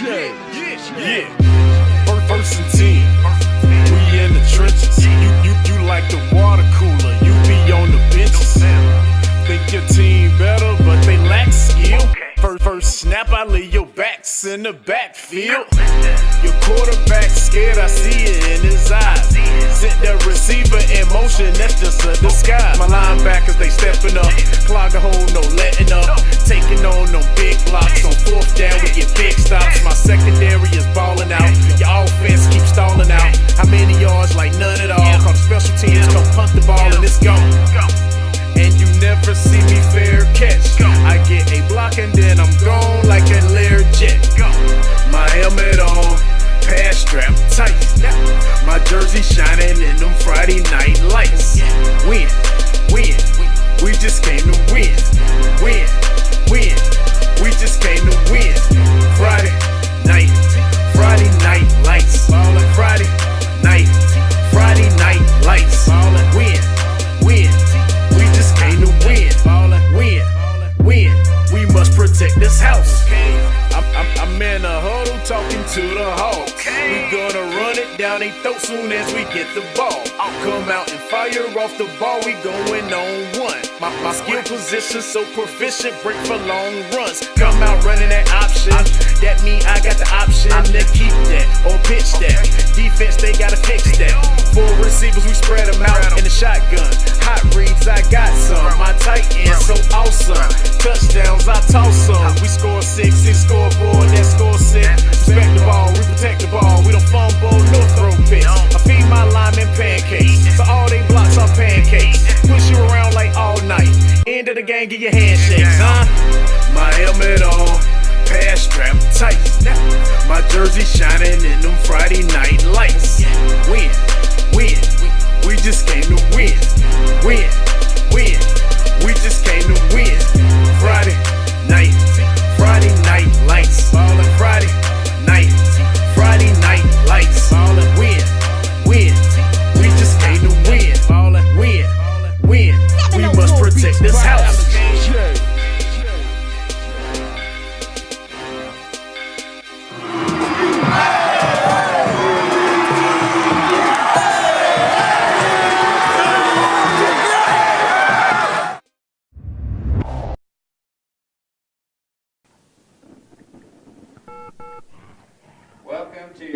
Yeah. First and 10. We in the trenches. You like the water cooler. You be on the benches. Think your team better, but they lack skill. First snap, I leave your backs in the backfield. Your quarterback scared, I see it in his eyes. Sent the receiver in motion, that's just a disguise. My linebackers, they stepping up. Clog a hole, no letting up. Taking on them big blocks. On fourth down, we get big stops. My secondary is balling out. Your offense keeps stalling out. How many yards? Like none at all. Call the special teams, come punt the ball and it's gone. And you never see me fair catch. I get a block and then I'm gone like a Learjet. My helmet on, pass strap tight. My jersey shining in them Friday night lights. Win, we just came to win. Win, we just came to win. Friday night lights. Friday night lights. Win. We just came to win. Win. We must protect this house. I'm in a huddle talking to the Hawks. We gonna run it down their throat soon as we get the ball. Come out and fire off the ball. We going on one. My skill position so proficient, break for long runs. Come out running that option. That mean I got the option to keep that or pitch that. Defense, they gotta fix that. 4 receivers, we spread them out in the shotgun. Hot reads, I got some. My tight end so awesome. Touchdowns, I toss some. We score 6, scoreboard, that score 6. Respect the ball, we protect the ball. We don't fumble, no throw picks. I feed my linemen pancakes, so all they blocks are pancakes. Push you around like all night. End of the game, get your handshakes, huh? My helmet on, pass strap tight. My jersey shining in them Friday night lights. Win. We just came to win. Win. We just came to win. Friday night lights. Friday night lights. Win. We just came to win. Win. We must protect this house.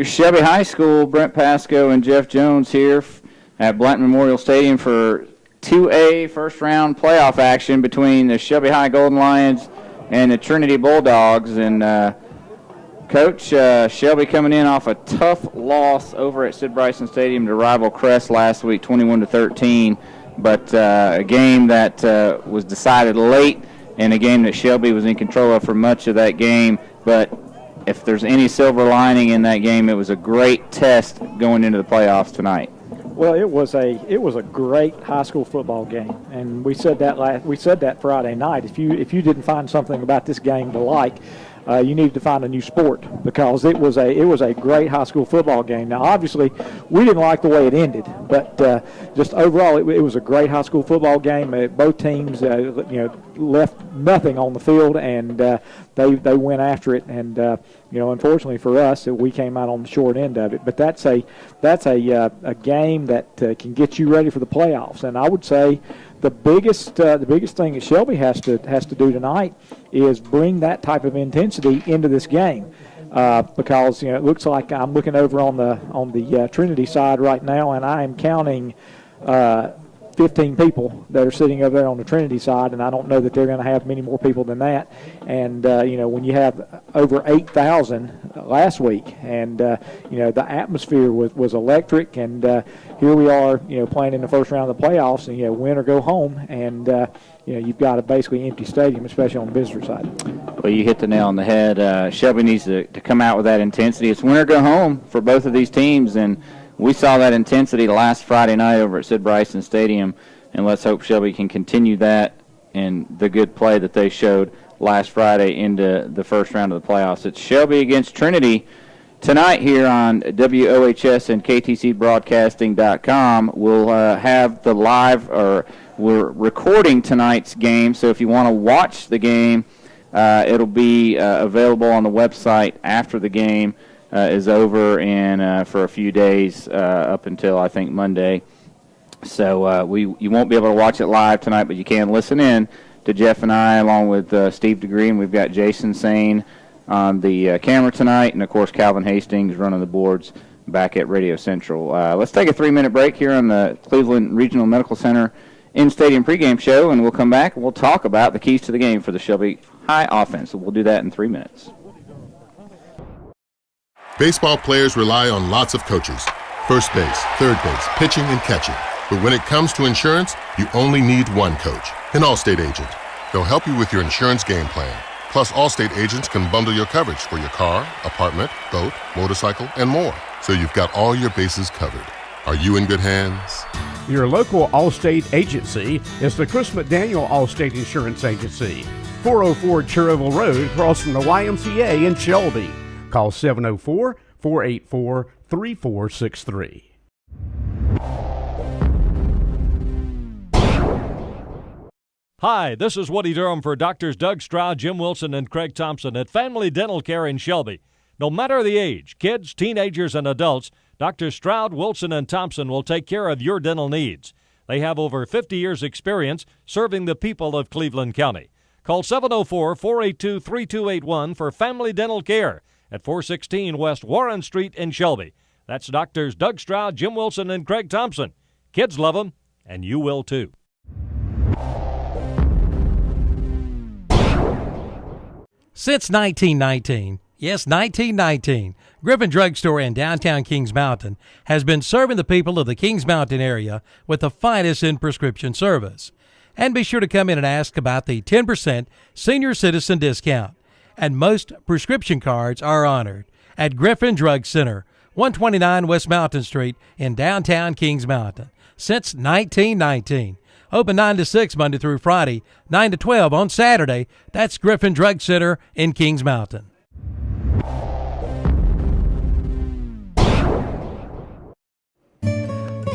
Shelby High School. Brent Pasco and Jeff Jones here at Blanton Memorial Stadium for 2A first round playoff action between the Shelby High Golden Lions and the Trinity Bulldogs. And Coach, Shelby coming in off a tough loss over at Sid Bryson Stadium to rival Crest last week, 21-13, but a game that was decided late and a game that Shelby was in control of for much of that game. But if there's any silver lining in that game, it was a great test going into the playoffs tonight. Well, it was a great high school football game, and we said that Friday night. If you didn't find something about this game to like, you needed to find a new sport, because it was a great high school football game. Now, obviously, we didn't like the way it ended, but just overall, it was a great high school football game. Both teams, left nothing on the field, and they went after it. And unfortunately for us, we came out on the short end of it. But that's a game that can get you ready for the playoffs. And I would say the biggest thing that Shelby has to do tonight is bring that type of intensity into this game, because it looks like I'm looking over on the Trinity side right now, and I am counting 15 people that are sitting over there on the Trinity side, and I don't know that they're going to have many more people than that. And when you have over 8,000 last week, and the atmosphere was electric, and here we are, playing in the first round of the playoffs, and win or go home, and you've got a basically empty stadium, especially on the visitor side. Well, you hit the nail on the head. Shelby needs to come out with that intensity. It's win or go home for both of these teams, and we saw that intensity last Friday night over at Sid Bryson Stadium, and let's hope Shelby can continue that and the good play that they showed last Friday into the first round of the playoffs. It's Shelby against Trinity tonight here on WOHS and KTCBroadcasting.com. We'll have the live, or we're recording tonight's game, so if you want to watch the game, It'll be available on the website after the game is over and for a few days up until, I think, Monday. So you won't be able to watch it live tonight, but you can listen in to Jeff and I, along with Steve DeGree, and we've got Jason Sane on the camera tonight, and, of course, Calvin Hastings running the boards back at Radio Central. Let's take a 3-minute break here on the Cleveland Regional Medical Center in-stadium pregame show, and we'll come back and we'll talk about the keys to the game for the Shelby High offense. So we'll do that in 3 minutes. Baseball players rely on lots of coaches. First base, third base, pitching, and catching. But when it comes to insurance, you only need one coach, an Allstate agent. They'll help you with your insurance game plan. Plus, Allstate agents can bundle your coverage for your car, apartment, boat, motorcycle, and more. So you've got all your bases covered. Are you in good hands? Your local Allstate agency is the Chris McDaniel Allstate Insurance Agency, 404 Cherryville Road, across from the YMCA in Shelby. Call 704-484-3463. Hi, this is Woody Durham for Doctors Doug Stroud, Jim Wilson, and Craig Thompson at Family Dental Care in Shelby. No matter the age, kids, teenagers, and adults, Dr. Stroud, Wilson, and Thompson will take care of your dental needs. They have over 50 years' experience serving the people of Cleveland County. Call 704-482-3281 for Family Dental Care at 416 West Warren Street in Shelby. That's Doctors Doug Stroud, Jim Wilson, and Craig Thompson. Kids love them, and you will too. Since 1919, yes, 1919, Griffin Drug Store in downtown Kings Mountain has been serving the people of the Kings Mountain area with the finest in prescription service. And be sure to come in and ask about the 10% senior citizen discount. And most prescription cards are honored at Griffin Drug Center, 129 West Mountain Street in downtown Kings Mountain. Since 1919. Open 9 to 6 Monday through Friday, 9 to 12 on Saturday. That's Griffin Drug Center in Kings Mountain.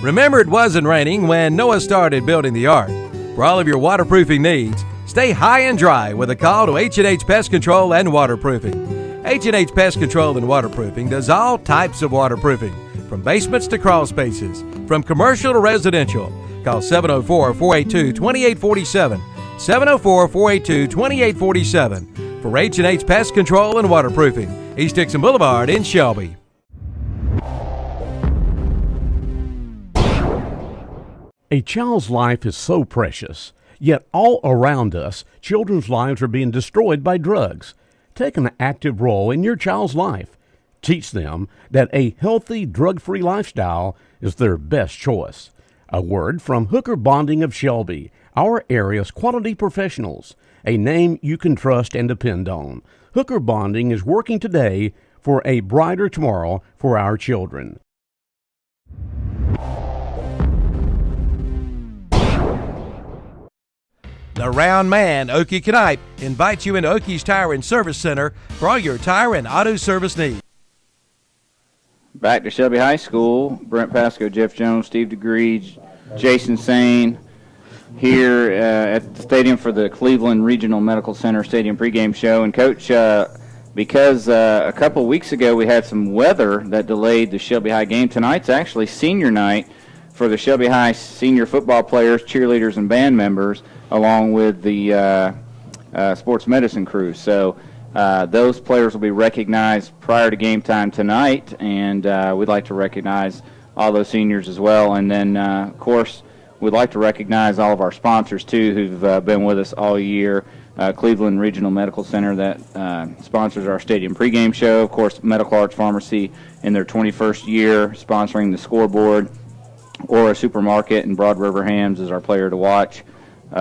Remember, it wasn't raining when Noah started building the ark. For all of your waterproofing needs, stay high and dry with a call to H&H Pest Control and Waterproofing. H&H Pest Control and Waterproofing does all types of waterproofing, from basements to crawl spaces, from commercial to residential. Call 704-482-2847, 704-482-2847 for H&H Pest Control and Waterproofing, East Dixon Boulevard in Shelby. A child's life is so precious, yet all around us, children's lives are being destroyed by drugs. Take an active role in your child's life. Teach them that a healthy, drug-free lifestyle is their best choice. A word from Hooker Bonding of Shelby, our area's quality professionals, a name you can trust and depend on. Hooker Bonding is working today for a brighter tomorrow for our children. The Round Man, Okie Knipe, invites you into Okie's Tire and Service Center for all your tire and auto service needs. Back to Shelby High School. Brent Pasco, Jeff Jones, Steve DeGree, Jason Sane here at the stadium for the Cleveland Regional Medical Center Stadium pregame show. And, Coach, because a couple weeks ago we had some weather that delayed the Shelby High game, tonight's actually senior night for the Shelby High senior football players, cheerleaders, and band members, along with the sports medicine crew. So those players will be recognized prior to game time tonight, and we'd like to recognize all those seniors as well. And then, of course, we'd like to recognize all of our sponsors, too, who've been with us all year. Cleveland Regional Medical Center that sponsors our stadium pregame show. Of course, Medical Arts Pharmacy in their 21st year sponsoring the scoreboard. Aura Supermarket and Broad River Hams is our player to watch.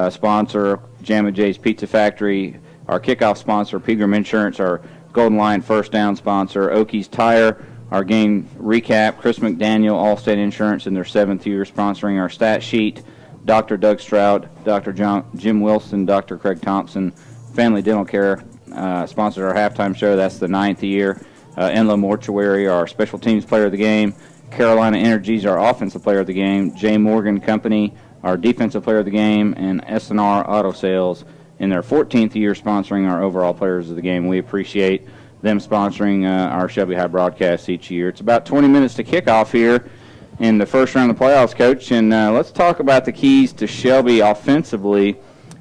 Sponsor, Jamma Jay's Pizza Factory. Our kickoff sponsor, Pegram Insurance. Our Golden Lion First Down sponsor, Okie's Tire. Our game recap, Chris McDaniel, Allstate Insurance in their 7th year sponsoring our stat sheet. Dr. Doug Stroud, Dr. Jim Wilson, Dr. Craig Thompson, Family Dental Care sponsors our halftime show. That's the 9th year. Enlow Mortuary, our special teams player of the game. Carolina Energies, our offensive player of the game. J. Morgan Company, our defensive player of the game. And S&R Auto Sales in their 14th year sponsoring our overall players of the game. We appreciate them sponsoring our Shelby High broadcasts each year. It's about 20 minutes to kickoff here in the first round of the playoffs, Coach, and let's talk about the keys to Shelby offensively,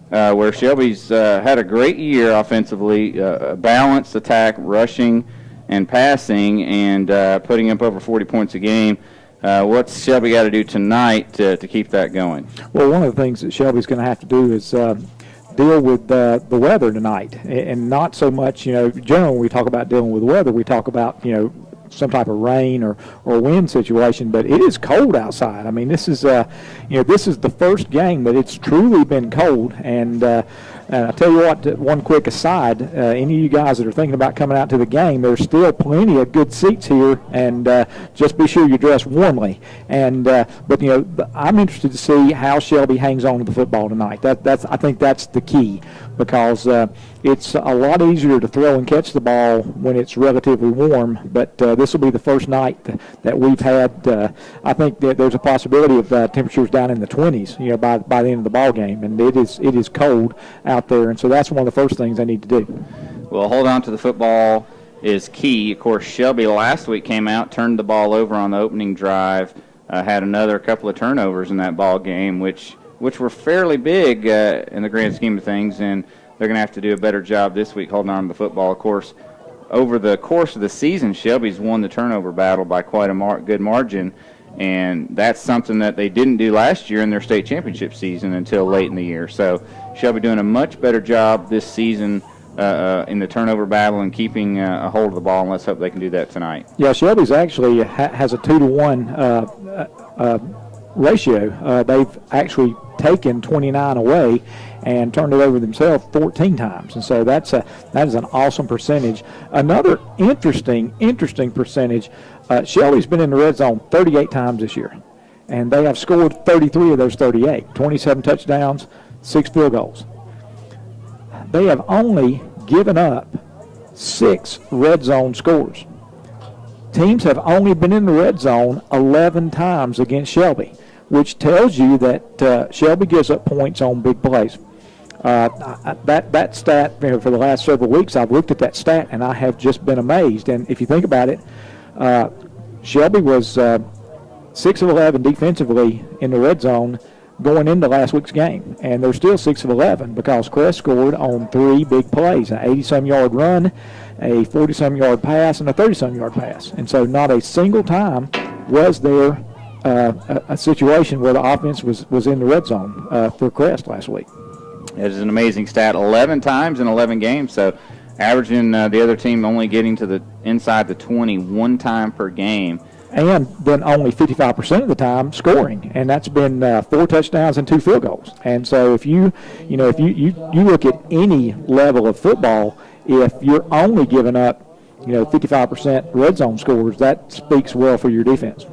where Shelby's had a great year offensively, balanced attack, rushing and passing, and putting up over 40 points a game. What's Shelby got to do tonight to keep that going? Well, one of the things that Shelby's going to have to do is deal with the weather tonight, and not so much, generally when we talk about dealing with weather, we talk about, some type of rain or wind situation, but it is cold outside. I mean, this is this is the first game that it's truly been cold, and I'll tell you what, one quick aside, any of you guys that are thinking about coming out to the game, there's still plenty of good seats here, and just be sure you dress warmly. And but I'm interested to see how Shelby hangs on to the football tonight. I think that's the key, because it's a lot easier to throw and catch the ball when it's relatively warm, but this will be the first night that we've had. I think that there's a possibility of temperatures down in the 20s, by the end of the ball game, and it is cold out there, and so that's one of the first things they need to do. Well, hold on to the football is key. Of course, Shelby last week came out, turned the ball over on the opening drive, had another couple of turnovers in that ball game, which were fairly big in the grand scheme of things, and they're going to have to do a better job this week holding on to the football. Of course, over the course of the season, Shelby's won the turnover battle by quite a good margin, and that's something that they didn't do last year in their state championship season until late in the year. So Shelby doing a much better job this season in the turnover battle and keeping a hold of the ball, and let's hope they can do that tonight. Yeah, Shelby's actually has a 2-to-1 ratio. They've actually taken 29 away and turned it over themselves 14 times, and so that is an awesome percentage. Another interesting percentage, Shelby's been in the red zone 38 times this year, and they have scored 33 of those 38, 27 touchdowns, 6 field goals. They have only given up 6 red zone scores. Teams have only been in the red zone 11 times against Shelby, which tells you that Shelby gives up points on big plays. That stat, for the last several weeks, I've looked at that stat, and I have just been amazed. And if you think about it, Shelby was 6 of 11 defensively in the red zone going into last week's game, and they're still 6 of 11 because Crest scored on 3 big plays: an 80-some-yard run, a 40-some-yard pass, and a 30-some-yard pass. And so not a single time was there a situation where the offense was in the red zone for Crest last week. It is an amazing stat, 11 times in 11 games, so averaging the other team only getting to the inside the 20 one time per game. And then only 55% of the time scoring, and that's been 4 touchdowns and 2 field goals. And so if you look at any level of football, if you're only giving up 55% red zone scores, that speaks well for your defense.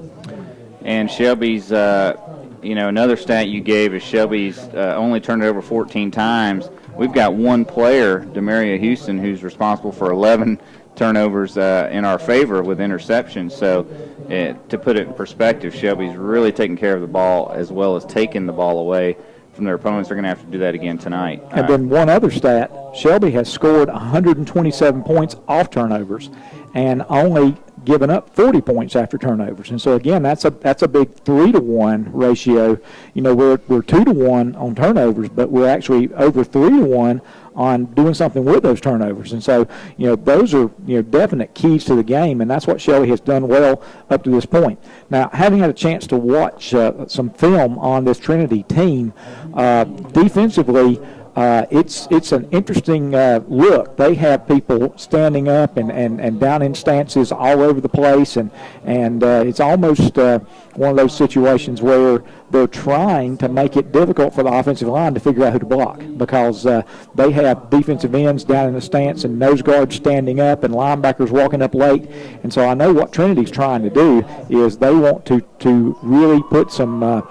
And Shelby's, another stat you gave is Shelby's only turned it over 14 times. We've got one player, Demaria Houston, who's responsible for 11 turnovers in our favor with interceptions. So to put it in perspective, Shelby's really taking care of the ball as well as taking the ball away from their opponents. They're going to have to do that again tonight. And then one other stat, Shelby has scored 127 points off turnovers and only given up 40 points after turnovers. And so again, that's a big 3-to-1 ratio. We're 2-to-1 on turnovers, but we're actually over 3-to-1 on doing something with those turnovers. And so, those are, definite keys to the game, and that's what Shelby has done well up to this point. Now, having had a chance to watch some film on this Trinity team, defensively, it's an interesting look. They have people standing up and down in stances all over the place, and it's almost one of those situations where they're trying to make it difficult for the offensive line to figure out who to block, because they have defensive ends down in the stance and nose guards standing up and linebackers walking up late. And so I know what Trinity's trying to do is they want to really put some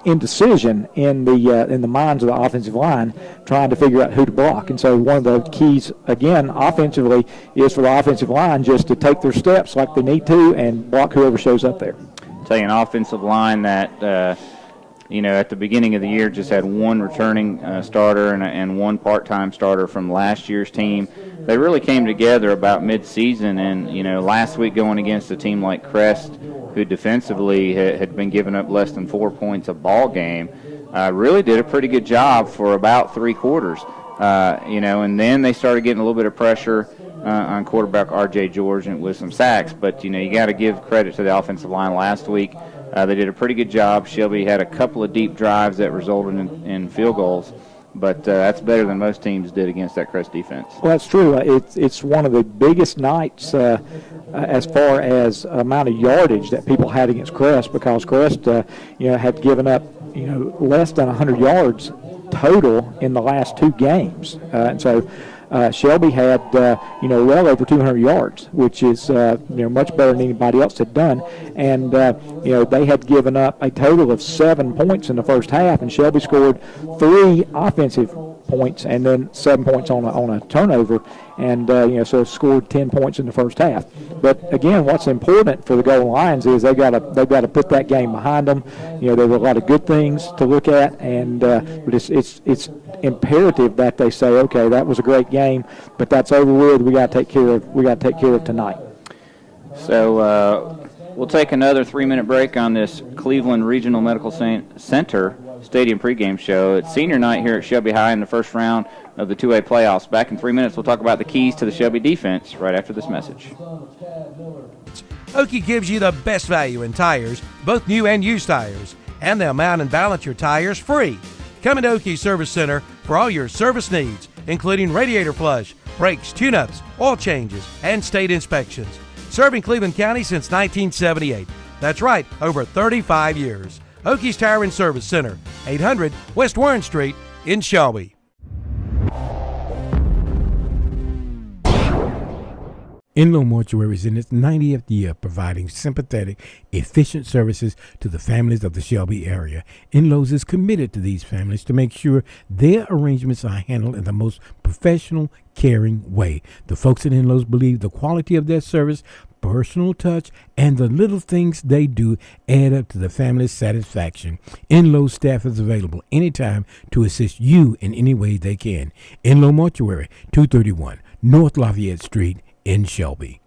indecision in the minds of the offensive line, trying to figure out who to block. And so one of the keys, again, offensively, is for the offensive line just to take their steps like they need to and block whoever shows up there. I'll tell you, an offensive line that at the beginning of the year just had one returning starter and one part-time starter from last year's team. They really came together about mid-season, and last week going against a team like Crest, who defensively had been giving up less than 4 points a ball game, really did a pretty good job for about 3 quarters. And then they started getting a little bit of pressure on quarterback R.J. George with some sacks. But, you got to give credit to the offensive line last week. They did a pretty good job. Shelby had a couple of deep drives that resulted in field goals. But that's better than most teams did against that Crest defense. Well, that's true. It's one of the biggest nights as far as amount of yardage that people had against Crest, because Crest, had given up, less than 100 yards total in the last 2 games. And so Shelby had, well over 200 yards, which is, much better than anybody else had done. And, they had given up a total of 7 points in the first half, and Shelby scored 3 offensive points and then 7 points on a turnover, and so scored 10 points in the first half. But again, what's important for the Golden Lions is they've got to put that game behind them. There were a lot of good things to look at, and but it's imperative that they say, okay, that was a great game, but that's over with. We got to take care of tonight. So we'll take another 3-minute break on this Cleveland Regional Medical Center Stadium pregame show. It's senior night here at Shelby High in the first round of the 2A playoffs. Back in 3 minutes, we'll talk about the keys to the Shelby defense right after this message. Okie gives you the best value in tires, both new and used tires, and they'll mount and balance your tires free. Come into Okie Service Center for all your service needs, including radiator flush, brakes, tune-ups, oil changes, and state inspections. Serving Cleveland County since 1978. That's right, over 35 years. Okie's Tire and Service Center, 800 West Warren Street in Shelby. Inlow Mortuary is in its 90th year providing sympathetic, efficient services to the families of the Shelby area. Inlow's is committed to these families to make sure their arrangements are handled in the most professional, caring way. The folks at Inlow's believe the quality of their service, personal touch, and the little things they do add up to the family's satisfaction. Inlow's staff is available anytime to assist you in any way they can. Inlow Mortuary, 231 North Lafayette Street in Shelby.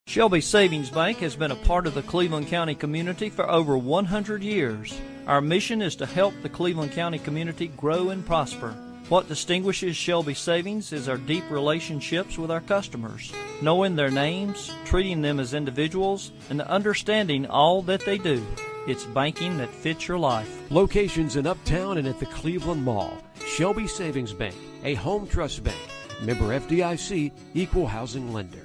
Shelby Savings Bank has been a part of the Cleveland County community for over 100 years. Our mission is to help the Cleveland County community grow and prosper. What distinguishes Shelby Savings is our deep relationships with our customers, knowing their names, treating them as individuals, and understanding all that they do. It's banking that fits your life. Locations in Uptown and at the Cleveland Mall. Shelby Savings Bank, a home trust bank. Member FDIC, equal housing lender.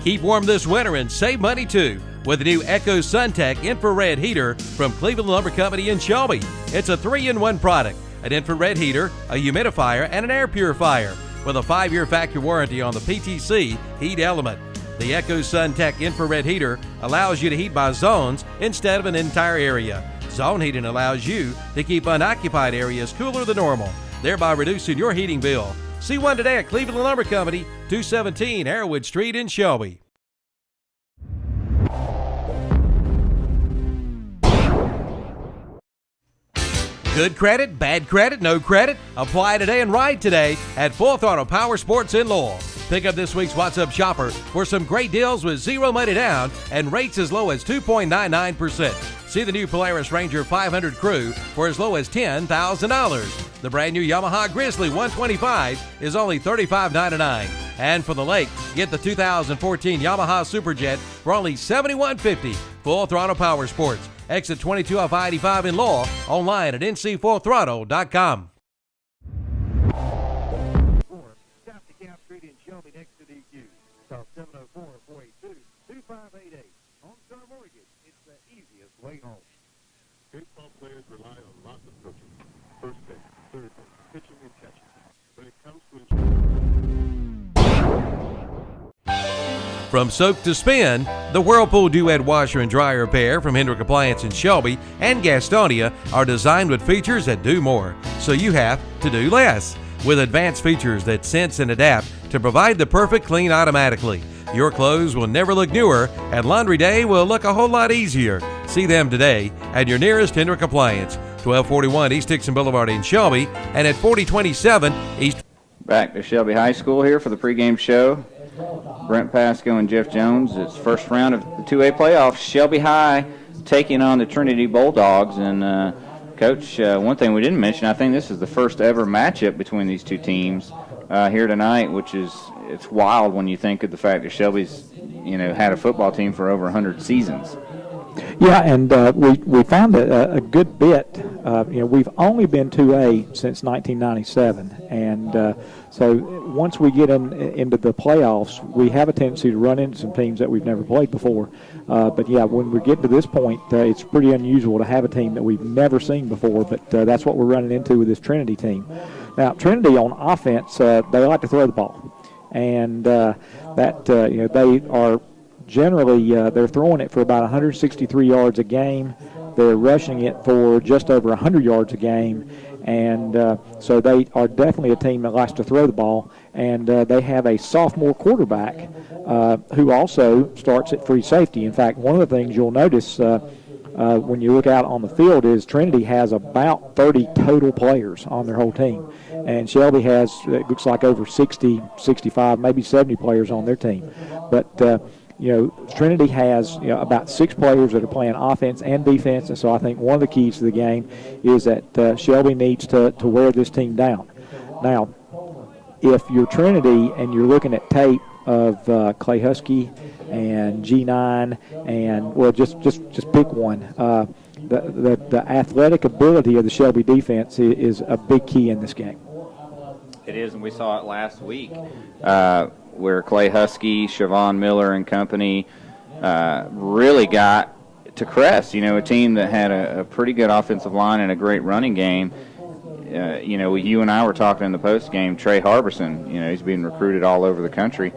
Keep warm this winter and save money too with the new Echo SunTech infrared heater from Cleveland Lumber Company in Shelby. It's a 3-in-1 product, an infrared heater, a humidifier, and an air purifier with a 5-year factory warranty on the PTC heat element. The Echo SunTech infrared heater allows you to heat by zones instead of an entire area. Zone heating allows you to keep unoccupied areas cooler than normal, thereby reducing your heating bill. See one today at Cleveland Lumber Company, 217 Arrowwood Street in Shelby. Good credit, bad credit, no credit? Apply today and ride today at Full Throttle Power Sports in Lowell. Pick up this week's What's Up Shopper for some great deals with zero money down and rates as low as 2.99%. See the new Polaris Ranger 500 Crew for as low as $10,000. The brand new Yamaha Grizzly 125 is only $35.99. And for the lake, get the 2014 Yamaha Superjet for only $71.50. Full Throttle Power Sports. Exit 22 off I-85 in Lowell. Online at ncfullthrottle.com. Stop the Camp Street in Shelby next to DQ. Call 704-482-2588. Homestar Mortgage. It's the easiest way home. Great ball players rely on lots of coaching. First base, third base, pitching and catching. When it comes to From soak to spin, the Whirlpool Duet Washer and Dryer Repair from Hendrick Appliance in Shelby and Gastonia are designed with features that do more, so you have to do less. with advanced features that sense and adapt to provide the perfect clean automatically. Your clothes will never look newer, and laundry day will look a whole lot easier. See them today at your nearest Hendrick Appliance, 1241 East Dixon Boulevard in Shelby, and at 4027 East. Back to Shelby High School here for the pregame show. Brent Pasco and Jeff Jones. It's first round of the 2A playoffs. Shelby High taking on the Trinity Bulldogs. And, Coach, one thing we didn't mention, I think this is the first ever matchup between these two teams here tonight, which is it's wild when you think of the fact that Shelby's, had a football team for over 100 seasons. Yeah, and we found a good bit. We've only been 2A since 1997, and so once we get into the playoffs, we have a tendency to run into some teams that we've never played before. But yeah, when we get to this point, it's pretty unusual to have a team that we've never seen before. But that's what we're running into with this Trinity team. Now, Trinity on offense, they like to throw the ball, and they are. Generally, they're throwing it for about 163 yards a game. They're rushing it for just over 100 yards a game. And so they are definitely a team that likes to throw the ball. And they have a sophomore quarterback who also starts at free safety. In fact, one of the things you'll notice when you look out on the field is Trinity has about 30 total players on their whole team. And Shelby has, it looks like, over 60, 65, maybe 70 players on their team. But Trinity has about 6 players that are playing offense and defense, and so I think one of the keys to the game is that Shelby needs to wear this team down. Now, if you're Trinity and you're looking at tape of Clay Husky and G9 and, just pick one, the athletic ability of the Shelby defense is a big key in this game. It is, and we saw it last week. Where Clay Husky, Siobhan Miller, and company really got to Crest, a team that had a pretty good offensive line and a great running game. You and I were talking in the post game, Trey Harbison, he's being recruited all over the country.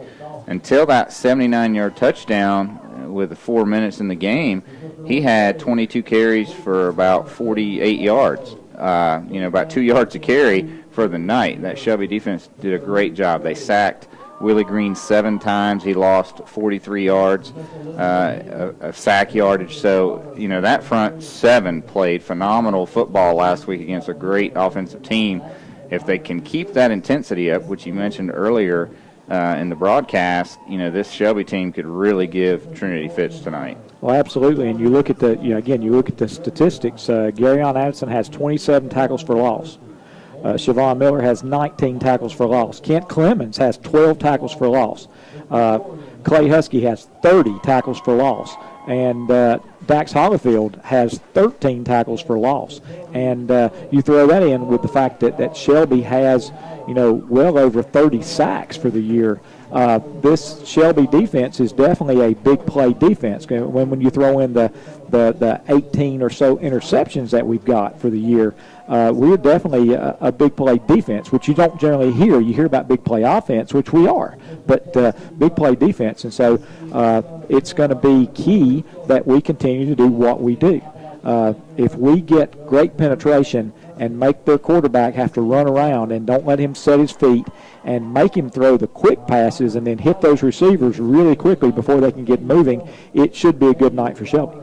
Until that 79-yard touchdown with the 4 minutes in the game, he had 22 carries for about 48 yards, about 2 yards a carry for the night. That Shelby defense did a great job. They sacked Willie Green 7 times. He lost 43 yards of sack yardage. So, that front 7 played phenomenal football last week against a great offensive team. If they can keep that intensity up, which you mentioned earlier in the broadcast, this Shelby team could really give Trinity fits tonight. Well, absolutely. And you look at you look at the statistics. Garyon Addison has 27 tackles for loss. Siobhan Miller has 19 tackles for loss. Kent Clemens has 12 tackles for loss. Clay Husky has 30 tackles for loss. And Dax Hollifield has 13 tackles for loss. And you throw that in with the fact that Shelby has, well over 30 sacks for the year. This Shelby defense is definitely a big play defense. When you throw in the 18 or so interceptions that we've got for the year, we're definitely a big play defense, which you don't generally hear. You hear about big play offense, which we are, but big play defense. And so it's going to be key that we continue to do what we do. If we get great penetration and make their quarterback have to run around and don't let him set his feet and make him throw the quick passes and then hit those receivers really quickly before they can get moving, it should be a good night for Shelby.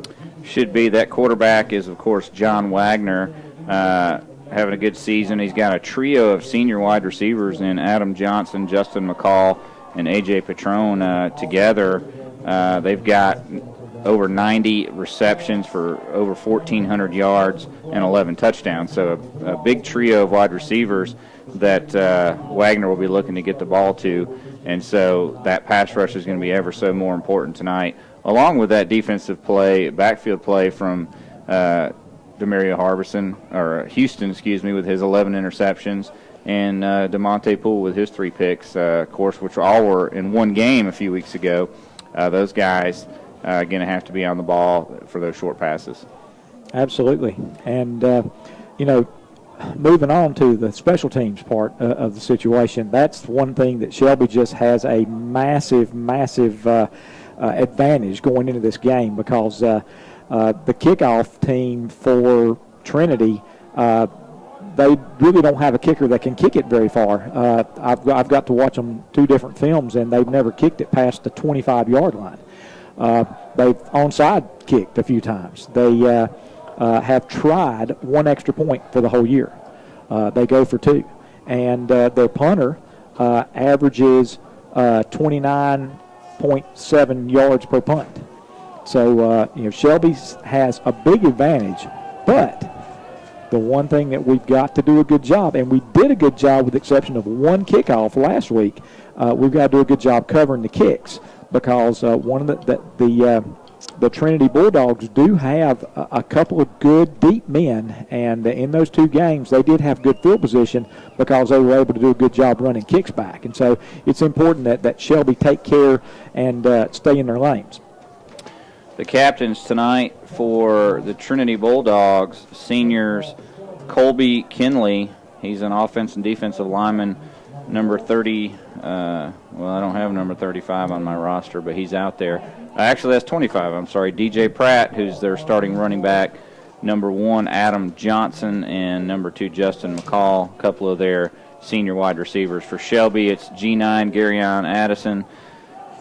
Should be. That quarterback is, of course, John Wagner, having a good season. He's got a trio of senior wide receivers in Adam Johnson, Justin McCall, and A.J. Petrone together. They've got over 90 receptions for over 1,400 yards and 11 touchdowns. So a big trio of wide receivers that Wagner will be looking to get the ball to. And so that pass rush is going to be ever so more important tonight, along with that defensive play, backfield play from Demario Harbison, or Houston, with his 11 interceptions, and DeMonte Poole with his 3 picks, of course, which all were in one game a few weeks ago. Those guys going to have to be on the ball for those short passes. Absolutely. And, moving on to the special teams part of the situation, that's one thing that Shelby just has a massive advantage going into this game, because the kickoff team for Trinity, they really don't have a kicker that can kick it very far. I've got to watch them 2 different films, and they've never kicked it past the 25-yard line. They've onside kicked a few times. They have tried 1 extra point for the whole year. They go for 2. And their punter averages 29.7 yards per punt. So, Shelby has a big advantage, but the one thing that we've got to do a good job, and we did a good job with the exception of 1 kickoff last week, we've got to do a good job covering the kicks, because one of the Trinity Bulldogs do have a couple of good deep men, and in those 2 games they did have good field position because they were able to do a good job running kicks back. And so it's important that Shelby take care and stay in their lanes. The captains tonight for the Trinity Bulldogs, seniors Colby Kinley. He's an offensive and defensive lineman, number 30. I don't have number 35 on my roster, but he's out there. Actually, that's 25. I'm sorry. DJ Pratt, who's their starting running back. Number 1, Adam Johnson, and number 2, Justin McCall. A couple of their senior wide receivers. For Shelby, it's G9, Garyon Addison,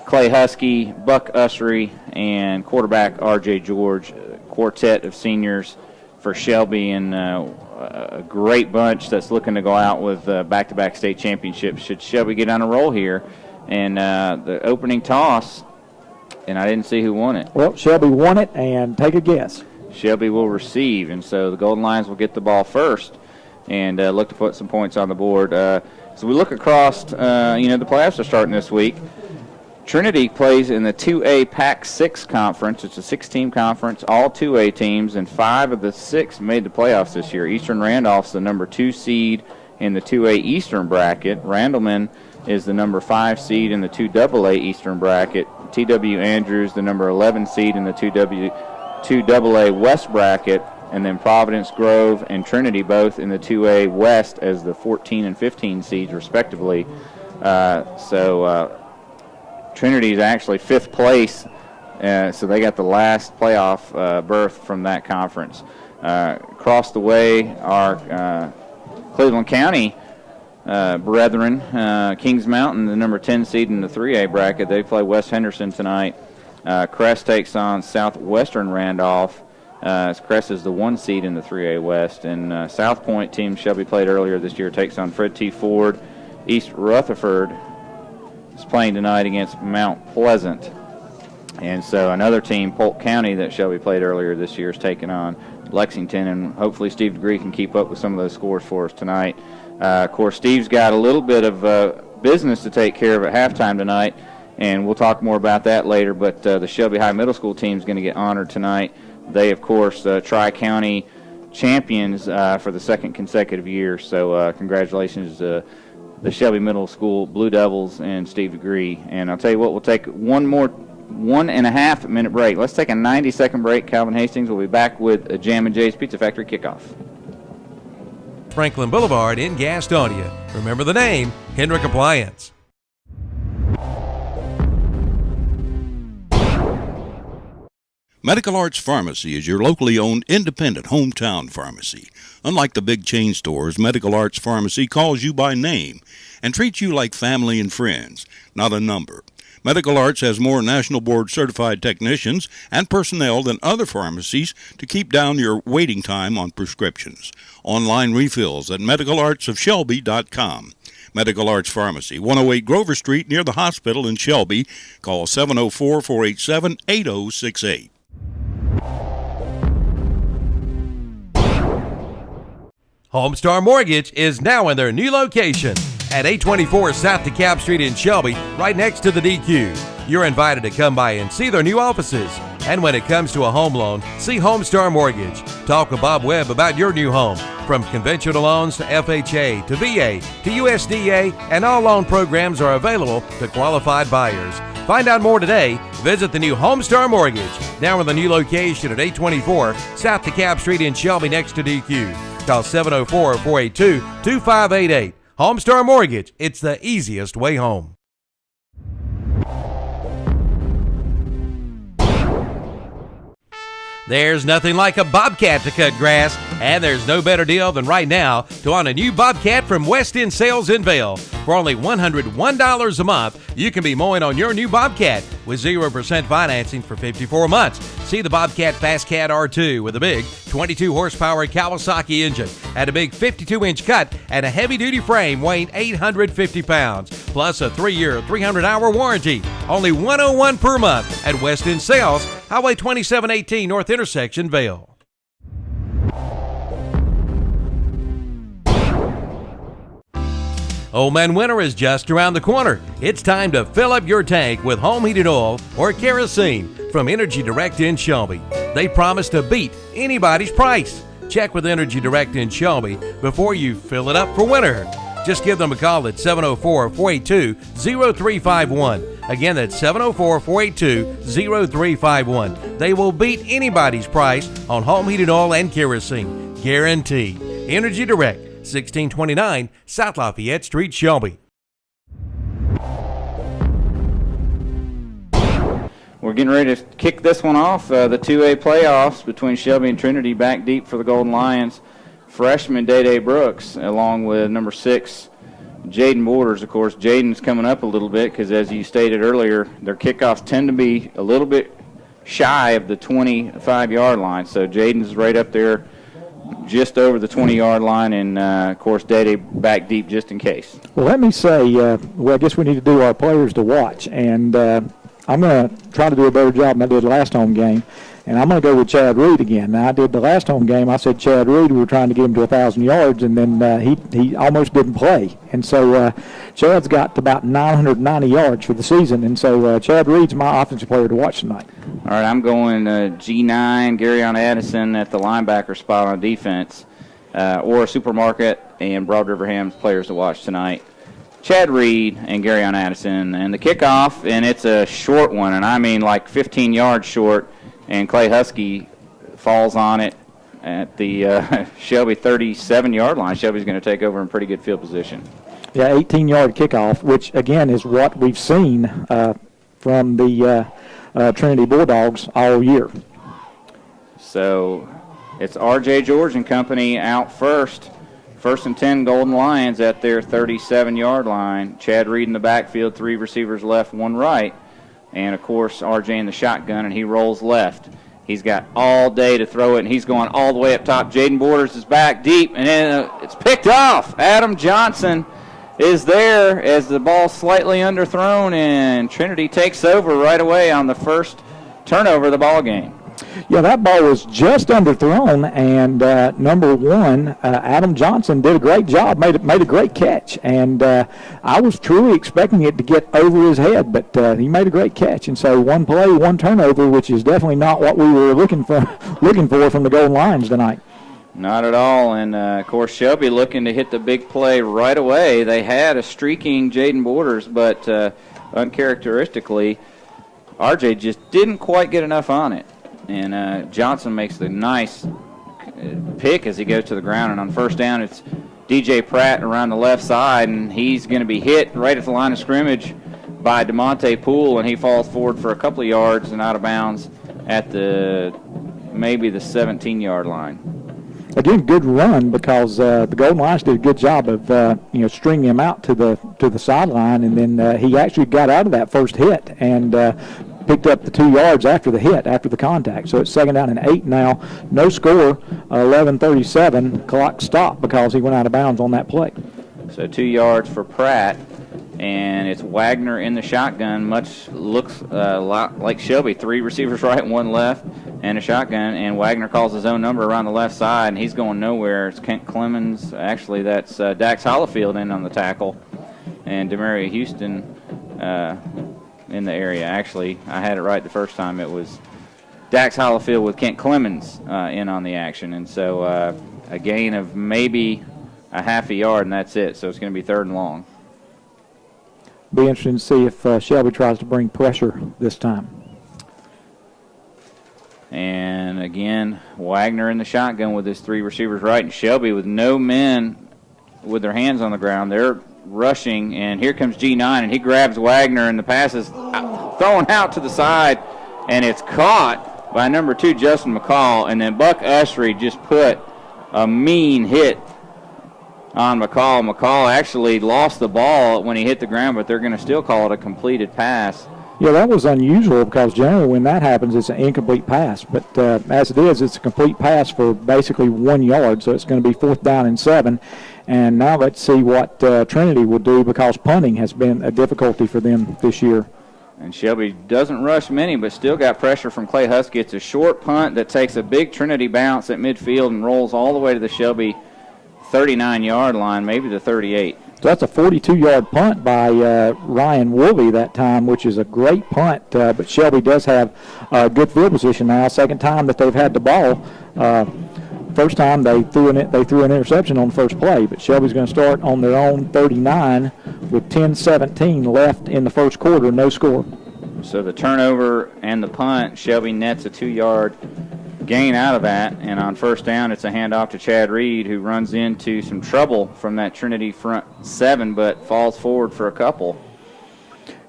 Clay Husky, Buck Ussery, and quarterback R.J. George. Quartet of seniors for Shelby, and a great bunch that's looking to go out with back-to-back state championships should Shelby get on a roll here. And the opening toss, and I didn't see who won it. Well, Shelby won it, and take a guess. Shelby will receive, and so the Golden Lions will get the ball first and look to put some points on the board. So we look across, the playoffs are starting this week. Trinity plays in the 2A Pac-6 conference. It's a 6-team conference, all 2A teams, and 5 of the 6 made the playoffs this year. Eastern Randolph's the number 2 seed in the 2A Eastern bracket. Randleman is the number 5 seed in the 2AA Eastern bracket. TW Andrews, the number 11 seed in the 2AA West bracket, and then Providence Grove and Trinity both in the 2A West as the 14 and 15 seeds respectively. Trinity is actually 5th place, so they got the last playoff berth from that conference. Across the way, our Cleveland County brethren, Kings Mountain, the number 10 seed in the 3A bracket. They play West Henderson tonight. Crest takes on Southwestern Randolph. Crest is the 1 seed in the 3A West. And South Point team Shelby played earlier this year takes on Fred T. Ford. East Rutherford is playing tonight against Mount Pleasant. And so another team, Polk County, that Shelby played earlier this year is taking on Lexington, and hopefully Steve DeGree can keep up with some of those scores for us tonight. Of course, Steve's got a little bit of business to take care of at halftime tonight, and we'll talk more about that later, but the Shelby High Middle School team is going to get honored tonight. They, of course, Tri-County champions for the 2nd consecutive year, so congratulations to the Shelby Middle School Blue Devils and Steve DeGree. And I'll tell you what, we'll take one more 1.5 minute break. Let's take a 90-second break. Calvin Hastings will be back with a Jam and Jay's Pizza Factory kickoff. Franklin Boulevard in Gastonia. Remember the name, Hendrick Appliance. Medical Arts Pharmacy is your locally owned independent hometown pharmacy. Unlike the big chain stores, Medical Arts Pharmacy calls you by name and treats you like family and friends, not a number. Medical Arts has more National Board certified technicians and personnel than other pharmacies to keep down your waiting time on prescriptions. Online refills at medicalartsofshelby.com. Medical Arts Pharmacy, 108 Grover Street near the hospital in Shelby. Call 704-487-8068. Homestar Mortgage is now in their new location at 824 South DeKalb Street in Shelby, right next to the DQ. You're invited to come by and see their new offices. And when it comes to a home loan, see Homestar Mortgage. Talk with Bob Webb about your new home. From conventional loans to FHA to VA to USDA, and all loan programs are available to qualified buyers. Find out more today. Visit the new Homestar Mortgage, now in the new location at 824 South DeKalb Street in Shelby next to DQ. Call 704-482-2588. Homestar Mortgage, it's the easiest way home. There's nothing like a bobcat to cut grass. And there's no better deal than right now to own a new Bobcat from West End Sales in Vail. For only $101 a month, you can be mowing on your new Bobcat with 0% financing for 54 months. See the Bobcat Fast Cat R2 with a big 22 horsepower Kawasaki engine and a big 52-inch cut and a heavy-duty frame weighing 850 pounds, plus a 3-year, 300-hour warranty. Only $101 per month at West End Sales, Highway 2718 North Intersection, Vail. Old Man Winter is just around the corner. It's time to fill up your tank with home heated oil or kerosene from Energy Direct in Shelby. They promise to beat anybody's price. Check with Energy Direct in Shelby before you fill it up for winter. Just give them a call at 704-482-0351. Again, that's 704-482-0351. They will beat anybody's price on home heated oil and kerosene. Guaranteed. Energy Direct, 1629 South Lafayette Street, Shelby. We're getting ready to kick this one off, the 2A playoffs between Shelby and Trinity. Back deep for the Golden Lions, freshman Day-Day Brooks, along with number 6, Jaden Borders. Of course, Jaden's coming up a little bit because, as you stated earlier, their kickoffs tend to be a little bit shy of the 25-yard line. So Jaden's right up there, just over the 20-yard line, and, of course, Day-Day back deep just in case. Well, let me say, I guess we need to do our players to watch, and I'm going to try to do a better job than I did last home game, and I'm going to go with Chad Reed again. Now, I did the last home game. I said Chad Reed, we were trying to get him to 1,000 yards, and then he almost didn't play. And so Chad's got about 990 yards for the season, and so Chad Reed's my offensive player to watch tonight. All right, I'm going G9, Garyon Addison at the linebacker spot on defense, or Supermarket and Broad River Ham's players to watch tonight. Chad Reed and Garyon Addison, and the kickoff, and it's a short one, and I mean like 15 yards short, and Clay Husky falls on it at the Shelby 37-yard line. Shelby's going to take over in pretty good field position. Yeah, 18-yard kickoff, which, again, is what we've seen from the Trinity Bulldogs all year. So it's R.J. George and company out first. First and 10, Golden Lions at their 37-yard line. Chad Reed in the backfield, 3 receivers left, 1 right. And, of course, R.J. in the shotgun, and he rolls left. He's got all day to throw it, and he's going all the way up top. Jaden Borders is back deep, and then it's picked off. Adam Johnson is there as the ball slightly underthrown, and Trinity takes over right away on the first turnover of the ball game. Yeah, that ball was just underthrown, and number 1, Adam Johnson, did a great job, made a great catch, and I was truly expecting it to get over his head, but he made a great catch, and so 1 play, 1 turnover, which is definitely not what we were looking for from the Golden Lions tonight. Not at all, and of course Shelby looking to hit the big play right away. They had a streaking Jaden Borders, but uncharacteristically, RJ just didn't quite get enough on it. And Johnson makes the nice pick as he goes to the ground. And on first down, it's DJ Pratt around the left side, and he's going to be hit right at the line of scrimmage by DeMonte Poole, and he falls forward for a couple of yards and out of bounds at maybe the 17-yard line. Again, good run because the Golden Lions did a good job of stringing him out to the sideline, and then he actually got out of that first hit and picked up the 2 yards after the hit, after the contact. So it's 2nd down and 8 now. No score, 11:37. Clock stopped because he went out of bounds on that play. So 2 yards for Pratt, and it's Wagner in the shotgun. Looks a lot like Shelby. 3 receivers right, 1 left, and a shotgun. And Wagner calls his own number around the left side, and he's going nowhere. It's Kent Clemens. Actually, that's Dax Hollifield in on the tackle, and Demaria Houston in the area. Actually, I had it right the first time. It was Dax Hollifield with Kent Clemens in on the action. And so a gain of maybe a half a yard, and that's it. So it's going to be 3rd and long. Be interesting to see if Shelby tries to bring pressure this time. And again, Wagner in the shotgun with his 3 receivers right, and Shelby with no men with their hands on the ground. They're rushing, and here comes G9, and he grabs Wagner, and the pass is thrown out to the side, and it's caught by number 2, Justin McCall, and then Buck Usry just put a mean hit on McCall. McCall actually lost the ball when he hit the ground, but they're going to still call it a completed pass. Yeah, that was unusual because generally when that happens, it's an incomplete pass. But as it is, it's a complete pass for basically 1 yard, so it's going to be 4th down and 7. And now let's see what Trinity will do because punting has been a difficulty for them this year. And Shelby doesn't rush many, but still got pressure from Clay Husky. It's a short punt that takes a big Trinity bounce at midfield and rolls all the way to the Shelby 39-yard line, maybe the 38. So that's a 42-yard punt by Ryan Wooley that time, which is a great punt. But Shelby does have good field position now. Second time that they've had the ball. First time they threw an interception on the first play. But Shelby's going to start on their own 39 with 10:17 left in the first quarter, no score. So the turnover and the punt, Shelby nets a 2-yard gain out of that, and on first down it's a handoff to Chad Reed, who runs into some trouble from that Trinity front 7 but falls forward for a couple.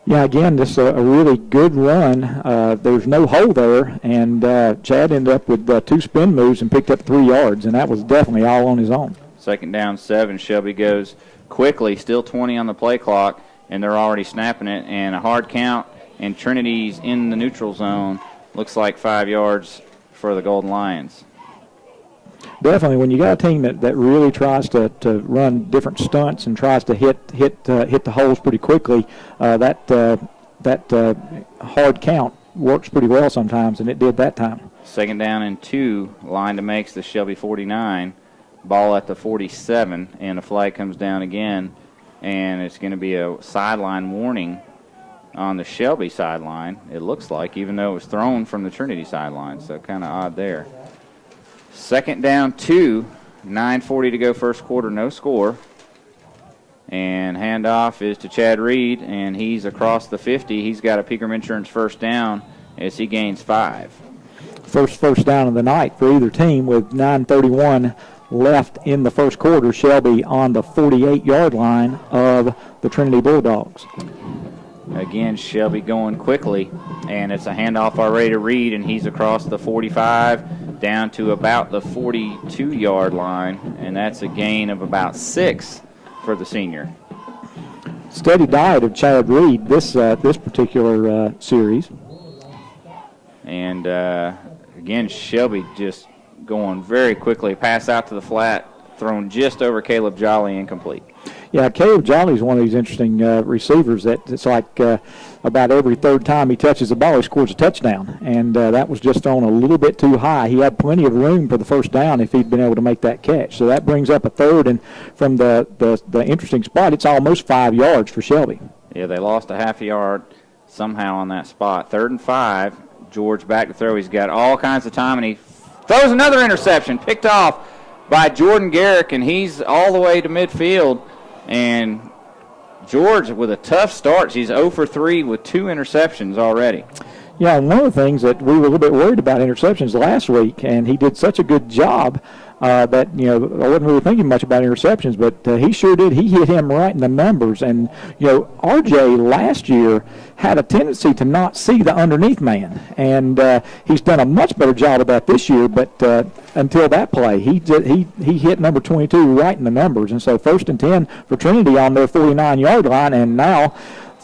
Yeah, again, this is a really good run. There's no hole there, and Chad ended up with 2 spin moves and picked up 3 yards, and that was definitely all on his own. Second down 7, Shelby goes quickly, still 20 on the play clock, and they're already snapping it, and a hard count, and Trinity's in the neutral zone. Looks like 5 yards for the Golden Lions. Definitely, when you got a team that really tries to run different stunts and tries to hit the holes pretty quickly, that hard count works pretty well sometimes, and it did that time. Second down and 2, line to makes the Shelby 49, ball at the 47, and a flag comes down again, and it's going to be a sideline warning on the Shelby sideline, it looks like, even though it was thrown from the Trinity sideline, so kind of odd there. Second down 2, 9:40 to go first quarter, no score. And handoff is to Chad Reed, and he's across the 50. He's got a Pegram Insurance first down as he gains 5. First down of the night for either team with 9:31 left in the first quarter. Shelby on the 48-yard line of the Trinity Bulldogs. Again, Shelby going quickly, and it's a handoff already to Reed, and he's across the 45 down to about the 42-yard line, and that's a gain of about 6 for the senior. Steady diet of Chad Reed this particular series. And again, Shelby just going very quickly. Pass out to the flat, thrown just over Caleb Jolly, incomplete. Yeah, Caleb Jolly is one of these interesting receivers that it's like about every third time he touches the ball, he scores a touchdown. And that was just thrown a little bit too high. He had plenty of room for the first down if he'd been able to make that catch. So that brings up a third, and from the interesting spot, it's almost 5 yards for Shelby. Yeah, they lost a half a yard somehow on that spot. 3rd and 5, George back to throw. He's got all kinds of time, and he throws another interception, picked off by Jordan Garrick, and he's all the way to midfield. And George with a tough start. He's 0 for 3 with 2 interceptions already. Yeah, and one of the things that we were a little bit worried about interceptions last week, and he did such a good job that, I wasn't really thinking much about interceptions, but he sure did. He hit him right in the numbers. And, RJ last year had a tendency to not see the underneath man, and he's done a much better job of that this year, but until that play, he hit number 22 right in the numbers. And so 1st and 10 for Trinity on their 49-yard line, and now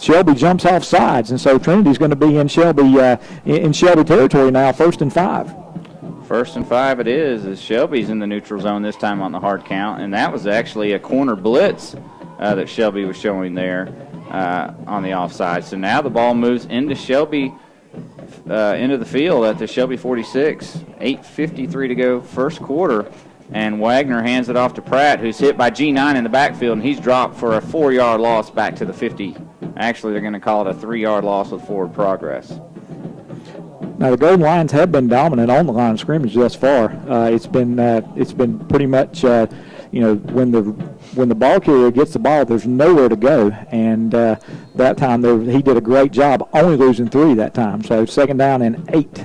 Shelby jumps off sides, and so Trinity's going to be in Shelby territory now, 1st and 5. 1st and 5 it is, as Shelby's in the neutral zone this time on the hard count, and that was actually a corner blitz that Shelby was showing there on the offside. So now the ball moves into Shelby, into the field at the Shelby 46. 8:53 to go first quarter, and Wagner hands it off to Pratt, who's hit by G9 in the backfield, and he's dropped for a 4-yard loss back to the 50. Actually, they're going to call it a 3-yard loss with forward progress. Now, the Golden Lions have been dominant on the line of scrimmage thus far. It's been pretty much, when the ball carrier gets the ball, there's nowhere to go. And that time he did a great job, only losing 3 that time. So 2nd down and 8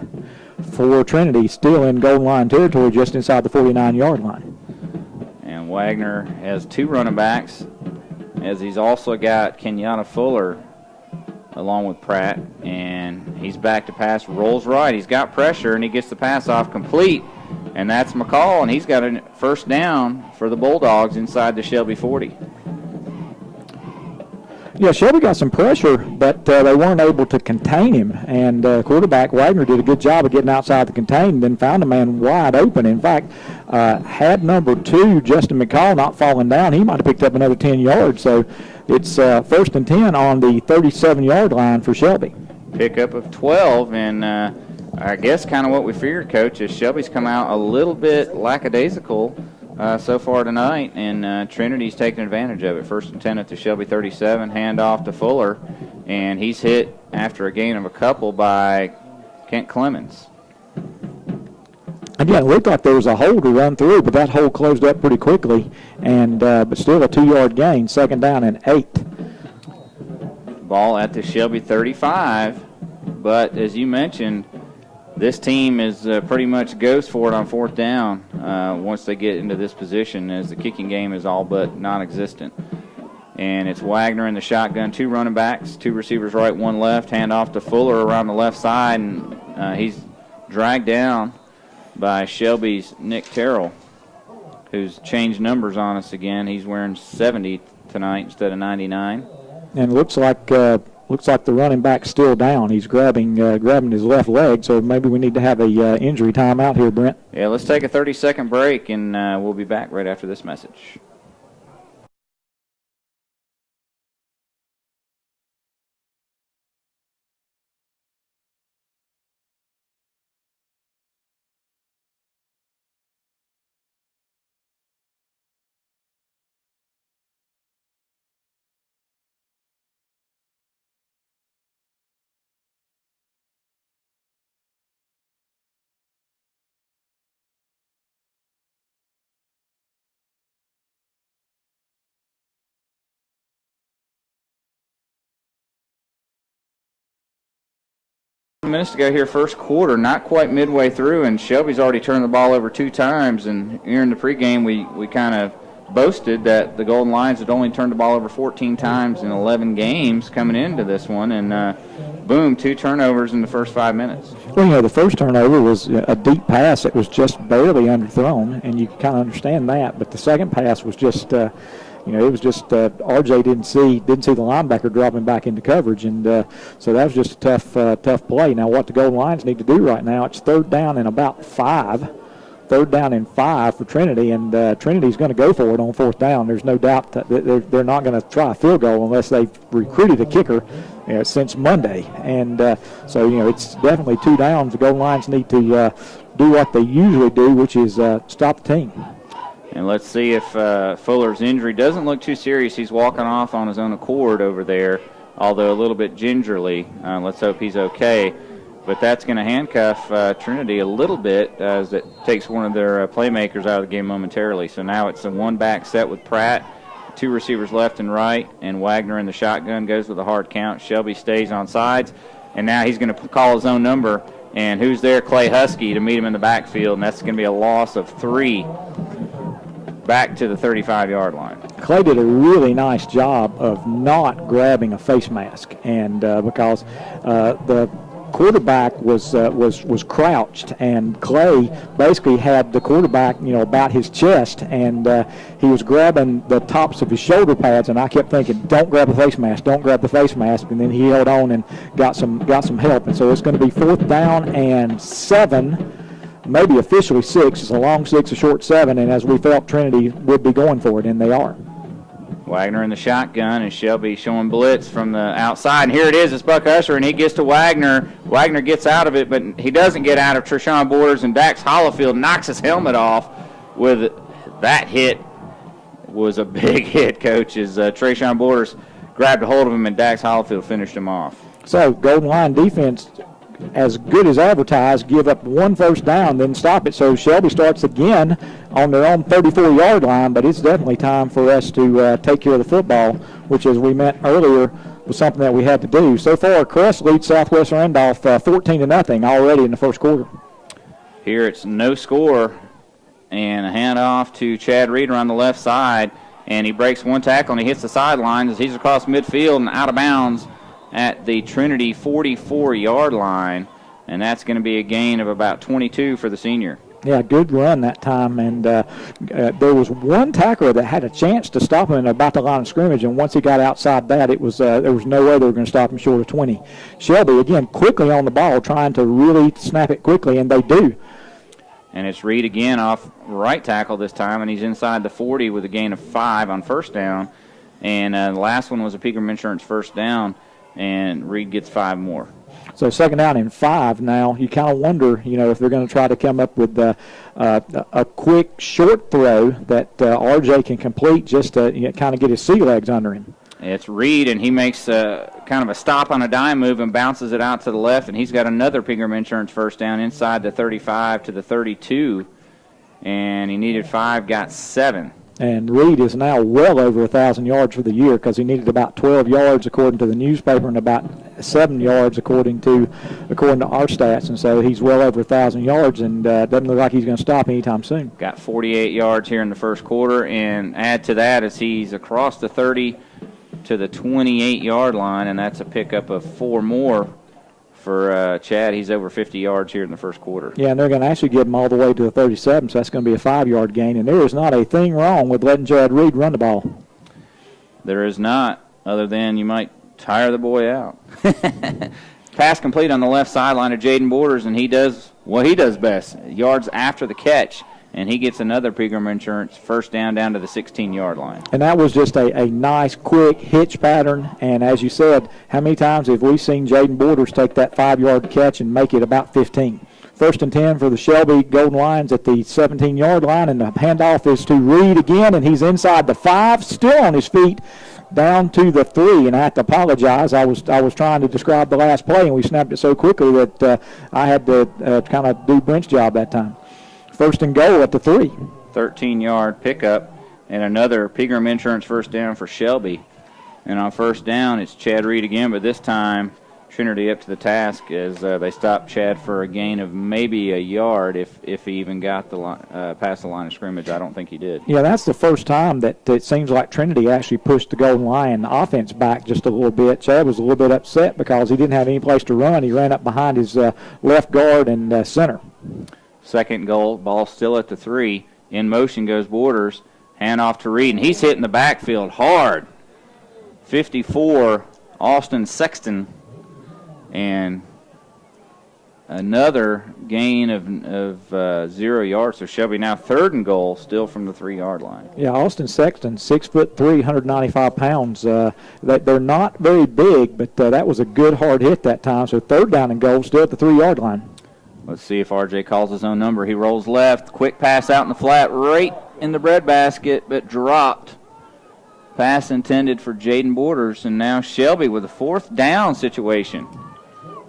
for Trinity, still in Golden Lion territory, just inside the 49-yard line. And Wagner has 2 running backs, as he's also got Kenyatta Fuller along with Pratt, and he's back to pass, rolls right. He's got pressure, and he gets the pass off complete And that's McCall, and he's got a first down for the Bulldogs inside the Shelby 40. Yeah, Shelby got some pressure, but they weren't able to contain him. And quarterback Wagner did a good job of getting outside the contain, then found a man wide open. In fact, had number 2, Justin McCall, not fallen down, he might have picked up another 10 yards. So it's first and 10 on the 37-yard line for Shelby. Pickup of 12, and I guess kind of what we figured, Coach, is Shelby's come out a little bit lackadaisical so far tonight, and Trinity's taking advantage of it. First and 10 at the Shelby 37, handoff to Fuller, and he's hit after a gain of a couple by Kent Clemens. Again, it looked like there was a hole to run through, but that hole closed up pretty quickly, and but still a 2-yard gain, second down and 8. Ball at the Shelby 35, but as you mentioned, this team is pretty much goes for it on fourth down once they get into this position, as the kicking game is all but non-existent. And it's Wagner in the shotgun, 2 running backs, 2 receivers right, 1 left, handoff to Fuller around the left side, and he's dragged down by Shelby's Nick Terrell, who's changed numbers on us again. He's wearing 70 tonight instead of 99. And looks like the running back's still down. He's grabbing his left leg, so maybe we need to have a injury timeout here, Brent. Yeah, let's take a 30-second break, and we'll be back right after this message. Minutes to go here, first quarter, not quite midway through, and Shelby's already turned the ball over 2 times. And here in the pregame, we kind of boasted that the Golden Lions had only turned the ball over 14 times in 11 games coming into this one, and boom, 2 turnovers in the first 5 minutes. Well, the first turnover was a deep pass that was just barely underthrown, and you kind of understand that. But the second pass was just it was just RJ didn't see the linebacker dropping back into coverage, and so that was just a tough play. Now, what the Golden Lions need to do right now, it's third down and 5 for Trinity, and Trinity's going to go for it on fourth down. There's no doubt that they're not going to try a field goal unless they've recruited a kicker since Monday, and so it's definitely 2 downs. The Golden Lions need to do what they usually do, which is stop the team. And let's see if Fuller's injury doesn't look too serious. He's walking off on his own accord over there, although a little bit gingerly. Let's hope he's okay. But that's going to handcuff Trinity a little bit as it takes one of their playmakers out of the game momentarily. So now it's a 1-back set with Pratt, 2 receivers left and right, and Wagner in the shotgun goes with a hard count. Shelby stays on sides, and now he's going to call his own number. And who's there? Clay Husky to meet him in the backfield, and that's going to be a loss of 3. Back to the 35-yard line. Clay did a really nice job of not grabbing a face mask, and because the quarterback was crouched, and Clay basically had the quarterback, about his chest, and he was grabbing the tops of his shoulder pads, and I kept thinking, don't grab the face mask, don't grab the face mask, and then he held on and got some help, and so it's going to be fourth down and 7. Maybe officially 6. It's a long 6, a short 7, and as we felt, Trinity would be going for it, and they are. Wagner in the shotgun, and Shelby showing blitz from the outside. And here it is, it's Buck Usher, and he gets to Wagner. Wagner gets out of it, but he doesn't get out of Treshawn Borders, and Dax Hollifield knocks his helmet off with that hit. Was a big hit, Coach, as Treshawn Borders grabbed a hold of him, and Dax Hollifield finished him off. So, Golden Lion defense, as good as advertised, give up 1 first down, then stop it. So Shelby starts again on their own 34-yard line, but it's definitely time for us to take care of the football, which, as we meant earlier, was something that we had to do. So far, Crest leads Southwest Randolph 14-0 already in the first quarter. Here it's no score, and a handoff to Chad Reeder on the left side, and he breaks 1 tackle, and he hits the sidelines as he's across midfield and out of bounds at the Trinity 44-yard line, and that's going to be a gain of about 22 for the senior. Yeah, good run that time, and there was one tackler that had a chance to stop him about the line of scrimmage, and once he got outside that, it was there was no way they were going to stop him short of 20. Shelby, again, quickly on the ball, trying to really snap it quickly, and they do. And it's Reed again off right tackle this time, and he's inside the 40 with a gain of 5 on first down. And the last one was a Pegram Insurance first down, and Reed gets 5 more. So 2nd down and 5 now. You kind of wonder, if they're going to try to come up with a quick short throw that RJ can complete just to kind of get his sea legs under him. It's Reed, and he makes kind of a stop on a dime move and bounces it out to the left, and he's got another Pegram Insurance first down inside the 35 to the 32, and he needed 5, got 7. And Reed is now well over 1,000 yards for the year because he needed about 12 yards according to the newspaper and about 7 yards according to our stats. And so he's well over 1,000 yards and doesn't look like he's going to stop anytime soon. Got 48 yards here in the first quarter, and add to that as he's across the 30 to the 28-yard line, and that's a pickup of 4 more for Chad. He's over 50 yards here in the first quarter. Yeah, and they're going to actually get him all the way to the 37, so that's going to be a 5-yard gain. And there is not a thing wrong with letting Chad Reed run the ball. There is not, other than you might tire the boy out. Pass complete on the left sideline to Jaden Borders, and he does what he does best, yards after the catch. And he gets another Pegram Insurance first down to the 16-yard line. And that was just a nice, quick hitch pattern. And as you said, how many times have we seen Jaden Borders take that 5-yard catch and make it about 15? 1st and 10 for the Shelby Golden Lions at the 17-yard line, and the handoff is to Reed again, and he's inside the 5, still on his feet, down to the 3. And I have to apologize. I was trying to describe the last play, and we snapped it so quickly that I had to kind of do Brent's job that time. 1st and goal at the 3. 13-yard pickup and another Pegram Insurance first down for Shelby. And on first down, it's Chad Reed again, but this time Trinity up to the task as they stop Chad for a gain of maybe a yard if he even got the past the line of scrimmage. I don't think he did. Yeah, that's the first time that it seems like Trinity actually pushed the Golden Lion offense back just a little bit. Chad was a little bit upset because he didn't have any place to run. He ran up behind his left guard and center. 2nd goal, ball still at the 3. In motion goes Borders. Hand off to Reed, and he's hitting the backfield hard. 54, Austin Sexton. And another gain of 0 yards. So Shelby now 3rd and goal, still from the 3-yard line. Yeah, Austin Sexton, 6'3", 195 pounds. They're not very big, but that was a good hard hit that time. So 3rd down and goal, still at the 3-yard line. Let's see if RJ calls his own number. He rolls left. Quick pass out in the flat, right in the breadbasket, but dropped. Pass intended for Jaden Borders, and now Shelby with a 4th down situation.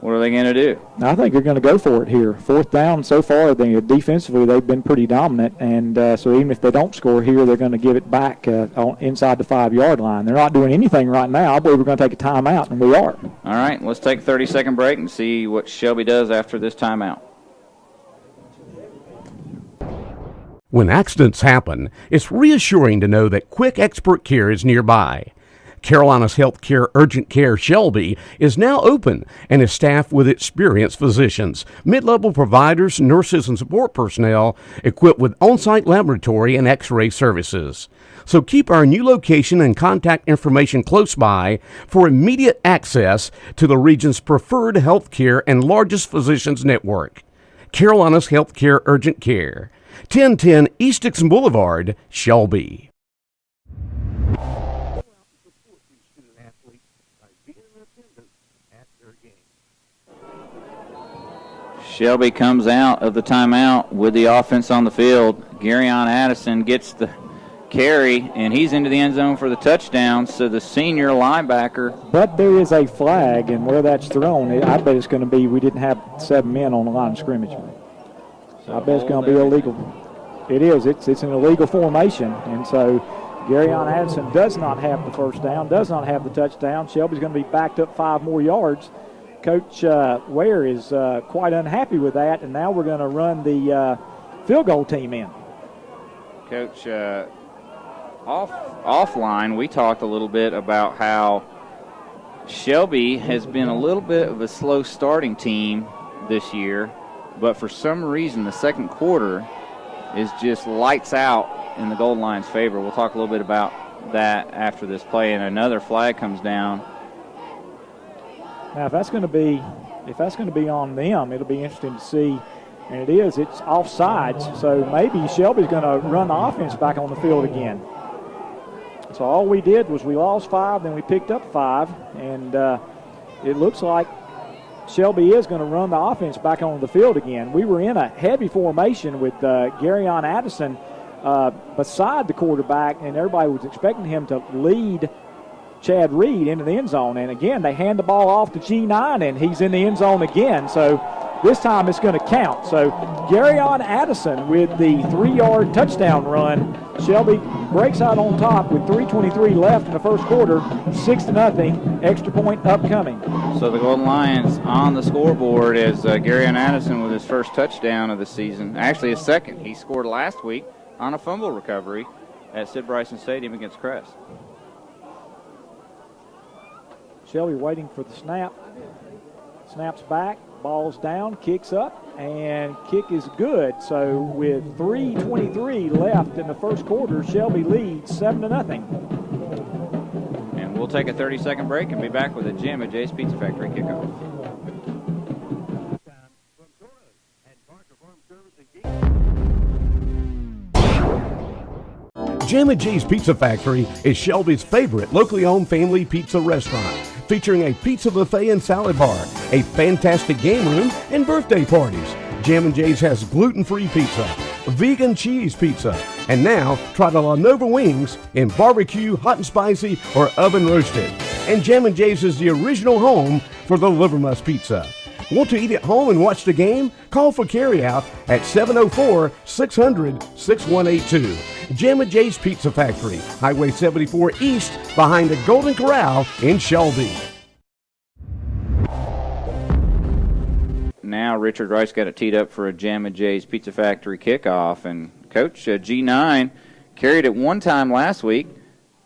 What are they going to do? I think they're going to go for it here. 4th down so far. Defensively, they've been pretty dominant, and so even if they don't score here, they're going to give it back inside the 5-yard line. They're not doing anything right now. I believe we're going to take a timeout, and we are. All right, let's take a 30-second break and see what Shelby does after this timeout. When accidents happen, it's reassuring to know that quick expert care is nearby. Carolina's Healthcare Urgent Care Shelby is now open and is staffed with experienced physicians, mid-level providers, nurses, and support personnel equipped with on-site laboratory and x-ray services. So keep our new location and contact information close by for immediate access to the region's preferred healthcare and largest physicians network. Carolina's Healthcare Urgent Care, 1010 East Dixon Boulevard, Shelby. Shelby comes out of the timeout with the offense on the field. Garyon Addison gets the carry, and he's into the end zone for the touchdown. So the senior linebacker. But there is a flag, and where that's thrown, I bet it's going to be we didn't have 7 men on the line of scrimmage. So I bet it's going to be illegal. It is. It's an illegal formation, and so Garyon Addison does not have the first down, does not have the touchdown. Shelby's going to be backed up 5 more yards. Coach Ware is quite unhappy with that, and now we're going to run the field goal team in. Coach, offline, we talked a little bit about how Shelby has been a little bit of a slow starting team this year, but for some reason the second quarter is just lights out in the Golden Lions' favor. We'll talk a little bit about that after this play, and another flag comes down. Now, if that's going to be on them, it'll be interesting to see. And it is. It's offsides, so maybe Shelby's going to run the offense back on the field again. So all we did was we lost 5, then we picked up 5, and it looks like Shelby is going to run the offense back on the field again. We were in a heavy formation with Garyon Addison beside the quarterback, and everybody was expecting him to lead Chad Reed into the end zone. And again, they hand the ball off to G9, and he's in the end zone again. So this time it's going to count. So Garyon Addison with the 3-yard touchdown run. Shelby breaks out on top with 3:23 left in the first quarter, 6-0, extra point upcoming. So the Golden Lions on the scoreboard is Garyon Addison with his first touchdown of the season. Actually, his second. He scored last week on a fumble recovery at Sid Bryson Stadium against Crest. Shelby waiting for the snap. Snaps back, ball's down, kicks up, and kick is good. So with 3:23 left in the first quarter, Shelby leads 7-0. And we'll take a 30-second break and be back with a Jim at Jay's Pizza Factory kickoff. Jim and Jay's Pizza Factory is Shelby's favorite locally owned family pizza restaurant, featuring a pizza buffet and salad bar, a fantastic game room, and birthday parties. Jim and Jay's has gluten-free pizza, vegan cheese pizza, and now try the La Nova wings in barbecue, hot and spicy, or oven roasted. And Jim and Jay's is the original home for the Livermus pizza. Want to eat at home and watch the game? Call for carryout at 704-600-6182. Jim and Jay's Pizza Factory, Highway 74 East, behind the Golden Corral in Shelby. Now Richard Rice got it teed up for a Jam and Jay's Pizza Factory kickoff. And Coach G9 carried it one time last week,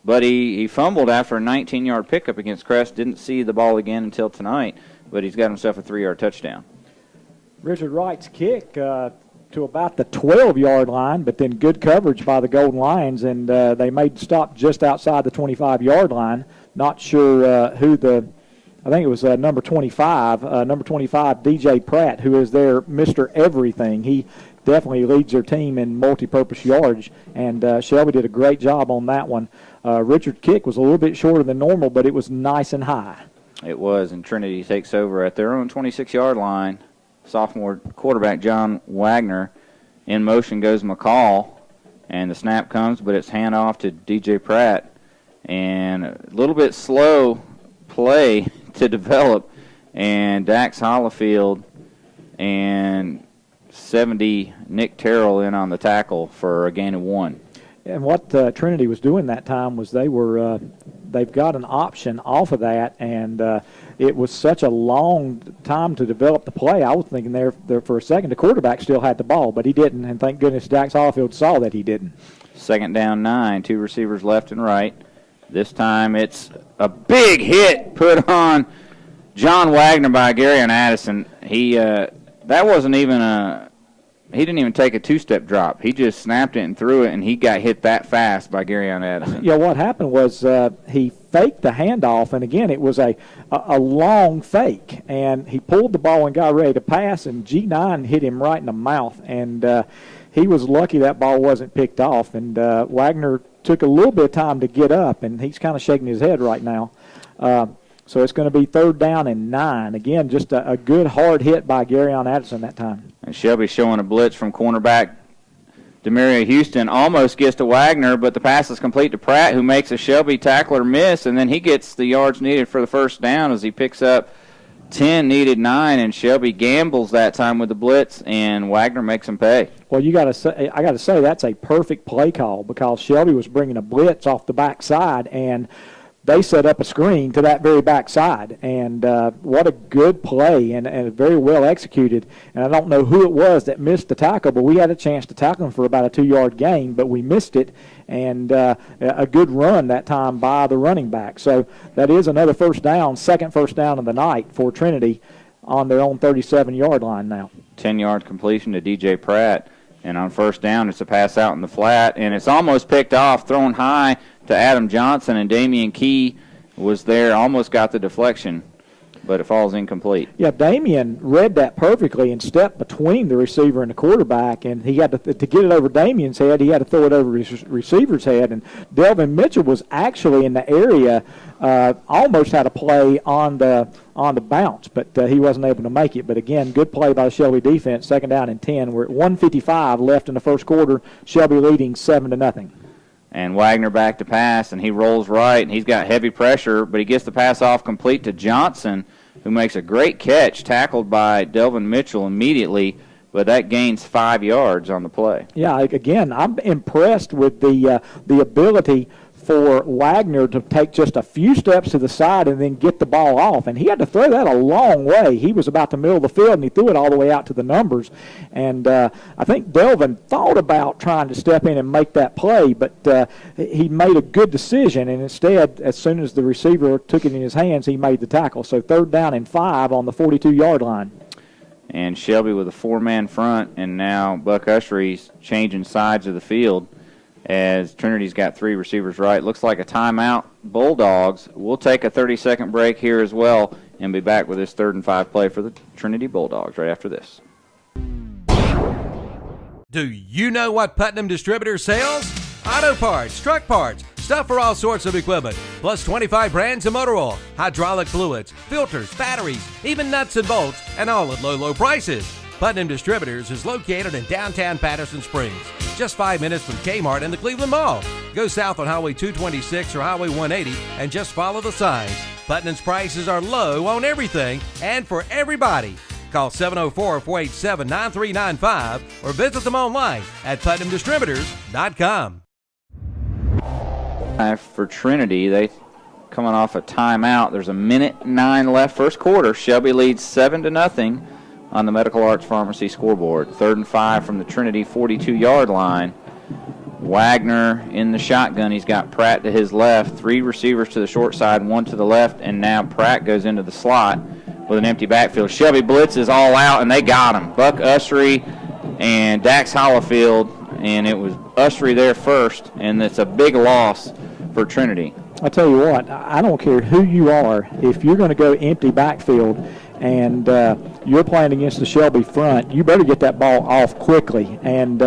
but he fumbled after a 19-yard pickup against Crest. Didn't see the ball again until tonight, but he's got himself a 3-yard touchdown. Richard Wright's kick to about the 12-yard line, but then good coverage by the Golden Lions, and they made the stop just outside the 25-yard line. Not sure who I think it was number 25, DJ Pratt, who is their Mr. Everything. He definitely leads their team in multi-purpose yards, and Shelby did a great job on that one. Richard's kick was a little bit shorter than normal, but it was nice and high. It was, and Trinity takes over at their own 26-yard line. Sophomore quarterback John Wagner. In motion goes McCall, and the snap comes, but it's handoff to DJ Pratt. And a little bit slow play to develop, and Dax Hollifield and 70 Nick Terrell in on the tackle for a gain of 1. And what Trinity was doing that time was they've got an option off of that, and it was such a long time to develop the play. I was thinking there for a second the quarterback still had the ball, but he didn't, and thank goodness Dax Hollifield saw that he didn't. 2nd down 9, 2 receivers left and right. This time it's a big hit put on John Wagner by Garyon Addison. That wasn't even he didn't even take a 2-step drop. He just snapped it and threw it, and he got hit that fast by Garyon Addison. Yeah, what happened was he faked the handoff, and again, it was a long fake, and he pulled the ball and got ready to pass, and G9 hit him right in the mouth, and he was lucky that ball wasn't picked off, and Wagner took a little bit of time to get up, and he's kind of shaking his head right now. So it's going to be 3rd down and 9. Again, just a good hard hit by Garyon Addison that time. And Shelby showing a blitz from cornerback Demaria Houston. Almost gets to Wagner, but the pass is complete to Pratt, who makes a Shelby tackler miss, and then he gets the yards needed for the first down as he picks up 10, needed 9, and Shelby gambles that time with the blitz, and Wagner makes him pay. Well, I got to say that's a perfect play call because Shelby was bringing a blitz off the backside, and they set up a screen to that very backside, and what a good play and very well executed. And I don't know who it was that missed the tackle, but we had a chance to tackle him for about a 2-yard gain, but we missed it, and a good run that time by the running back. So that is another first down, second first down of the night for Trinity on their own 37-yard line now. 10-yard completion to DJ Pratt. And on first down, it's a pass out in the flat, and it's almost picked off, thrown high to Adam Johnson, and Damian Key was there, almost got the deflection, but it falls incomplete. Yeah, Damian read that perfectly and stepped between the receiver and the quarterback, and he had to get it over Damian's head. He had to throw it over his receiver's head, and Delvin Mitchell was actually in the area, almost had a play on the bounce, but he wasn't able to make it. But again, good play by the Shelby defense. Second down and 10. We're at 1:55 left in the first quarter. Shelby leading 7-0. And Wagner back to pass, and he rolls right, and he's got heavy pressure, but he gets the pass off complete to Johnson, who makes a great catch, tackled by Delvin Mitchell immediately, but that gains 5 yards on the play. Yeah, again, I'm impressed with the ability for Wagner to take just a few steps to the side and then get the ball off. And he had to throw that a long way. He was about the middle of the field, and he threw it all the way out to the numbers. And I think Delvin thought about trying to step in and make that play, but he made a good decision. And instead, as soon as the receiver took it in his hands, he made the tackle. So 3rd down and 5 on the 42-yard line. And Shelby with a 4-man front, and now Buck Ushery's changing sides of the field, as Trinity's got 3 receivers right. Looks like a timeout. Bulldogs. We'll take a 30-second break here as well and be back with this 3rd and 5 play for the Trinity Bulldogs right after this. Do you know what Putnam Distributors sells? Auto parts, truck parts, stuff for all sorts of equipment, plus 25 brands of motor oil, hydraulic fluids, filters, batteries, even nuts and bolts, and all at low, low prices. Putnam Distributors is located in downtown Patterson Springs, just 5 minutes from Kmart and the Cleveland Mall. Go south on Highway 226 or Highway 180 and just follow the signs. Putnam's prices are low on everything and for everybody. Call 704-487-9395 or visit them online at PutnamDistributors.com. For Trinity, they coming off a timeout. There's 1:09 left first quarter. Shelby leads 7-0 on the Medical Arts Pharmacy scoreboard. 3rd and 5 from the Trinity 42-yard line. Wagner in the shotgun. He's got Pratt to his left, 3 receivers to the short side, 1 to the left, and now Pratt goes into the slot with an empty backfield. Shelby blitzes all out, and they got him. Buck Ushery and Dax Hollifield, and it was Ushery there first, and it's a big loss for Trinity. I tell you what, I don't care who you are, if you're going to go empty backfield and you're playing against the Shelby front, you better get that ball off quickly. And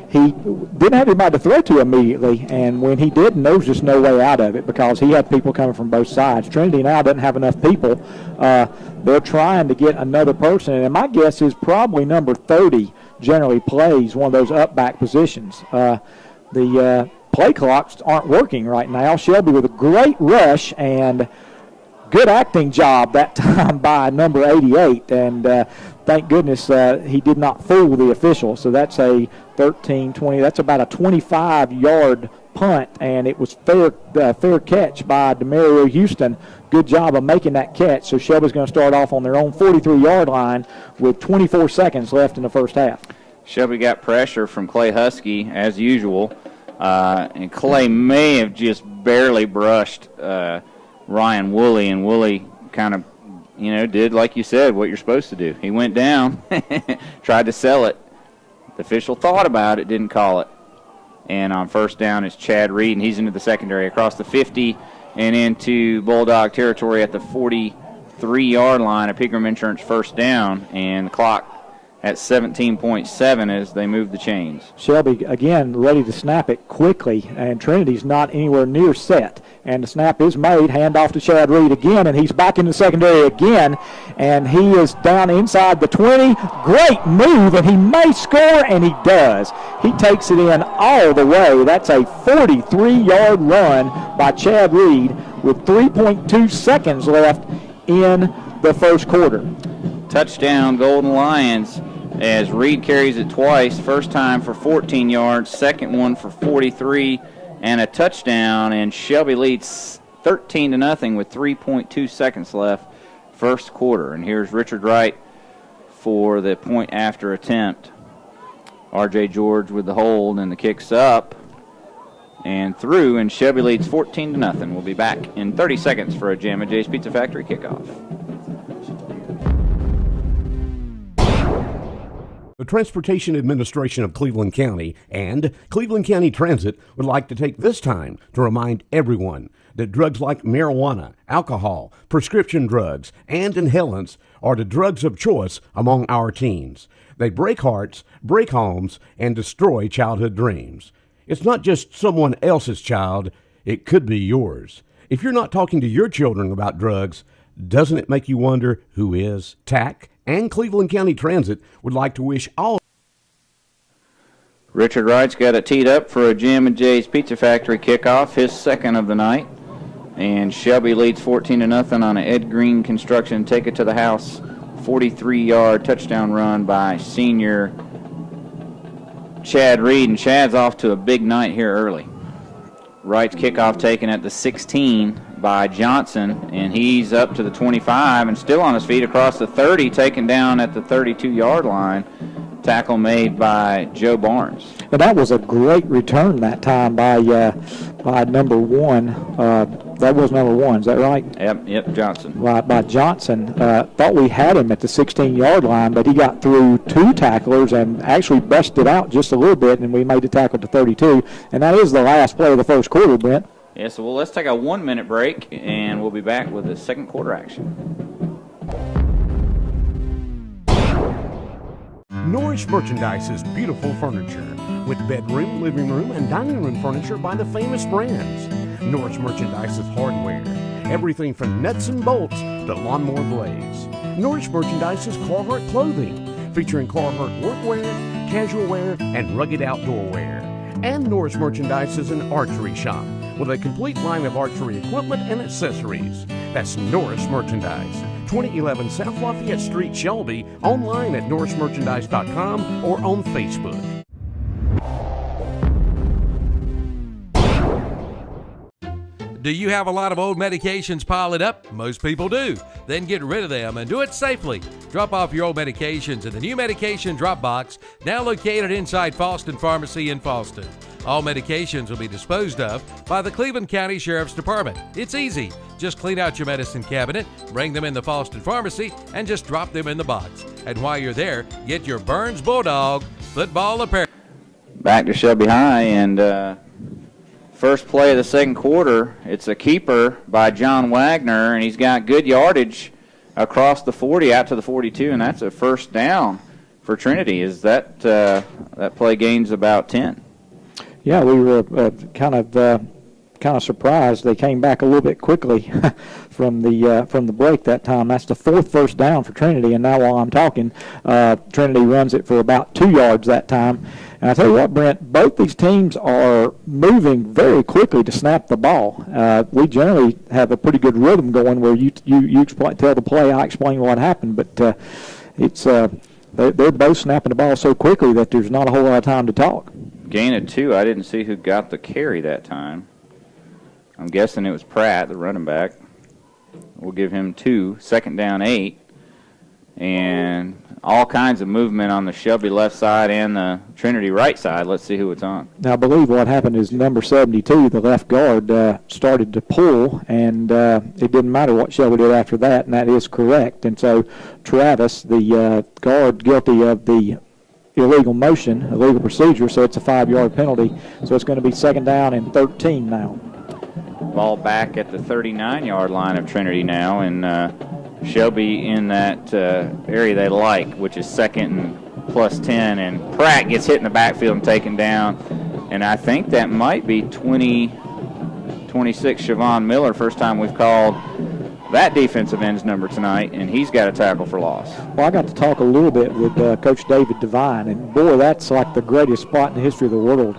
he didn't have anybody to throw to immediately, and when he didn't, there was just no way out of it because he had people coming from both sides. Trinity now doesn't have enough people. They're trying to get another person, and my guess is probably number 30 generally plays one of those up-back positions. The play clocks aren't working right now. Shelby with a great rush and good acting job that time by number 88, and thank goodness he did not fool the official. So that's a 13-20. That's about a 25-yard punt, and it was fair catch by Demario Houston. Good job of making that catch. So Shelby's going to start off on their own 43-yard line with 24 seconds left in the first half. Shelby got pressure from Clay Husky as usual, and Clay may have just barely brushed Ryan Woolley, and Woolley kind of, did like you said, what you're supposed to do. He went down, tried to sell it. The official thought about it, didn't call it. And on first down is Chad Reed, and he's into the secondary across the 50 and into Bulldog territory at the 43-yard line. A Pegram Insurance first down, and the clock at 17.7 as they move the chains. Shelby, again, ready to snap it quickly, and Trinity's not anywhere near set. And the snap is made, handoff to Chad Reed again, and he's back in the secondary again, and he is down inside the 20. Great move, and he may score, and he does. He takes it in all the way. That's a 43-yard run by Chad Reed with 3.2 seconds left in the first quarter. Touchdown, Golden Lions, as Reed carries it twice. First time for 14 yards, second one for 43, and a touchdown. And Shelby leads 13-0 with 3.2 seconds left first quarter. And here's Richard Wright for the point after attempt. R.J. George with the hold, and the kick's up and through, and Shelby leads 14-0. We'll be back in 30 seconds for a Jam & J's Pizza Factory kickoff. The Transportation Administration of Cleveland County and Cleveland County Transit would like to take this time to remind everyone that drugs like marijuana, alcohol, prescription drugs, and inhalants are the drugs of choice among our teens. They break hearts, break homes, and destroy childhood dreams. It's not just someone else's child, it could be yours. If you're not talking to your children about drugs, doesn't it make you wonder who is? TAC and Cleveland County Transit would like to wish all. Richard Wright's got it teed up for a Jim and Jay's Pizza Factory kickoff, his second of the night. And Shelby leads 14-0 on an Ed Green construction take it to the house 43-yard touchdown run by senior Chad Reed. And Chad's off to a big night here early. Wright's kickoff taken at the 16 by Johnson, and he's up to the 25 and still on his feet across the 30, taken down at the 32-yard line. Tackle made by Joe Barnes. And that was a great return that time by number one. That was number one, is that right? Yep, Johnson. By Johnson. Thought we had him at the 16-yard line, but he got through two tacklers and actually busted out just a little bit, and we made the tackle to 32. And that is the last play of the first quarter, Brent. Yeah, so let's take a 1-minute break, and we'll be back with the second quarter action. Norris Merchandise's beautiful furniture with bedroom, living room, and dining room furniture by the famous brands. Norris Merchandise's hardware, everything from nuts and bolts to lawnmower blades. Norris Merchandise's Carhartt clothing, featuring Carhartt workwear, casual wear, and rugged outdoor wear. And Norris Merchandise is an archery shop with a complete line of archery equipment and accessories. That's Norris Merchandise, 2011 South Lafayette Street, Shelby, online at norrismerchandise.com or on Facebook. Do you have a lot of old medications piling up? Most people do. Then get rid of them and do it safely. Drop off your old medications in the new medication drop box, now located inside Fallston Pharmacy in Fallston. All medications will be disposed of by the Cleveland County Sheriff's Department. It's easy. Just clean out your medicine cabinet, bring them in the Fallston Pharmacy, and just drop them in the box. And while you're there, get your Burns Bulldog football apparel. Back to Shelby High, and first play of the second quarter, it's a keeper by John Wagner, and he's got good yardage across the 40 out to the 42, and that's a first down for Trinity. Is that play gains about 10? Yeah, we were kind of surprised. They came back a little bit quickly from the break that time. That's the fourth first down for Trinity, and now while I'm talking, Trinity runs it for about 2 yards that time. And I tell you what, Brent, both these teams are moving very quickly to snap the ball. We generally have a pretty good rhythm going where you tell the play, I explain what happened, but it's they're both snapping the ball so quickly that there's not a whole lot of time to talk. Gain of 2. I didn't see who got the carry that time. I'm guessing it was Pratt, the running back. We'll give him 2. Second down, 8. And all kinds of movement on the Shelby left side and the Trinity right side. Let's see who it's on. Now, I believe what happened is number 72, the left guard, started to pull, and it didn't matter what Shelby did after that, and that is correct. And so Travis, the guard, guilty of the illegal motion, illegal procedure, so it's a 5-yard penalty. So it's going to be second down and 13 now. Ball back at the 39-yard line of Trinity now, and Shelby in that area they like, which is second and plus 10, and Pratt gets hit in the backfield and taken down. And I think that might be 26 Siobhan Miller, first time we've called that defensive end's number tonight, and he's got a tackle for loss. Well, I got to talk a little bit with Coach David Devine, and boy, that's like the greatest spot in the history of the world.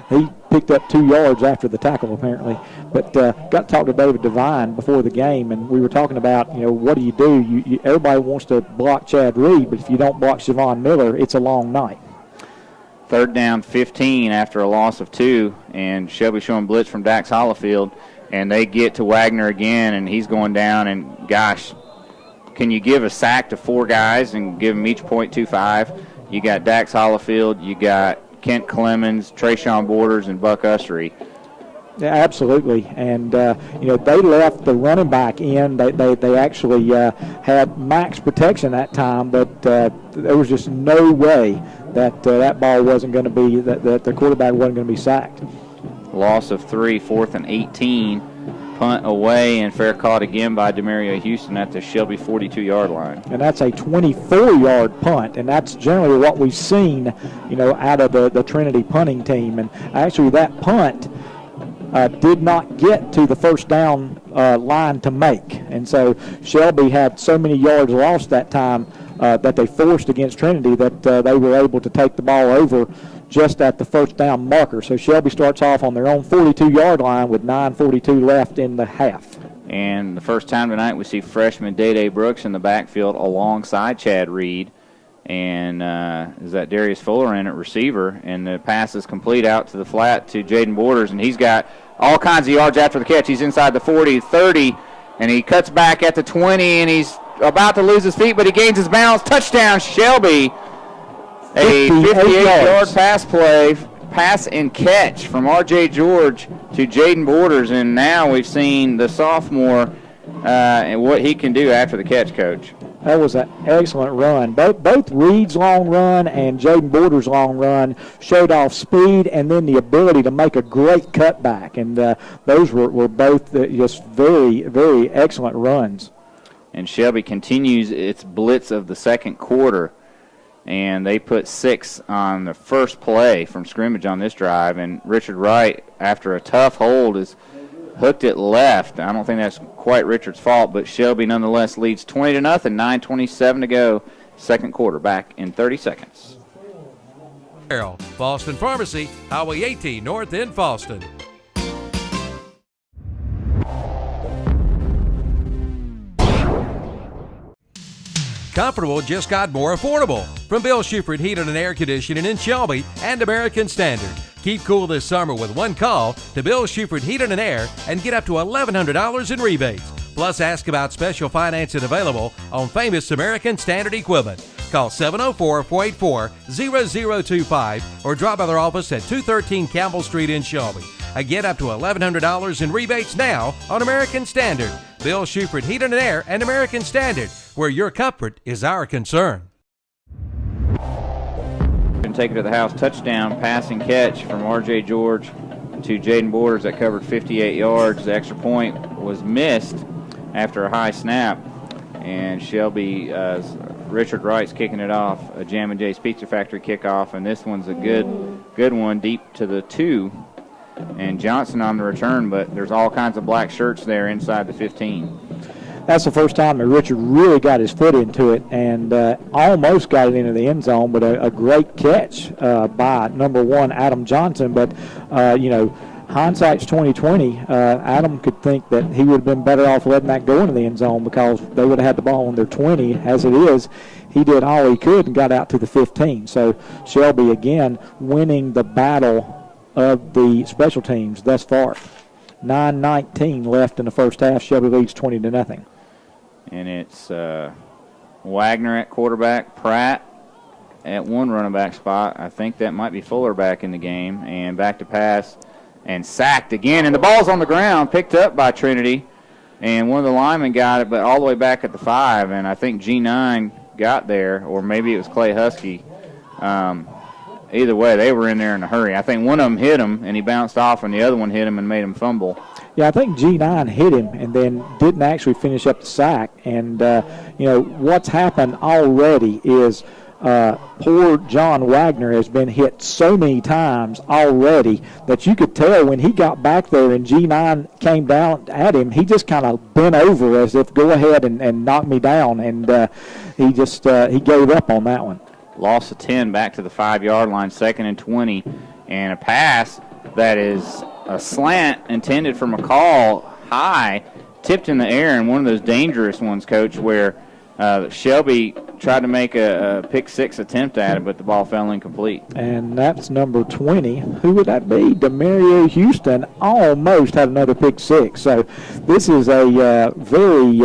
He picked up 2 yards after the tackle, apparently. But got to talk to David Devine before the game, and we were talking about, what do you do? Everybody wants to block Chad Reed, but if you don't block Siobhan Miller, it's a long night. Third down, 15 after a loss of 2, and Shelby showing blitz from Dax Hollifield. And they get to Wagner again, and he's going down. And, gosh, can you give a sack to 4 guys and give them each .25? You got Dax Hollifield, you got Kent Clemens, Trayshawn Borders, and Buck Ussery. Yeah, absolutely, and they left the running back in. They actually had max protection that time, but there was just no way that that ball wasn't going to be that the quarterback wasn't going to be sacked. Loss of 3, 4th and 18. Punt away and fair caught again by Demario Houston at the Shelby 42-yard line. And that's a 24-yard punt, and that's generally what we've seen, out of the Trinity punting team. And actually, that punt did not get to the first down line to make. And so Shelby had so many yards lost that time that they forced against Trinity that they were able to take the ball over just at the first down marker. So Shelby starts off on their own 42-yard line with 9:42 left in the half. And the first time tonight we see freshman Day Brooks in the backfield alongside Chad Reed. And is that Darius Fuller in at receiver. And the pass is complete out to the flat to Jaden Borders. And he's got all kinds of yards after the catch. He's inside the 40, 30, and he cuts back at the 20, and he's about to lose his feet, but he gains his balance. Touchdown, Shelby. A 58-yard pass and catch from R.J. George to Jaden Borders, and now we've seen the sophomore and what he can do after the catch, Coach. That was an excellent run. Both Reed's long run and Jaden Borders' long run showed off speed and then the ability to make a great cutback, and those were both just very, very excellent runs. And Shelby continues its blitz of the second quarter. And they put 6 on the first play from scrimmage on this drive. And Richard Wright, after a tough hold, has hooked it left. I don't think that's quite Richard's fault, but Shelby nonetheless leads 20-0, 9:27 to go. Second quarter, back in 30 seconds. Boston Pharmacy, Highway 18 North in Boston. Comfortable just got more affordable. From Bill Schufert Heating and Air Conditioning in Shelby and American Standard. Keep cool this summer with one call to Bill Schufert Heating and Air and get up to $1,100 in rebates. Plus, ask about special financing available on famous American Standard equipment. Call 704-484-0025 or drop by their office at 213 Campbell Street in Shelby. Get up to $1,100 in rebates now on American Standard. Bill Schufert Heating and Air and American Standard, where your comfort is our concern. And take it to the house. Touchdown, pass and catch from R.J. George to Jaden Borders that covered 58 yards. The extra point was missed after a high snap. And Shelby, Richard Wright's kicking it off, a Jam and Jay's Pizza Factory kickoff. And this one's a good one deep to the 2. And Johnson on the return, but there's all kinds of black shirts there inside the 15. That's the first time that Richard really got his foot into it and almost got it into the end zone, but a great catch by number 1, Adam Johnson. But, hindsight's 2020. Adam could think that he would have been better off letting that go into the end zone because they would have had the ball on their 20. As it is, he did all he could and got out to the 15. So Shelby, again, winning the battle of the special teams thus far. 9:19 left in the first half. Shelby leads 20-0. And it's Wagner at quarterback, Pratt at one running back spot. I think that might be Fuller back in the game. And back to pass and sacked again. And the ball's on the ground, picked up by Trinity. And one of the linemen got it, but all the way back at the 5. And I think G9 got there, or maybe it was Clay Husky. Either way, they were in there in a hurry. I think one of them hit him, and he bounced off, and the other one hit him and made him fumble. Yeah, I think G9 hit him and then didn't actually finish up the sack. And, what's happened already is poor John Wagner has been hit so many times already that you could tell when he got back there and G9 came down at him, he just kind of bent over as if go ahead and knock me down. And he gave up on that one. Loss of 10 back to the 5-yard line, 2nd and 20, and a pass that is a slant intended for McCall, high, tipped in the air, and one of those dangerous ones, Coach, where Shelby tried to make a pick-6 attempt at it, but the ball fell incomplete. And that's number 20. Who would that be? Demario Houston almost had another pick-6. So this is a very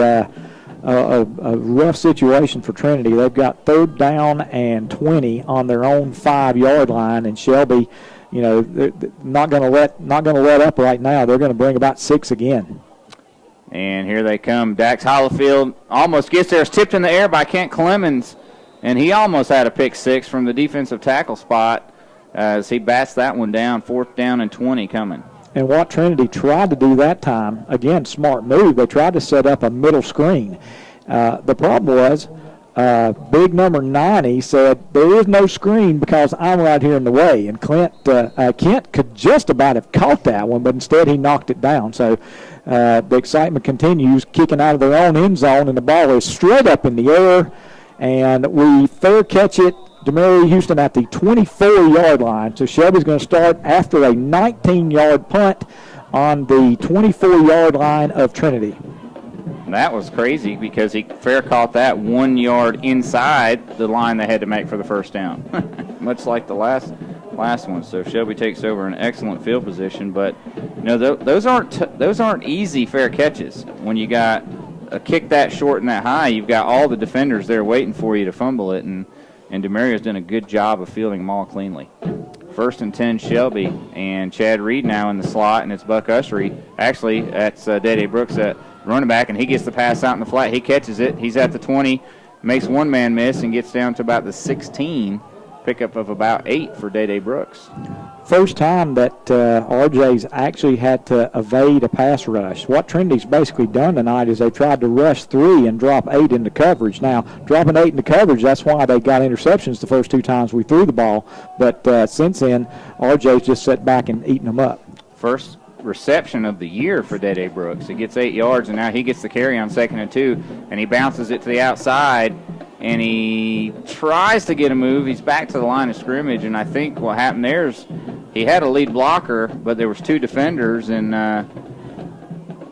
a rough situation for Trinity. They've got 3rd down and 20 on their own 5-yard line, and Shelby they're not going to let up right now. They're going to bring about 6 again. And here they come. Dax Hollifield almost gets there. It's tipped in the air by Kent Clemens, and he almost had a pick 6 from the defensive tackle spot as he bats that one down. 4th down and 20 coming. And what Trinity tried to do that time, again, smart move, they tried to set up a middle screen. The problem was big number 90 said, there is no screen because I'm right here in the way. And Kent could just about have caught that one, but instead he knocked it down. So the excitement continues, kicking out of their own end zone, and the ball is straight up in the air. And we fair catch it, Demary Houston at the 24-yard line. So Shelby's going to start after a 19-yard punt on the 24-yard line of Trinity. That was crazy because he fair caught that 1 yard inside the line they had to make for the first down, much like the last one. So Shelby takes over an excellent field position, but those aren't easy fair catches. When you got a kick that short and that high, you've got all the defenders there waiting for you to fumble it, and DeMario's done a good job of fielding them all cleanly. 1st and 10 Shelby, and Chad Reed now in the slot, and it's Buck Ussery. Actually, that's Dede Brooks at running back, and he gets the pass out in the flat. He catches it. He's at the 20, makes one man miss, and gets down to about the 16. Pickup of about 8 for Dede Brooks. First time that RJ's actually had to evade a pass rush. What Trinity's basically done tonight is they tried to rush 3 and drop 8 into coverage. Now, dropping 8 into coverage, that's why they got interceptions the first 2 times we threw the ball. But since then, RJ's just sat back and eaten them up. First reception of the year for Dede Brooks. He gets 8 yards, and now he gets the carry on 2nd and 2, and he bounces it to the outside, and he tries to get a move. He's back to the line of scrimmage, and I think what happened there is he had a lead blocker, but there was 2 defenders, and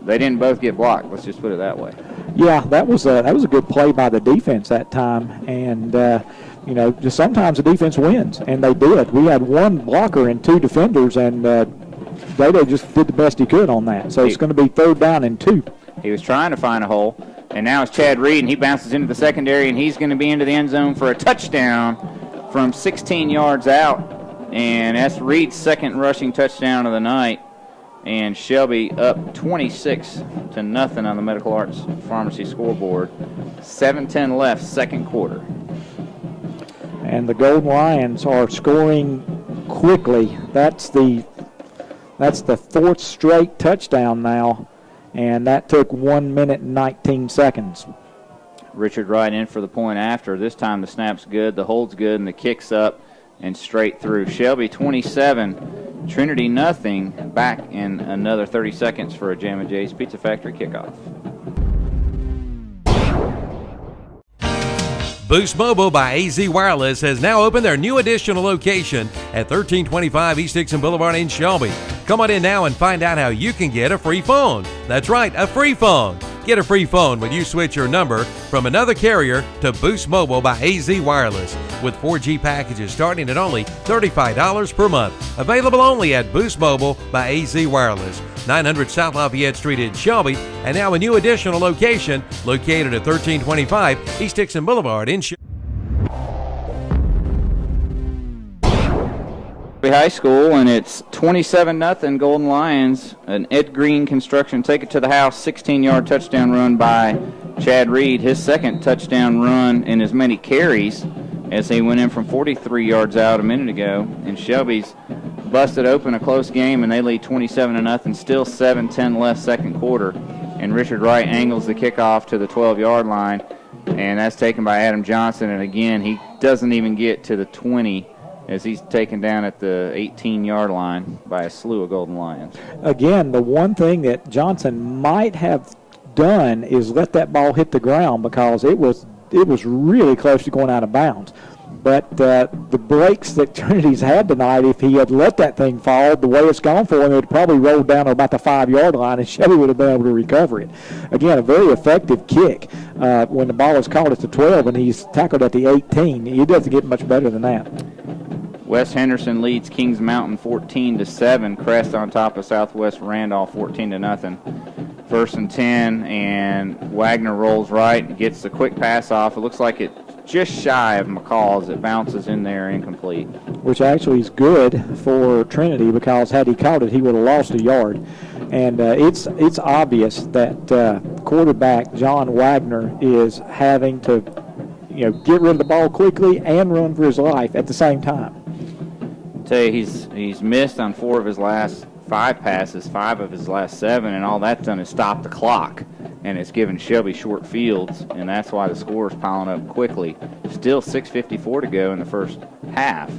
they didn't both get blocked. Let's just put it that way. Yeah, that was a good play by the defense that time, and just sometimes the defense wins, and they did. We had 1 blocker and 2 defenders, and Dede just did the best he could on that. So it's going to be 3rd down and 2. He was trying to find a hole, and now it's Chad Reed, and he bounces into the secondary, and he's going to be into the end zone for a touchdown from 16 yards out. And that's Reed's 2nd rushing touchdown of the night. And Shelby up 26-0 on the Medical Arts Pharmacy scoreboard. 7:10 left, 2nd quarter. And the Golden Lions are scoring quickly. That's the 4th straight touchdown now, and that took 1 minute and 19 seconds. Richard Wright in for the point after. This time the snap's good, the hold's good, and the kick's up and straight through. Shelby 27, Trinity nothing. Back in another 30 seconds for a Jammin' Jay's Pizza Factory kickoff. Boost Mobile by AZ Wireless has now opened their new additional location at 1325 East Dixon Boulevard in Shelby. Come on in now and find out how you can get a free phone. That's right, a free phone. Get a free phone when you switch your number from another carrier to Boost Mobile by AZ Wireless with 4G packages starting at only $35 per month. Available only at Boost Mobile by AZ Wireless. 900 South Lafayette Street in Shelby, and now a new additional location located at 1325 East Dixon Boulevard in Shelby. High School, and it's 27-0 Golden Lions. An Ed Green construction take it to the house. 16-yard touchdown run by Chad Reed. His 2nd touchdown run in as many carries as he went in from 43 yards out a minute ago. And Shelby's busted open a close game, and they lead 27-0. Still 7:10 left, 2nd quarter. And Richard Wright angles the kickoff to the 12-yard line, and that's taken by Adam Johnson. And again, he doesn't even get to the 20. As he's taken down at the 18-yard line by a slew of Golden Lions. Again, the one thing that Johnson might have done is let that ball hit the ground because it was really close to going out of bounds. But the breaks that Trinity's had tonight, if he had let that thing fall the way it's gone for him, it would probably roll down to about the 5-yard line, and Shelby would have been able to recover it. Again, a very effective kick when the ball is caught at the 12 and he's tackled at the 18. He doesn't get much better than that. West Henderson leads Kings Mountain 14-7. Crest on top of Southwest Randolph 14-0. 1st and 10, and Wagner rolls right, gets the quick pass off. It looks like it just shy of McCall's. It bounces in there incomplete. Which actually is good for Trinity, because had he caught it, he would have lost a yard. And it's obvious that quarterback John Wagner is having to, get rid of the ball quickly and run for his life at the same time. Tell you, he's missed on 4 of his last 5 passes, 5 of his last 7, and all that's done is stop the clock. And it's given Shelby short fields, and that's why the score is piling up quickly. Still 6:54 to go in the first half,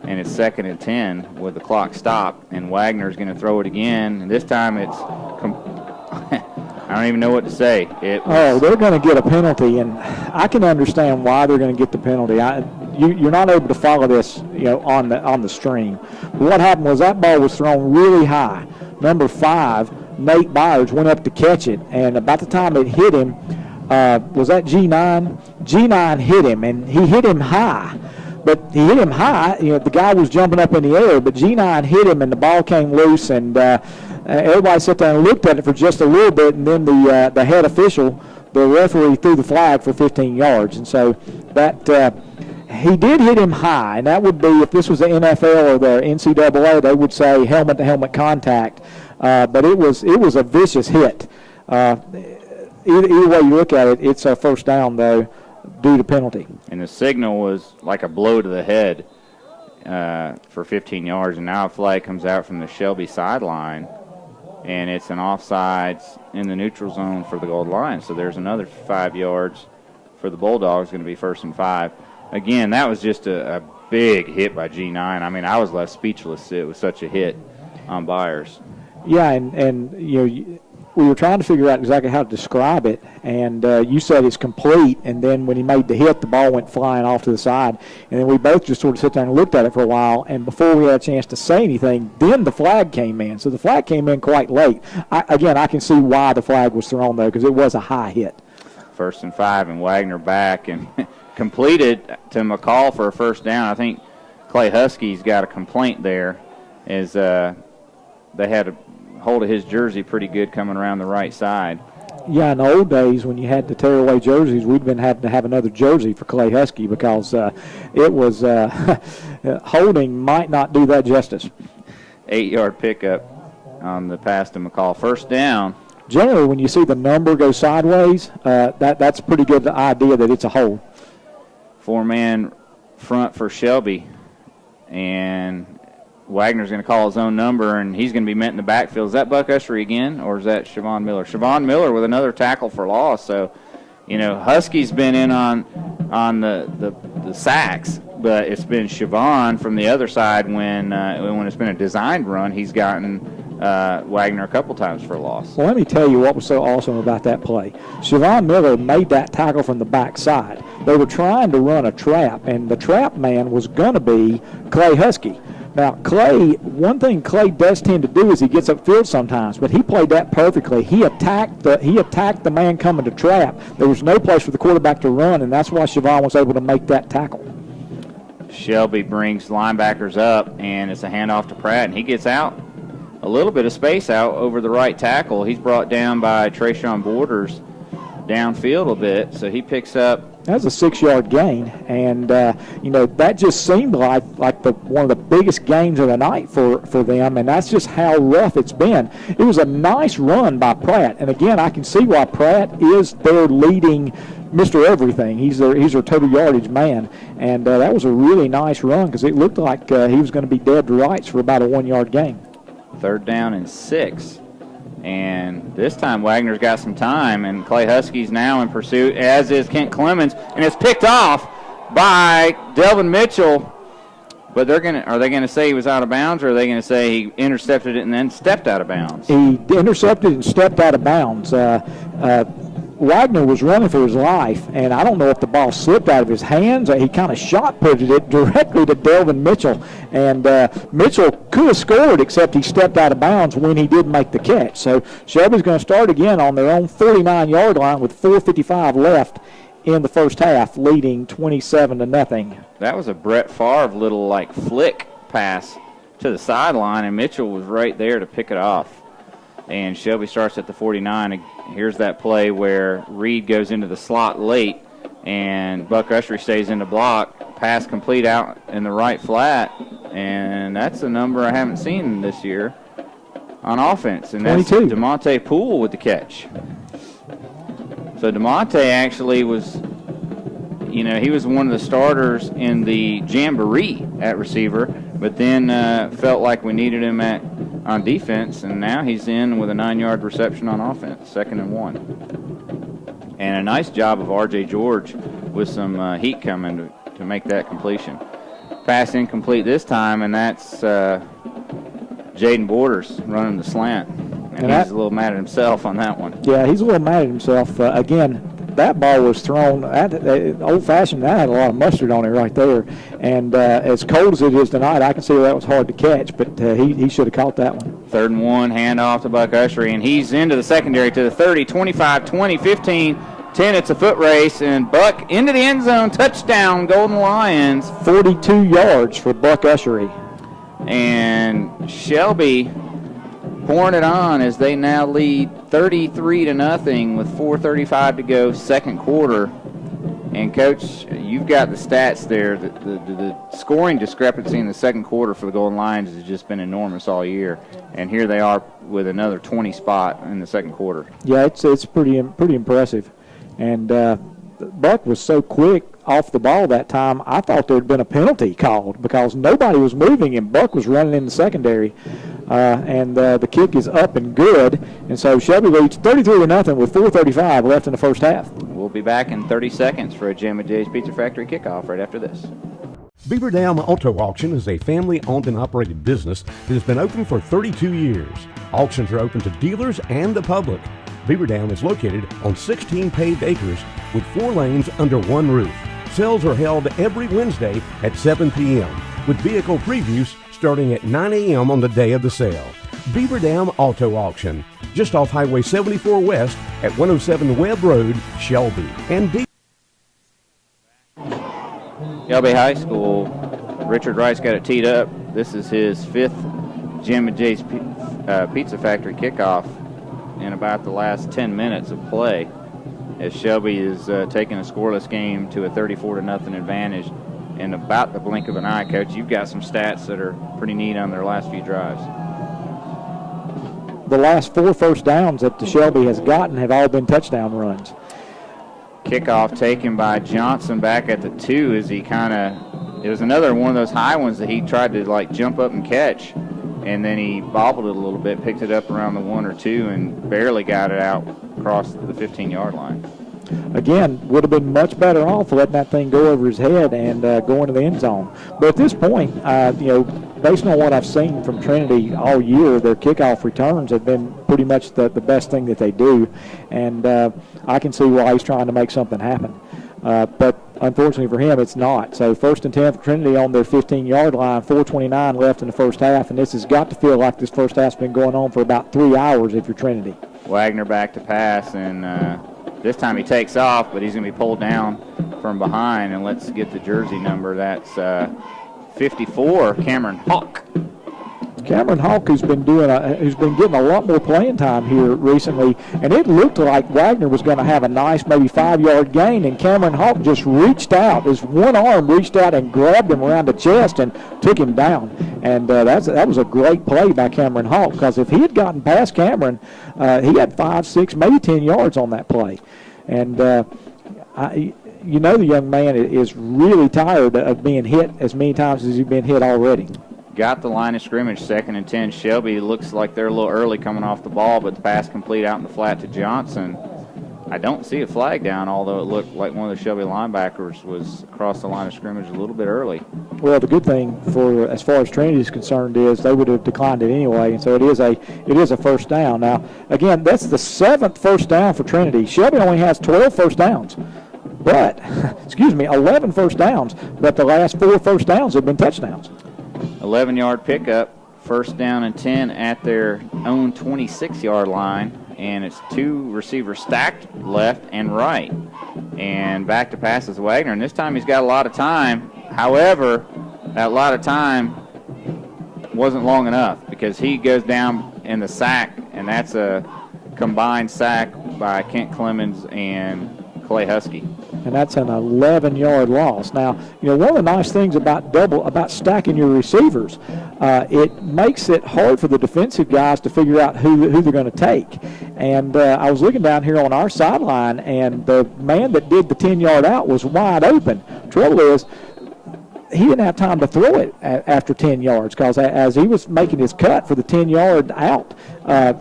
and it's 2nd and 10 with the clock stopped, and Wagner's going to throw it again, and this time it's I don't even know what to say. They're going to get a penalty, and I can understand why they're going to get the penalty. You're not able to follow this, on the stream. But what happened was that ball was thrown really high. Number 5, Nate Byers, went up to catch it, and about the time it hit him, was that G9? G9 hit him, and he hit him high. But he hit him high. The guy was jumping up in the air, but G9 hit him, and the ball came loose, and everybody sat there and looked at it for just a little bit, and then the head official, the referee, threw the flag for 15 yards. And so that he did hit him high, and that would be, if this was the NFL or the NCAA, they would say helmet-to-helmet contact. But it was a vicious hit. Either way you look at it, it's a first down, though, due to penalty. And the signal was like a blow to the head for 15 yards, and now a flag comes out from the Shelby sideline, and it's an offsides in the neutral zone for the Gold Lions. So there's another 5 yards for the Bulldogs, going to be 1st and 5. Again, that was just a big hit by G9. I mean, I was left speechless. It was such a hit on Byers. Yeah, and we were trying to figure out exactly how to describe it, and you said it's complete, and then when he made the hit, the ball went flying off to the side, and then we both just sort of sat there and looked at it for a while, and before we had a chance to say anything, then the flag came in. So the flag came in quite late. I can see why the flag was thrown, though, because it was a high hit. 1st and 5, and Wagner back, and completed to McCall for a first down. I think Clay Husky's got a complaint there, as they had a hold of his jersey pretty good coming around the right side. Yeah, in the old days when you had to tear away jerseys, we'd been having to have another jersey for Clay Husky, because it was holding might not do that justice. 8-yard pickup on the pass to McCall. First down. Generally, when you see the number go sideways, that's a pretty good idea that it's a hold. 4-man front for Shelby, and Wagner's going to call his own number, and he's going to be met in the backfield. Is that Buck Ushery again, or is that Siobhan Miller? Siobhan Miller with another tackle for loss. So, Husky's been in on the sacks, but it's been Siobhan from the other side when it's been a designed run. He's gotten Wagner a couple times for a loss. Well, let me tell you what was so awesome about that play. Siobhan Miller made that tackle from the backside. They were trying to run a trap, and the trap man was going to be Clay Husky. Now, Clay, one thing Clay does tend to do is he gets upfield sometimes, but he played that perfectly. He attacked the man coming to trap. There was no place for the quarterback to run, and that's why Siobhan was able to make that tackle. Shelby brings linebackers up, and it's a handoff to Pratt, and he gets out a little bit of space out over the right tackle. He's brought down by Trayshawn Borders downfield a bit, so he picks up. That was a 6-yard gain, and that just seemed like one of the biggest gains of the night for them, and that's just how rough it's been. It was a nice run by Pratt, and again, I can see why Pratt is their leading Mr. Everything. He's their total yardage man, and that was a really nice run because it looked like he was going to be dead to rights for about a 1-yard gain. 3rd down and 6. And this time Wagner's got some time, and Clay Husky's now in pursuit, as is Kent Clemens, and it's picked off by Delvin Mitchell. But are they gonna say he was out of bounds, or are they gonna say he intercepted it and then stepped out of bounds? He intercepted and stepped out of bounds. Wagner was running for his life, and I don't know if the ball slipped out of his hands or he kind of shot-putted it directly to Delvin Mitchell. And Mitchell could have scored, except he stepped out of bounds when he did make the catch. So Shelby's going to start again on their own 49-yard line with 4:55 left in the first half, leading 27-0. That was a Brett Favre little flick pass to the sideline, and Mitchell was right there to pick it off. And Shelby starts at the 49. Here's that play where Reed goes into the slot late, and Buck Ushery stays in the block. Pass complete out in the right flat, and that's a number I haven't seen this year on offense, and that's 22. DeMonte Poole with the catch. So DeMonte actually was, he was one of the starters in the Jamboree at receiver, but then felt like we needed him on defense, and now he's in with a 9-yard reception on offense, 2nd and 1. And a nice job of R.J. George with some heat coming to make that completion. Pass incomplete this time, and that's Jaden Borders running the slant. And he's a little mad at himself on that one. Yeah, he's a little mad at himself. Again, that ball was thrown old-fashioned. That had a lot of mustard on it right there. And as cold as it is tonight, I can see that was hard to catch, but he should have caught that one. 3rd and 1, handoff to Buck Ushery, and he's into the secondary to the 30, 25, 20, 15, 10. It's a foot race, and Buck into the end zone. Touchdown, Golden Lions. 42 yards for Buck Ushery. And Shelby pouring it on as they now lead 33-0 with 4:35 to go, second quarter. And Coach, you've got the stats there. The scoring discrepancy in the second quarter for the Golden Lions has just been enormous all year. And here they are with another 20 spot in the second quarter. Yeah, it's pretty impressive. And Buck was so quick off the ball that time, I thought there had been a penalty called because nobody was moving and Buck was running in the secondary. And the kick is up and good. And so Shelby leads 33-0 with 4:35 left in the first half. We'll be back in 30 seconds for a Jim and Jay's Pizza Factory kickoff right after this. Beaver Dam Auto Auction is a family-owned and operated business that has been open for 32 years. Auctions are open to dealers and the public. Beaver Dam is located on 16 paved acres with 4 lanes under one roof. Sales are held every Wednesday at 7 p.m. with vehicle previews starting at 9 a.m. on the day of the sale. Beaver Dam Auto Auction, just off Highway 74 West at 107 Webb Road, Shelby. And Shelby High School, Richard Rice got it teed up. This is his 5th Jim and Jay's Pizza Factory kickoff in about the last 10 minutes of play, as Shelby is taking a scoreless game to a 34-0 advantage in about the blink of an eye. Coach, you've got some stats that are pretty neat on their last few drives. The last 4 first downs that the Shelby has gotten have all been touchdown runs. Kickoff taken by Johnson back at the 2 as he it was another one of those high ones that he tried to jump up and catch, and then he bobbled it a little bit, picked it up around the 1 or 2 and barely got it out across the 15-yard line. Again, would have been much better off letting that thing go over his head and go into the end zone. But at this point, based on what I've seen from Trinity all year, their kickoff returns have been pretty much the best thing that they do. And I can see why he's trying to make something happen. But unfortunately for him, it's not. So 1st and 10 for Trinity on their 15-yard line, 4:29 left in the first half. And this has got to feel like this first half's been going on for about 3 hours if you're Trinity. Wagner back to pass, and this time he takes off, but he's going to be pulled down from behind. And let's get the jersey number. That's 54, Cameron Hawk. Cameron Hawk, who's been getting a lot more playing time here recently, and it looked like Wagner was going to have a nice maybe 5-yard gain, and Cameron Hawk just reached out. His one arm reached out and grabbed him around the chest and took him down. And that was a great play by Cameron Hawk, because if he had gotten past Cameron, he had 5, 6, maybe 10 yards on that play. And the young man is really tired of being hit as many times as he's been hit already. Got the line of scrimmage, 2nd and 10. Shelby looks like they're a little early coming off the ball, but the pass complete out in the flat to Johnson. I don't see a flag down, although it looked like one of the Shelby linebackers was across the line of scrimmage a little bit early. Well, the good thing for as far as Trinity is concerned is they would have declined it anyway, and so it is a first down. Now, again, that's the 7th first down for Trinity. Shelby only has 12 first downs. But, 11 first downs, but the last 4 first downs have been touchdowns. 11-yard pickup, 1st down and 10 at their own 26-yard line, and it's 2 receivers stacked left and right. And back to pass is Wagner, and this time he's got a lot of time. However, that lot of time wasn't long enough because he goes down in the sack, and that's a combined sack by Kent Clemens and Clay Husky. and that's an 11-yard loss. Now, one of the nice things about stacking your receivers, it makes it hard for the defensive guys to figure out who they're going to take. And I was looking down here on our sideline, and the man that did the 10-yard out was wide open. Trouble is, he didn't have time to throw it after 10 yards because as he was making his cut for the 10-yard out,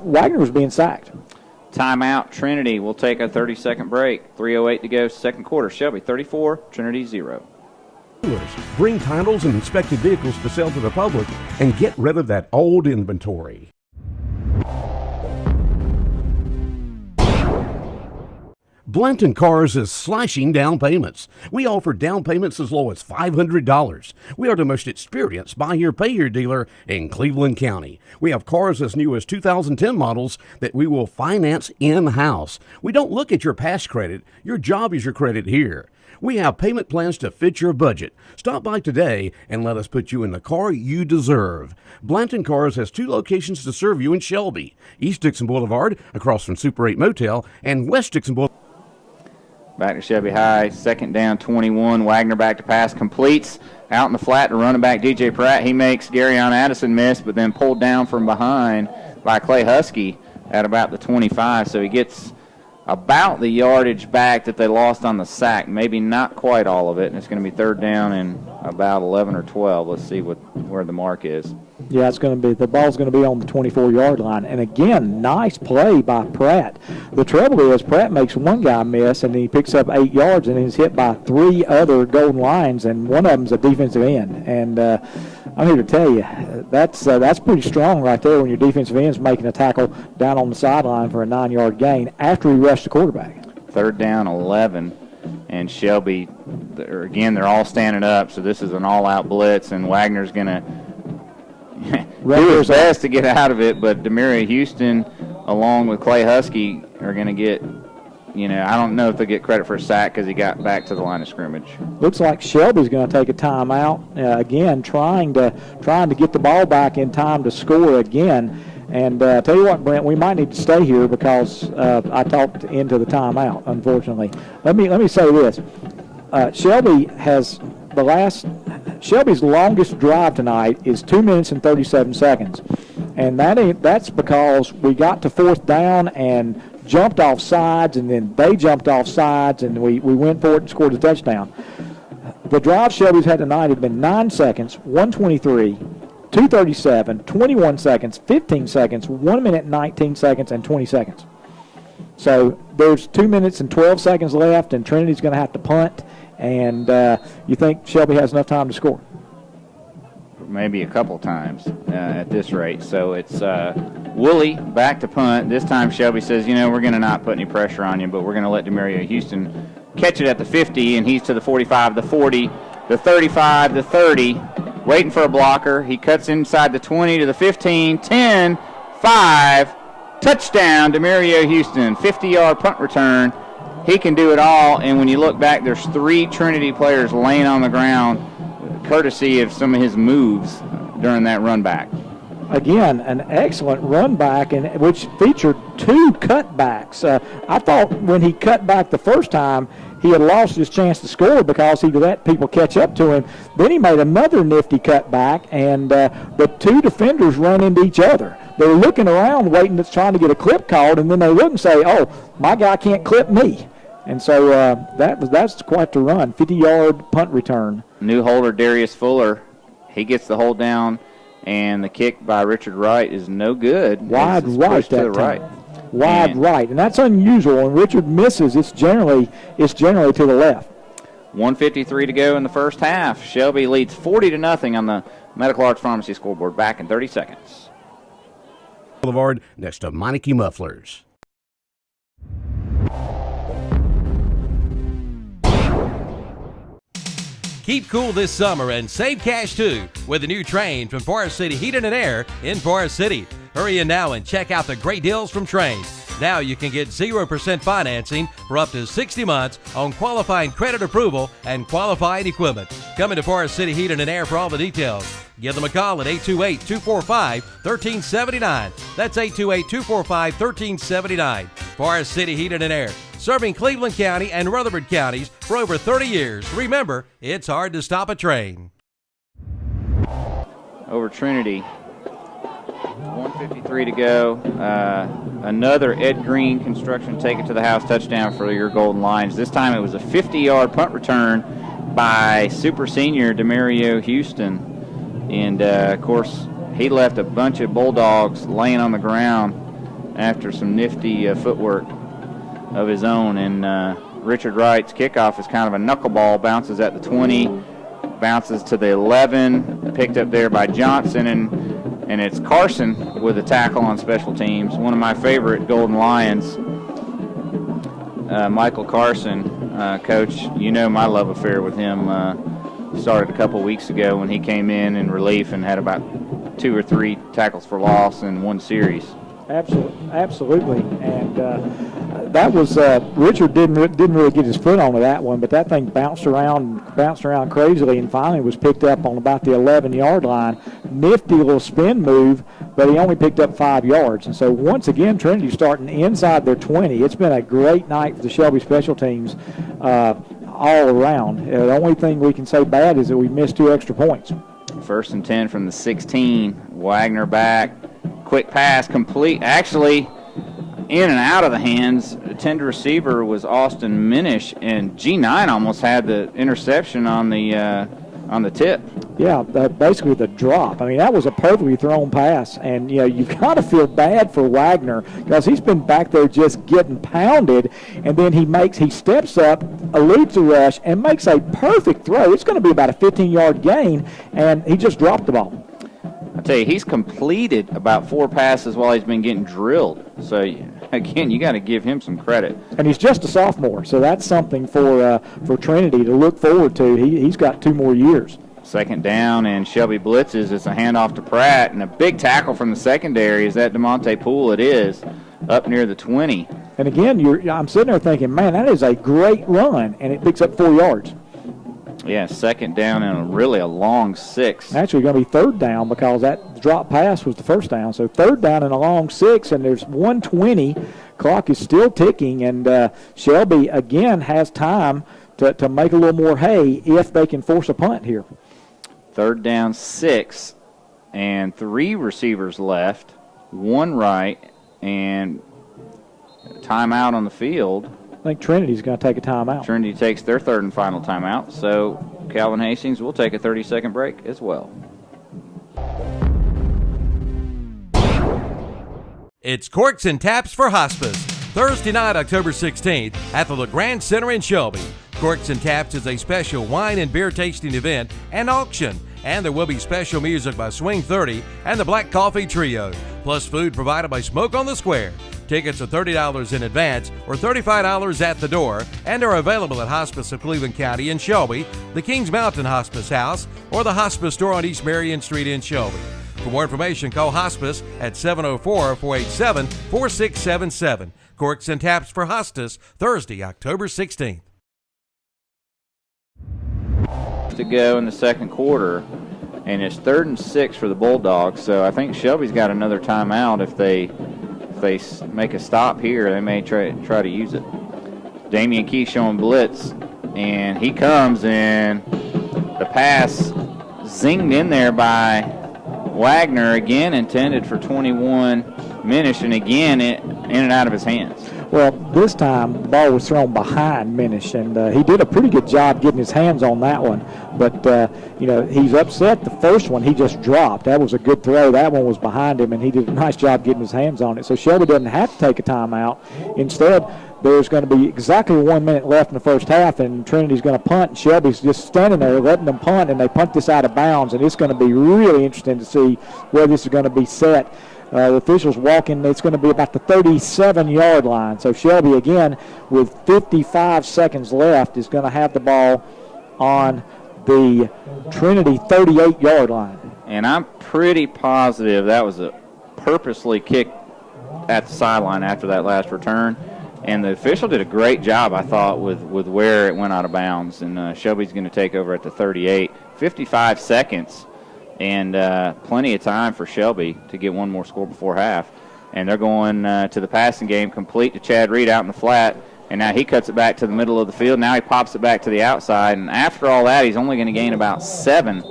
Wagner was being sacked. Timeout. Trinity will take a 30-second break. 3:08 to go, second quarter. Shelby 34, Trinity 0. Bring titles and inspected vehicles to sell to the public and get rid of that old inventory. Blanton Cars is slashing down payments. We offer down payments as low as $500. We are the most experienced buy here, pay here dealer in Cleveland County. We have cars as new as 2010 models that we will finance in-house. We don't look at your past credit. Your job is your credit here. We have payment plans to fit your budget. Stop by today and let us put you in the car you deserve. Blanton Cars has 2 locations to serve you in Shelby. East Dixon Boulevard, across from Super 8 Motel, and West Dixon Boulevard. Back to Shelby High, second down, 21. Wagner back to pass, completes. Out in the flat to running back DJ Pratt. He makes Garyon Addison miss, but then pulled down from behind by Clay Husky at about the 25. So he gets about the yardage back that they lost on the sack. Maybe not quite all of it, and it's going to be third down and about 11 or 12. Let's see where the mark is. Yeah, it's going to be, the ball's going to be on the 24-yard line. And again, nice play by Pratt. The trouble is Pratt makes one guy miss, and then he picks up 8 yards, and he's hit by 3 other golden lions, and one of them's a defensive end. And I'm here to tell you, that's pretty strong right there when your defensive end's making a tackle down on the sideline for a 9-yard gain after he rushed the quarterback. Third down, 11. And Shelby, again, they're all standing up, so this is an all-out blitz, and Wagner's going to do his best to get out of it, but Demaria Houston, along with Clay Husky, are going to get, I don't know if they'll get credit for a sack because he got back to the line of scrimmage. Looks like Shelby's going to take a timeout, again, trying to get the ball back in time to score again. And tell you what, Brent, we might need to stay here because I talked into the timeout, unfortunately. Let me say this. Shelby has Shelby's longest drive tonight is 2 minutes and 37 seconds. And that's because we got to fourth down and jumped off sides, and then they jumped off sides, and we went for it and scored a touchdown. The drive Shelby's had tonight had been 9 seconds, 123, 237, 21 seconds, 15 seconds, 1 minute, 19 seconds, and 20 seconds. So there's 2 minutes and 12 seconds left, and Trinity's going to have to punt. And you think Shelby has enough time to score? Maybe a couple times at this rate. So it's Woolley back to punt. This time Shelby says, we're going to not put any pressure on you, but we're going to let Demaria Houston catch it at the 50, and he's to the 45, the 40, the 35, the 30, waiting for a blocker. He cuts inside the 20 to the 15, 10, 5, touchdown, Demaria Houston, 50-yard punt return. He can do it all, and when you look back, there's 3 Trinity players laying on the ground, courtesy of some of his moves during that run back. Again, an excellent run back, which featured 2 cutbacks. I thought when he cut back the first time, he had lost his chance to score because he let people catch up to him. Then he made another nifty cutback, and the 2 defenders run into each other. They were looking around, trying to get a clip called, and then they look and say, "Oh, my guy can't clip me." And so that's quite the run. 50-yard punt return. New holder Darius Fuller, he gets the hold down, and the kick by Richard Wright is no good. Wide right to the right. Wide right, and that's unusual. When Richard misses, it's generally to the left. 1:53 to go in the first half. Shelby leads 40-0 on the Medical Arts Pharmacy scoreboard. Back in 30 seconds. Boulevard next to Meineke Mufflers. Keep cool this summer and save cash too with a new Train from Forest City Heating and Air in Forest City. Hurry in now and check out the great deals from Train. Now you can get 0% financing for up to 60 months on qualifying credit approval and qualified equipment. Come into Forest City Heating and Air for all the details. Give them a call at 828-245-1379. That's 828-245-1379. Forest City Heating and Air. serving Cleveland County and Rutherford counties for over 30 years. Remember, it's hard to stop a train. Over Trinity. 1:53 to go. Another Ed Green construction take it to the house touchdown for your Golden Lions. This time it was a 50-yard punt return by super senior Demario Houston. And, of course, he left a bunch of Bulldogs laying on the ground after some nifty footwork of his own. And Richard Wright's kickoff is kind of a knuckleball, bounces at the 20, bounces to the 11, picked up there by Johnson, and it's Carson with a tackle on special teams. One of my favorite Golden Lions, Michael Carson. Coach, you know my love affair with him started a couple weeks ago when he came in relief and had about 2 or 3 tackles for loss in one series. Absolutely. And that was Richard didn't really get his foot onto that one, but that thing bounced around crazily and finally was picked up on about the 11-yard line. Nifty little spin move, but he only picked up 5 yards. And so once again, Trinity starting inside their 20. It's been a great night for the Shelby special teams all around. The only thing we can say bad is that we missed 2 extra points. 1st and 10 from the 16. Wagner back. Quick pass complete. Actually, in and out of the hands. The tender receiver was Austin Minish, and G9 almost had the interception on the tip. Yeah, basically the drop. I mean, that was a perfectly thrown pass, and you've got to feel bad for Wagner because he's been back there just getting pounded, and then he steps up, eludes the rush, and makes a perfect throw. It's going to be about a 15-yard gain, and he just dropped the ball. I tell you, he's completed about 4 passes while he's been getting drilled. So, again, you got to give him some credit. And he's just a sophomore, so that's something for Trinity to look forward to. He's got 2 more years. 2nd down, and Shelby blitzes. It's a handoff to Pratt, and a big tackle from the secondary. Is that DeMonte Poole? It is, up near the 20. And, again, I'm sitting there thinking, man, that is a great run, and it picks up 4 yards. Yeah, 2nd down and really a long 6. Actually going to be 3rd down because that drop pass was the 1st down. So 3rd down and a long 6, and there's 1:20. Clock is still ticking, and Shelby, again, has time to make a little more hay if they can force a punt here. 3rd down 6, and 3 receivers left, 1 right, and timeout on the field. I think Trinity's going to take a timeout. Trinity takes their 3rd and final timeout, so Calvin Hastings will take a 30-second break as well. It's Corks and Taps for Hospice, Thursday night, October 16th at the LeGrand Center in Shelby. Corks and Taps is a special wine and beer tasting event and auction, and there will be special music by Swing 30 and the Black Coffee Trio, plus food provided by Smoke on the Square. Tickets are $30 in advance or $35 at the door and are available at Hospice of Cleveland County in Shelby, the Kings Mountain Hospice House, or the Hospice Store on East Marion Street in Shelby. For more information, call Hospice at 704-487-4677. Corks and Taps for Hospice, Thursday, October 16th. To go in the 2nd quarter, and it's 3rd and 6 for the Bulldogs, so I think Shelby's got another timeout. If they make a stop here, they may try to use it. Damian Keith showing blitz, and he comes, and the pass zinged in there by Wagner, again intended for 21 Minish, and again in and out of his hands. Well, this time the ball was thrown behind Minish, and he did a pretty good job getting his hands on that one. But, he's upset. The first one he just dropped. That was a good throw. That one was behind him, and he did a nice job getting his hands on it. So Shelby doesn't have to take a timeout. Instead, there's going to be exactly 1 minute left in the first half, and Trinity's going to punt, and Shelby's just standing there letting them punt, and they punt this out of bounds, and it's going to be really interesting to see where this is going to be set. The officials walking, it's going to be about the 37-yard line. So Shelby, again, with 55 seconds left, is going to have the ball on the Trinity 38-yard line. And I'm pretty positive that was a purposely kicked at the sideline after that last return. And the official did a great job, I thought, with where it went out of bounds. And Shelby's going to take over at the 38. 55 seconds. And plenty of time for Shelby to get one more score before half. And they're going to the passing game, complete to Chad Reed out in the flat. And now he cuts it back to the middle of the field. Now he pops it back to the outside. And after all that, he's only going to gain about 7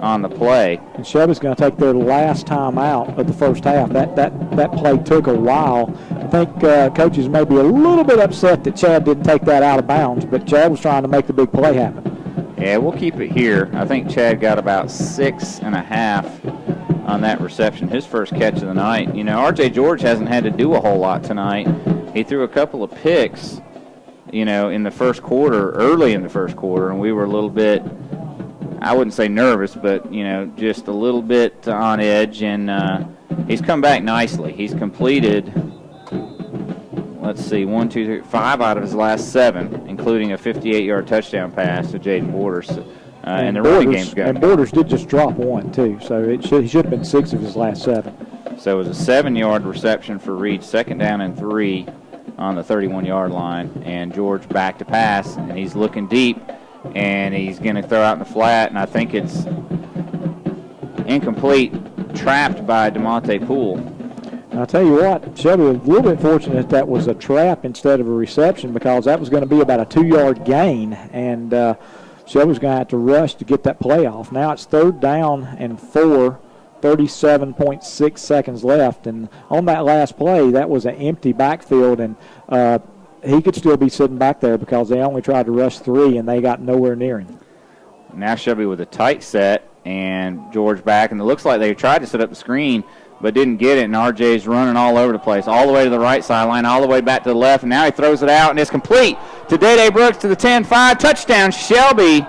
on the play. And Shelby's going to take their last time out of the first half. That play took a while. I think coaches may be a little bit upset that Chad didn't take that out of bounds, but Chad was trying to make the big play happen. Yeah, we'll keep it here. I think Chad got about 6.5 on that reception, his first catch of the night. You know, R.J. George hasn't had to do a whole lot tonight. He threw a couple of picks, you know, in the first quarter, early in the first quarter, and we were a little bit, I wouldn't say nervous, but, you know, just a little bit on edge, and he's come back nicely. He's completed, let's see, 1, 2, 3, 5 out of his last 7, including a 58-yard touchdown pass to Jaden Borders. And the running game's got. And Borders did just drop 1, too, so he should have been 6 of his last 7. So it was a 7-yard reception for Reed, 2nd down and 3 on the 31-yard line, and George back to pass, and he's looking deep, and he's going to throw out in the flat, and I think it's incomplete, trapped by DeMonte Poole. And I'll tell you what, Shelby was a little bit fortunate that was a trap instead of a reception, because that was going to be about a 2-yard gain, and Shelby's going to have to rush to get that play off. Now it's 3rd down and 4. 37.6 seconds left, and on that last play, that was an empty backfield, and he could still be sitting back there because they only tried to rush 3, and they got nowhere near him. Now Shelby with a tight set, and George back, and it looks like they tried to set up the screen, but didn't get it, and RJ's running all over the place, all the way to the right sideline, all the way back to the left, and now he throws it out, and it's complete to Dede Brooks to the 10-5, touchdown Shelby.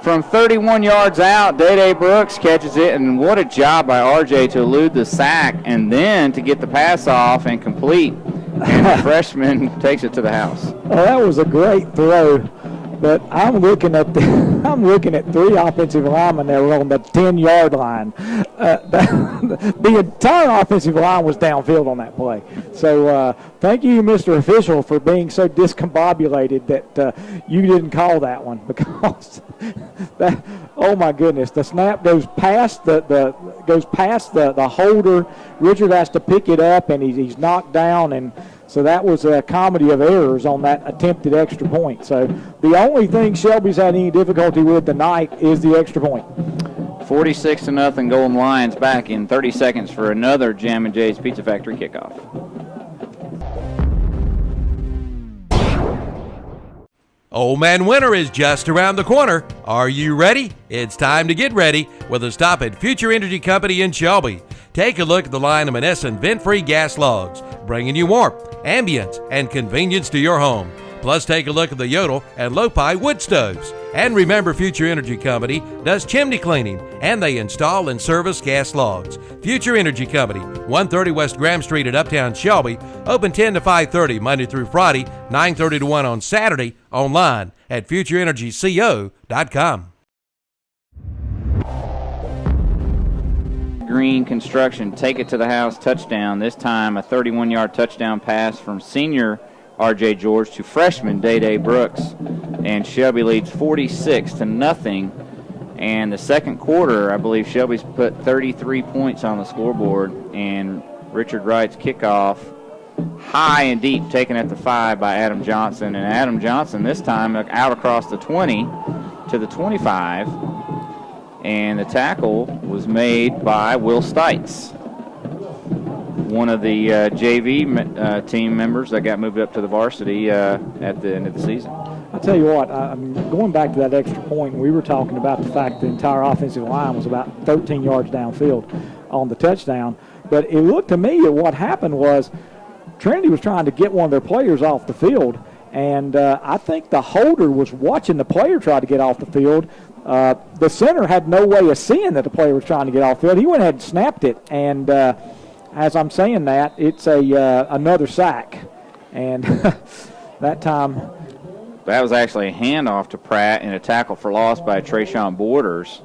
From 31 yards out, Dede Brooks catches it, and what a job by RJ to elude the sack and then to get the pass off and complete. And the freshman takes it to the house. Well, that was a great throw, but I'm looking at 3 offensive linemen that were on the 10-yard line. The entire offensive line was downfield on that play. So thank you, Mr. Official, for being so discombobulated that you didn't call that one, because that, oh my goodness, the snap goes past the holder. Richard has to pick it up, and he's knocked down, and so that was a comedy of errors on that attempted extra point. So the only thing Shelby's had any difficulty with tonight is the extra point. 46-0 Golden Lions back in 30 seconds for another Jammin' Jay's Pizza Factory kickoff. Old Man Winter is just around the corner. Are you ready? It's time to get ready with a stop at Future Energy Company in Shelby. Take a look at the line of Menneson vent-free gas logs, bringing you warmth, ambience, and convenience to your home. Plus, take a look at the Yodel and Lopi wood stoves. And remember, Future Energy Company does chimney cleaning, and they install and service gas logs. Future Energy Company, 130 West Graham Street at Uptown Shelby, open 10 to 5:30 Monday through Friday, 9:30 to 1 on Saturday, online at futureenergyco.com. Green Construction, take it to the house, touchdown. This time a 31-yard touchdown pass from senior R.J. George to freshman Dede Brooks. And Shelby leads 46-0. And the second quarter, I believe Shelby's put 33 points on the scoreboard. And Richard Wright's kickoff, high and deep, taken at the 5 by Adam Johnson. And Adam Johnson this time out across the 20 to the 25. And the tackle was made by Will Stites, one of the JV team members that got moved up to the varsity at the end of the season. I'll tell you what, I'm going back to that extra point. We were talking about the fact the entire offensive line was about 13 yards downfield on the touchdown. But it looked to me that what happened was Trinity was trying to get one of their players off the field, and I think the holder was watching the player try to get off the field. The center had no way of seeing that the player was trying to get off the field. He went ahead and snapped it, and as I'm saying that, it's another sack. And that time, that was actually a handoff to Pratt and a tackle for loss by Trayshawn Borders.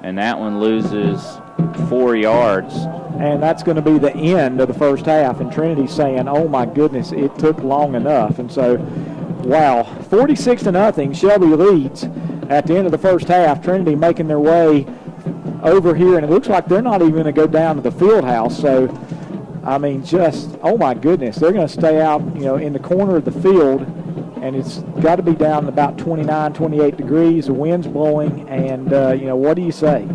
And that one loses 4 yards. And that's going to be the end of the first half. And Trinity's saying, oh, my goodness, it took long enough. And so, wow, 46-0, Shelby leads at the end of the first half. Trinity making their way over here, and it looks like they're not even going to go down to the field house. So I mean, just, oh my goodness, they're going to stay out, in the corner of the field, and it's got to be down about 29, 28 degrees. The wind's blowing, and, what do you say?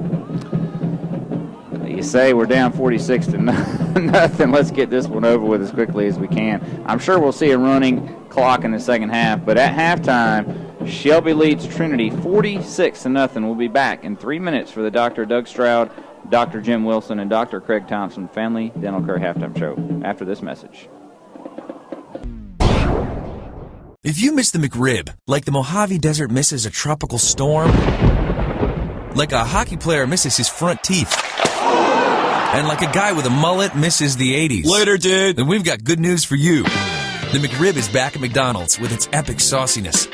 You say we're down 46 to nothing. Let's get this one over with as quickly as we can. I'm sure we'll see a running clock in the second half, but at halftime, Shelby leads Trinity 46 to nothing. We'll be back in 3 minutes for the Dr. Doug Stroud, Dr. Jim Wilson, and Dr. Craig Thompson Family Dental Care Halftime Show after this message. If you miss the McRib, like the Mojave Desert misses a tropical storm, like a hockey player misses his front teeth, and like a guy with a mullet misses the 80s. Later, dude. Then we've got good news for you. The McRib is back at McDonald's with its epic sauciness.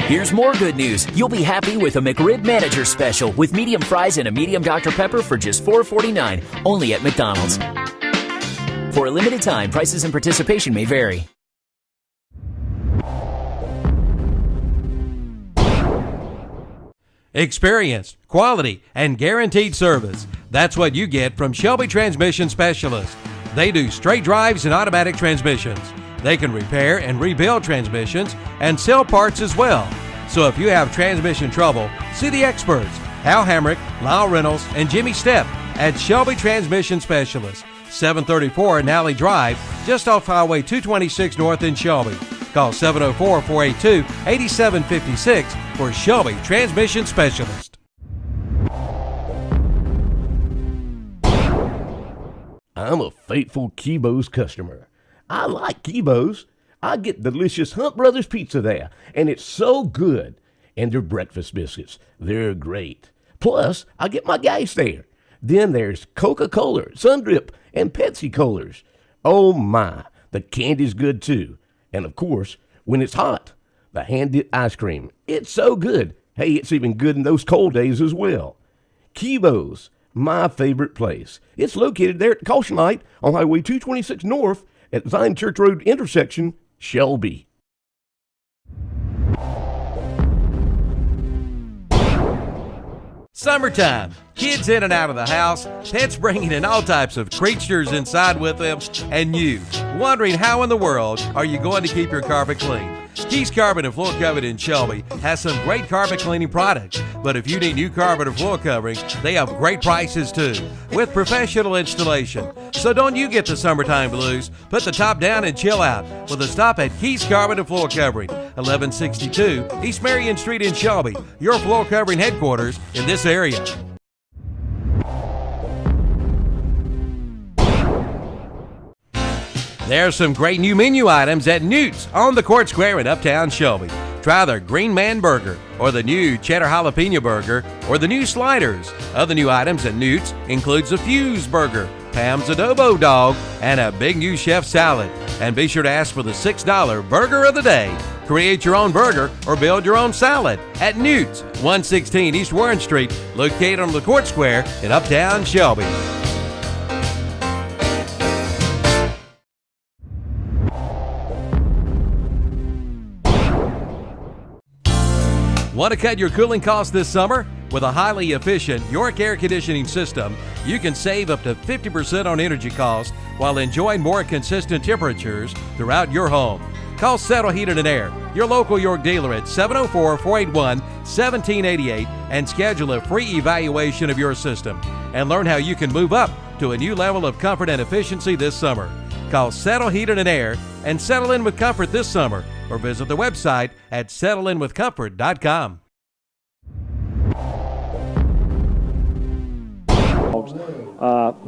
Here's more good news. You'll be happy with a McRib Manager Special with medium fries and a medium Dr. Pepper for just $4.49, only at McDonald's. For a limited time, prices and participation may vary. Experienced, quality, and guaranteed service. That's what you get from Shelby Transmission Specialists. They do straight drives and automatic transmissions. They can repair and rebuild transmissions and sell parts as well. So if you have transmission trouble, see the experts, Hal Hamrick, Lyle Reynolds, and Jimmy Stepp at Shelby Transmission Specialists, 734 Nally Drive, just off Highway 226 North in Shelby. Call 704-482-8756 for Shelby Transmission Specialist. I'm a faithful Kibo's customer. I like Kibo's. I get delicious Hunt Brothers pizza there, and it's so good. And their breakfast biscuits, they're great. Plus, I get my gas there. Then there's Coca-Cola, Sundrip, and Pepsi Colas. Oh my, the candy's good too. And of course, when it's hot, the hand-dipped ice cream. It's so good. Hey, it's even good in those cold days as well. Kibo's, my favorite place. It's located there at the Caution Light on Highway 226 North at Zion Church Road intersection, Shelby. Summertime, kids in and out of the house, pets bringing in all types of creatures inside with them, and you wondering how in the world are you going to keep your carpet clean. Keys Carpet and Floor Covering in Shelby has some great carpet cleaning products, but if you need new carpet or floor covering, they have great prices too, with professional installation. So don't you get the summertime blues. Put the top down and chill out with a stop at Keys Carpet and Floor Covering, 1162 East Marion Street in Shelby, your floor covering headquarters in this area. There's some great new menu items at Newt's on the Court Square in Uptown Shelby. Try their Green Man Burger, or the new Cheddar Jalapeno Burger, or the new sliders. Other new items at Newt's includes a Fuse Burger, Pam's Adobo Dog, and a big new chef salad. And be sure to ask for the $6 Burger of the Day. Create your own burger or build your own salad at Newt's, 116 East Warren Street, located on the Court Square in Uptown Shelby. Want to cut your cooling costs this summer? With a highly efficient York air conditioning system, you can save up to 50% on energy costs while enjoying more consistent temperatures throughout your home. Call Settle Heating and Air, your local York dealer at 704-481-1788 and schedule a free evaluation of your system and learn how you can move up to a new level of comfort and efficiency this summer. Call Settle Heating and Air and settle in with comfort this summer, or visit the website at settleinwithcomfort.com.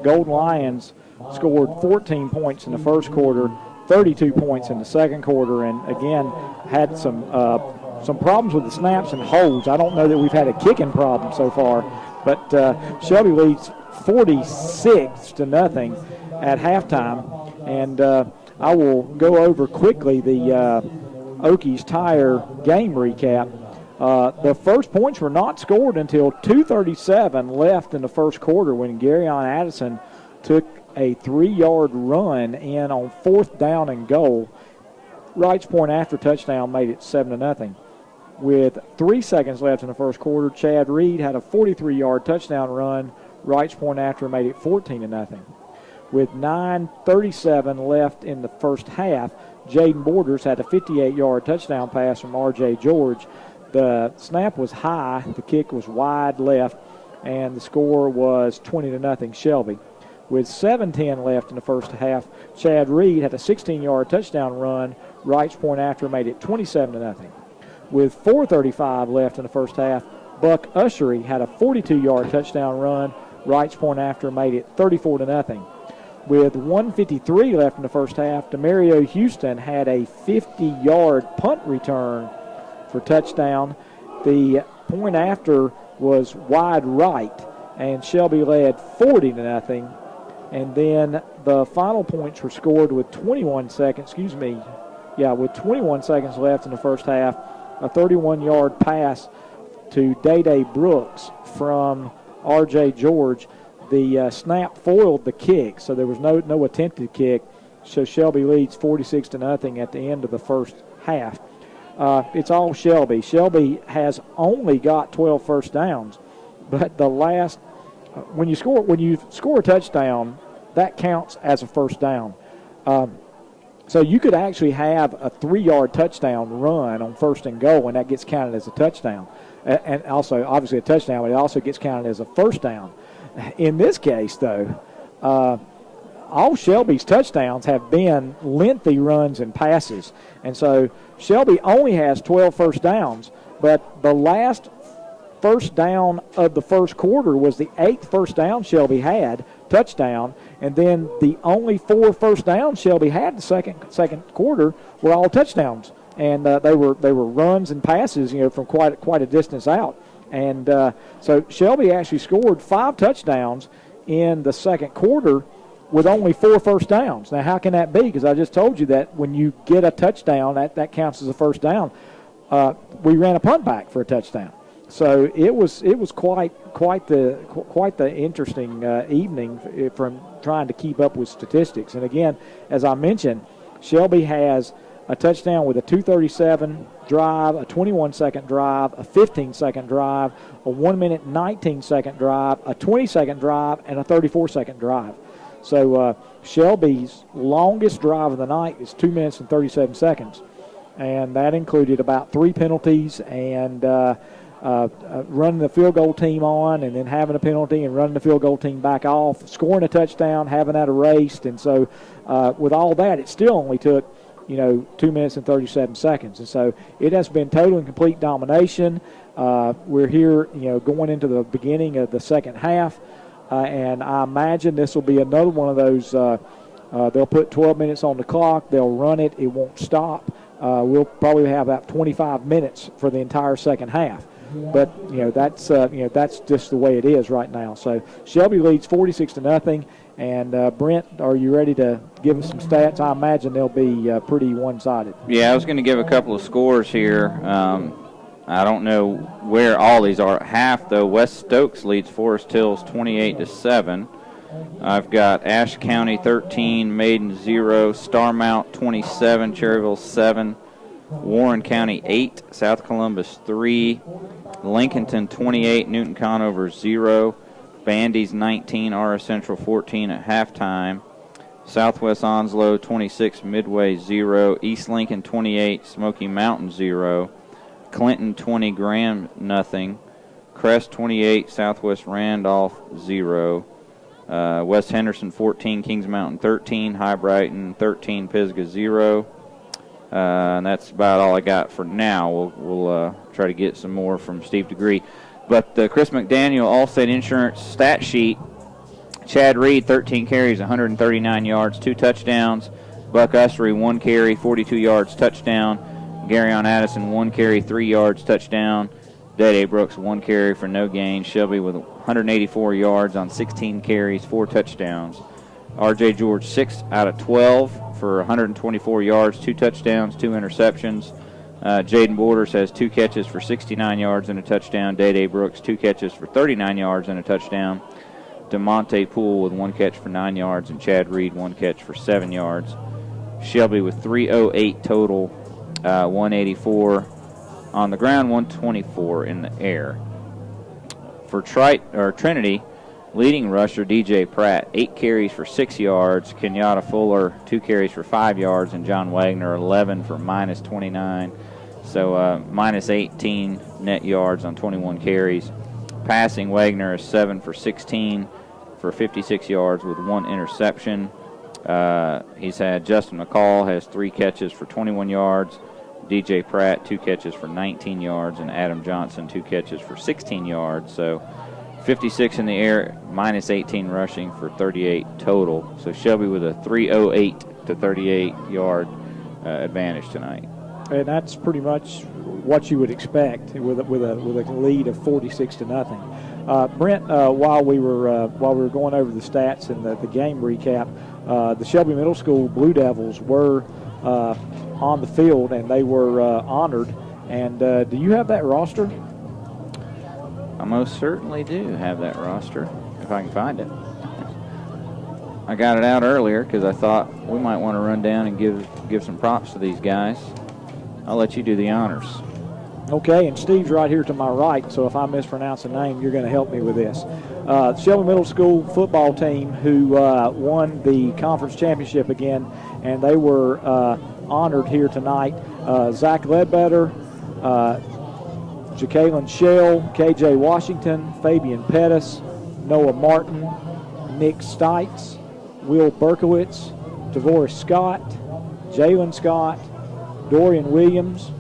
Golden Lions scored 14 points in the first quarter, 32 points in the second quarter, and again had some problems with the snaps and holds. I don't know that we've had a kicking problem so far, but Shelby leads 46 to nothing at halftime, and I will go over quickly the Okies Tire game recap. The first points were not scored until 2:37 left in the first quarter when Garyon Addison took a 3-yard run in on 4th down and goal. Wright's point after touchdown made it 7-0. With 3 seconds left in the first quarter, Chad Reed had a 43-yard touchdown run Wrights Point after made it 14-0. With 9:37 left in the first half, Jaden Borders had a 58-yard touchdown pass from R.J. George. The snap was high, the kick was wide left, and the score was 20-0 Shelby. With 7:10 left in the first half, Chad Reed had a 16-yard touchdown run. Wrights Point after made it 27-0. With 4:35 left in the first half, Buck Ushery had a 42-yard touchdown run. Wrights Point after made it 34-0. With 1:53 left in the first half, Demario Houston had a 50-yard punt return for touchdown. The point after was wide right, and Shelby led 40-0. And then the final points were scored with 21 seconds left in the first half. A 31-yard pass to Day Brooks from R.J. George. The snap foiled the kick, so there was no attempted kick. So Shelby leads 46-0 at the end of the first half. It's all Shelby. Shelby has only got 12 first downs, but the last when you score a touchdown, that counts as a first down. So you could actually have a 3-yard touchdown run on first and goal, and that gets counted as a touchdown. And also, obviously, a touchdown, but it also gets counted as a first down. In this case, though, all Shelby's touchdowns have been lengthy runs and passes. And so Shelby only has 12 first downs, but the last first down of the first quarter was the 8th first down Shelby had, touchdown, and then the only 4 first downs Shelby had the second quarter were all touchdowns, and they were runs and passes, from quite a distance out. And so Shelby actually scored 5 touchdowns in the second quarter with only 4 first downs. Now, how can that be? Because I just told you that when you get a touchdown, that counts as a first down. We ran a punt back for a touchdown. So it was quite the interesting evening from trying to keep up with statistics. And again, as I mentioned, Shelby has a touchdown with a 2:37 drive, a 21-second drive, a 15-second drive, a 1-minute 19-second drive, a 20-second drive, and a 34-second drive. So Shelby's longest drive of the night is 2 minutes and 37 seconds, and that included about 3 penalties and running the field goal team on and then having a penalty and running the field goal team back off, scoring a touchdown, having that erased. And so with all that, it still only took 2 minutes and 37 seconds. And so it has been total and complete domination. We're here, going into the beginning of the second half, and I imagine this will be another one of those. They'll put 12 minutes on the clock. They'll run it. It won't stop. We'll probably have about 25 minutes for the entire second half. But that's just the way it is right now. So Shelby leads 46-0. And Brent, are you ready to give us some stats? I imagine they'll be pretty one-sided. Yeah, I was going to give a couple of scores here. I don't know where all these are at half, though. West Stokes leads Forest Hills 28-7. I've got Ashe County 13, Maiden 0, Starmount 27, Cherryville 7, Warren County 8, South Columbus 3, Lincolnton 28, Newton Conover 0, Bandy's 19, RS Central 14 at halftime, Southwest Onslow 26, Midway 0, East Lincoln 28, Smoky Mountain 0, Clinton 20, Graham nothing, Crest 28, Southwest Randolph 0, West Henderson 14, Kings Mountain 13, High Brighton 13, Pisgah 0. And that's about all I got for now. We'll try to get some more from Steve DeGree. But the Chris McDaniel Allstate Insurance stat sheet, Chad Reed, 13 carries, 139 yards, 2 touchdowns. Buck Ussery, 1 carry, 42 yards, touchdown. Garyon Addison, 1 carry, 3 yards, touchdown. Dede Brooks, 1 carry for no gain. Shelby with 184 yards on 16 carries, 4 touchdowns. R.J. George, 6 out of 12 for 124 yards, 2 touchdowns, 2 interceptions. Jaden Borders has 2 catches for 69 yards and a touchdown. Dede Brooks, 2 catches for 39 yards and a touchdown. DeMonte Poole with 1 catch for 9 yards, and Chad Reed 1 catch for 7 yards. Shelby with 308 total, 184 on the ground, 124 in the air. For Trinity, Leading rusher, DJ Pratt, 8 carries for 6 yards. Kenyatta Fuller, 2 carries for 5 yards. And John Wagner, 11 for minus 29. So minus 18 net yards on 21 carries. Passing, Wagner is 7 for 16 for 56 yards with 1 interception. He's had Justin McCall has 3 catches for 21 yards. DJ Pratt, 2 catches for 19 yards. And Adam Johnson, 2 catches for 16 yards. So 56 in the air, minus 18 rushing for 38 total. So Shelby with a 308 to 38 yard advantage tonight. And that's pretty much what you would expect with a lead of 46 to nothing. Brent, while we were going over the stats and the game recap, the Shelby Middle School Blue Devils were on the field and they were honored. And do you have that roster? I most certainly do have that roster, if I can find it. I got it out earlier because I thought we might want to run down and give some props to these guys. I'll let you do the honors. Okay, and Steve's right here to my right, so if I mispronounce a name, you're going to help me with this. Shelby Middle School football team who won the conference championship again, and they were honored here tonight. Zach Ledbetter, Jacqueline Shell, KJ Washington, Fabian Pettis, Noah Martin, Nick Stites, Will Berkowitz, Devorah Scott, Jalen Scott, Dorian Williams,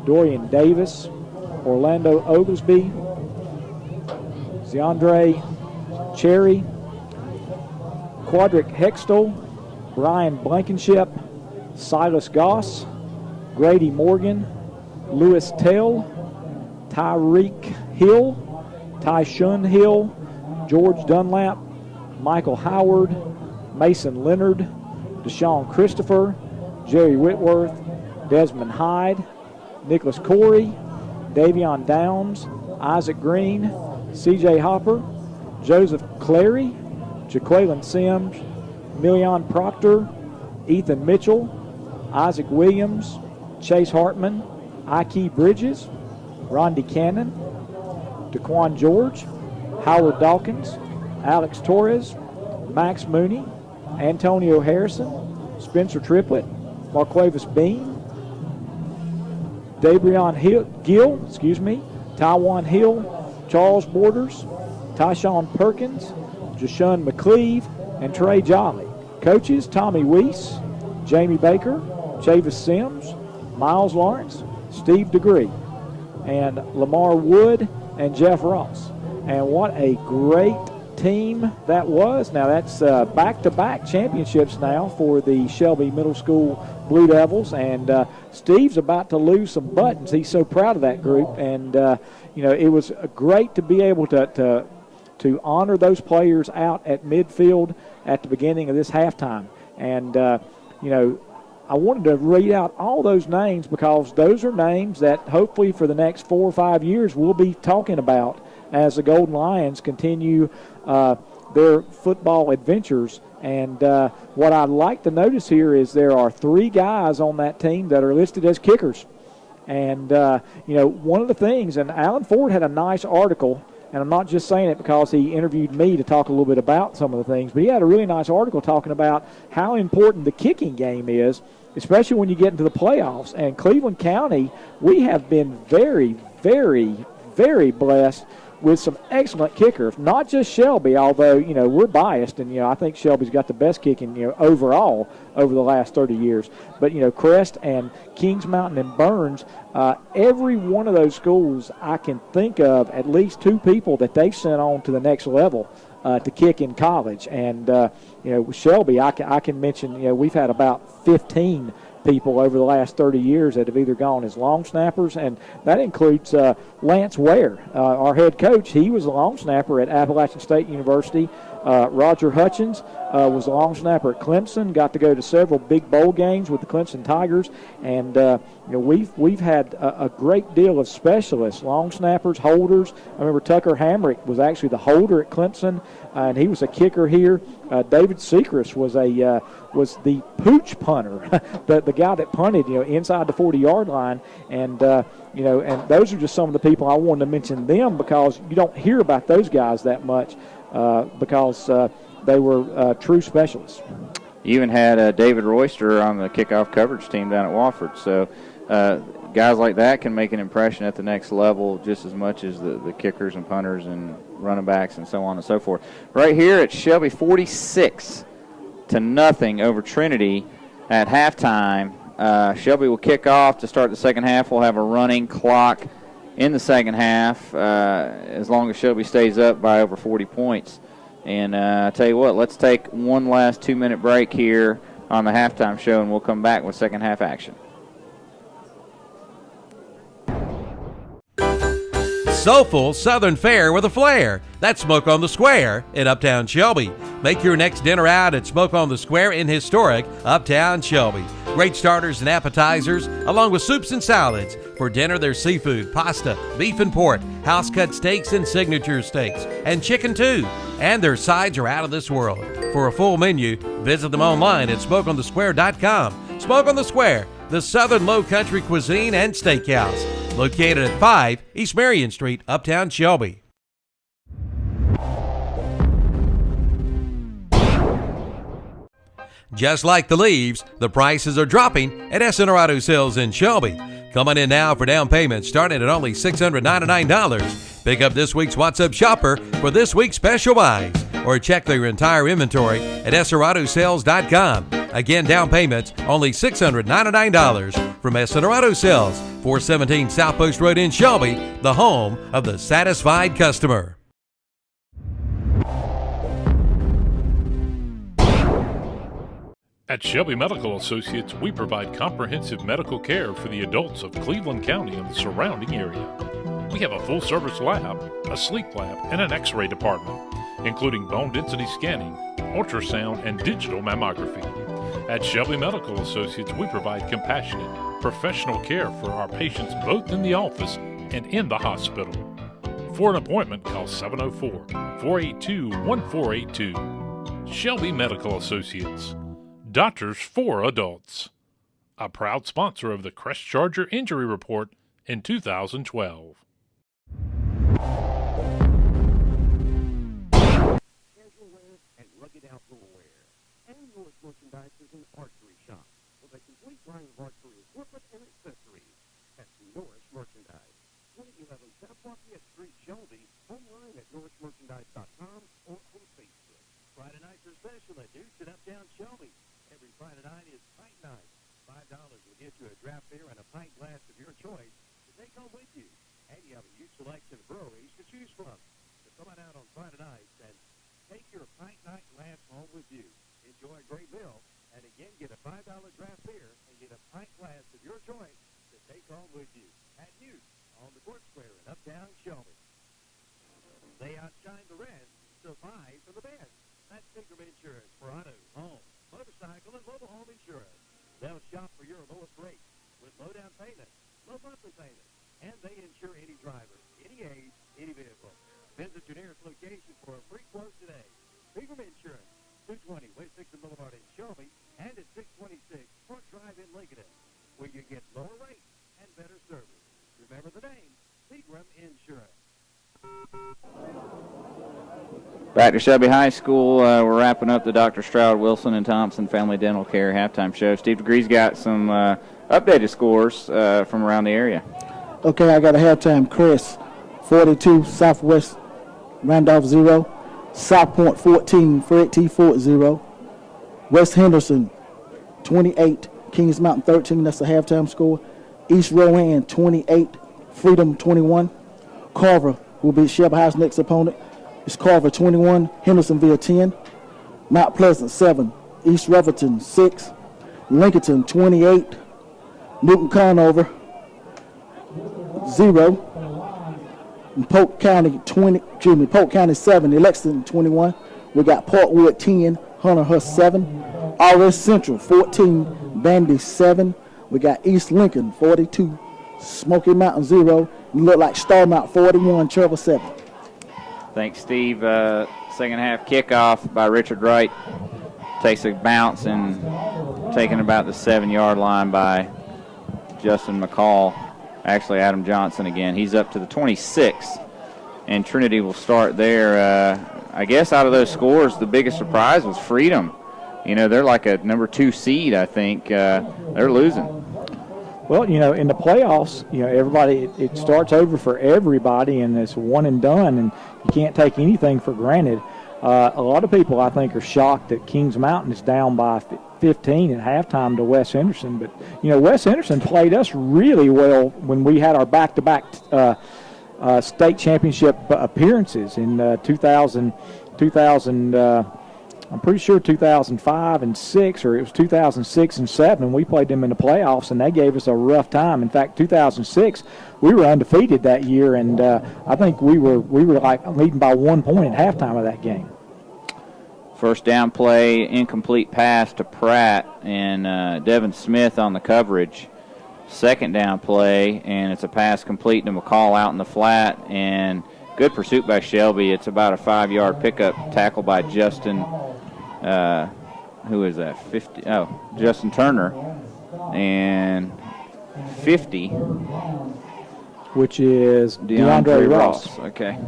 Dorian Davis, Orlando Oglesby, Zeandre Cherry, Quadric Hextall, Brian Blankenship, Silas Goss, Grady Morgan, Lewis Tell, Tyreek Hill, Tyshun Hill, George Dunlap, Michael Howard, Mason Leonard, Deshaun Christopher, Jerry Whitworth, Desmond Hyde, Nicholas Corey, Davion Downs, Isaac Green, C.J. Hopper, Joseph Clary, Jaqueline Sims, Million Proctor, Ethan Mitchell, Isaac Williams, Chase Hartman, Ike Bridges, Rondi Cannon, Daquan George, Howard Dawkins, Alex Torres, Max Mooney, Antonio Harrison, Spencer Triplett, Marquavis Bean, Dabrion Gill, Taiwan Hill, Charles Borders, Tyshawn Perkins, Jashun McCleve, and Trey Jolly. Coaches, Tommy Weiss, Jamie Baker, Chavis Sims, Miles Lawrence, Steve DeGree, and Lamar Wood and Jeff Ross. And what a great team that was. Now that's back-to-back championships now for the Shelby Middle School Blue Devils, and Steve's about to lose some buttons. He's so proud of that group, and it was great to be able to honor those players out at midfield at the beginning of this halftime. And I wanted to read out all those names because those are names that hopefully for the next 4 or 5 years we'll be talking about as the Golden Lions continue their football adventures. And what I'd like to notice here is there are 3 guys on that team that are listed as kickers. And, one of the things, and Alan Ford had a nice article, and I'm not just saying it because he interviewed me to talk a little bit about some of the things, but he had a really nice article talking about how important the kicking game is, especially when you get into the playoffs. And Cleveland County, we have been very, very, very blessed with some excellent kickers. Not just Shelby, although, we're biased, and, I think Shelby's got the best kicking, overall over the last 30 years. But, Crest and Kings Mountain and Burns, every one of those schools, I can think of at least 2 people that they've sent on to the next level to kick in college. And, with Shelby, I can mention, we've had about 15 people over the last 30 years that have either gone as long snappers, and that includes Lance Ware, our head coach. He was a long snapper at Appalachian State University. Roger Hutchins was a long snapper at Clemson, got to go to several big bowl games with the Clemson Tigers, and we've had a great deal of specialists, long snappers, holders. I remember Tucker Hamrick was actually the holder at Clemson, and he was a kicker here. David Sechrist was the pooch punter, the guy that punted, inside the 40-yard line, and and those are just some of the people I wanted to mention them because you don't hear about those guys that much. because they were true specialists. You even had David Royster on the kickoff coverage team down at Wofford. So guys like that can make an impression at the next level just as much as the kickers and punters and running backs and so on and so forth. Right here at Shelby, 46-0 over Trinity at halftime. Shelby will kick off to start the second half. We'll have a running clock in the second half as long as Shelby stays up by over 40 points. And I tell you what, let's take one last 2-minute break here on the halftime show, and we'll come back with second half action. Soulful Southern fare with a flair. That's Smoke on the Square in Uptown Shelby. Make your next dinner out at Smoke on the Square in historic Uptown Shelby. Great starters and appetizers, along with soups and salads. For dinner, there's seafood, pasta, beef and pork, house-cut steaks and signature steaks, and chicken too. And their sides are out of this world. For a full menu, visit them online at smokeonthesquare.com. Smoke on the Square, the Southern Low Country cuisine and steakhouse. Located at 5 East Marion Street, Uptown Shelby. Just like the leaves, the prices are dropping at SNR Auto Sales in Shelby. Come on in now for down payments starting at only $699. Pick up this week's What's Up Shopper for this week's special buys, or check their entire inventory at SRAutoSales.com. Again, down payments only $699 from SNR Auto Sales, 417 South Post Road in Shelby, the home of the satisfied customer. At Shelby Medical Associates, we provide comprehensive medical care for the adults of Cleveland County and the surrounding area. We have a full-service lab, a sleep lab, and an x-ray department, including bone density scanning, ultrasound, and digital mammography. At Shelby Medical Associates, we provide compassionate, professional care for our patients both in the office and in the hospital. For an appointment, call 704-482-1482. Shelby Medical Associates. Doctors for Adults. A proud sponsor of the Crest Charger Injury Report in 2012. Casual wear and rugged outdoor wear. And Norris Merchandise is an archery shop with a complete line of archery equipment and accessories. That's Norris Merchandise. 2011 South Lafayette Street, Shelby. Online at norrismerchandise.com or on Facebook. Friday nights are special at Dukes at Uptown Shelby. Every Friday night is Pint Night. $5 will get you a draft beer and a pint glass of your choice to take home with you. And you have a huge selection of breweries to choose from. So come on out on Friday nights and take your Pint Night glass home with you. Enjoy a great meal, and again, get a $5 draft beer and get a pint glass of your choice to take home with you. At Dukes on the Court Square in Uptown Shelby. They outshine the rest, so buy for the best. That's Ingram Insurance for auto, home, motorcycle, and mobile home insurance. They'll shop for your lowest rate with low down payment, low monthly payment, and they insure any driver, any age, any vehicle. Visit your nearest location for a free quote today. Ingram Insurance, 220 West 6th Boulevard in Shelby, and at 626 Front Drive in Lincoln, where you get lower rates and better service. Remember the name, Ingram Insurance. Back to Shelby High School. We're wrapping up the Dr. Stroud, Wilson, and Thompson Family Dental Care halftime show. Steve DeGree's got some updated scores from around the area. Okay, I got a halftime. Chris, 42, Southwest Randolph 0. South Point 14, Fred T. Fort 0. West Henderson 28, Kings Mountain 13. That's the halftime score. East Rowan 28, Freedom 21. Carver will be Shelby High's next opponent. It's Carver 21, Hendersonville 10. Mount Pleasant 7, East Rutherford 6. Lincoln 28, Newton Conover 0. And Polk County 7, Lexington 21. We got Parkwood 10, Hunter Hurst 7. RS Central 14, Bandy 7. We got East Lincoln 42, Smoky Mountain 0. You look like Starmount 41, Trevor 7. Thanks, Steve. Second half kickoff by Richard Wright. Takes a bounce and taken about the 7-yard line by Justin McCall. Actually, Adam Johnson again. He's up to the 26, and Trinity will start there. I guess out of those scores, the biggest surprise was Freedom. You know, they're like a number 2 seed, I think. They're losing. Well, you know, in the playoffs, you know, everybody, it starts over for everybody, and it's one and done, and you can't take anything for granted. A lot of people, I think, are shocked that Kings Mountain is down by 15 at halftime to West Henderson. But, you know, West Henderson played us really well when we had our back-to-back state championship appearances in 2000, I'm pretty sure 2005 and 6, or it was 2006 and 7. We played them in the playoffs, and they gave us a rough time. In fact, 2006, we were undefeated that year, and I think we were like leading by 1 point at halftime of that game. First down play, incomplete pass to Pratt, and Devin Smith on the coverage. Second down play, and it's a pass complete to McCall out in the flat, and good pursuit by Shelby. It's about a 5-yard pickup tackle by Justin. Who is that? Justin Turner, and 50, which is DeAndre Ross. Okay.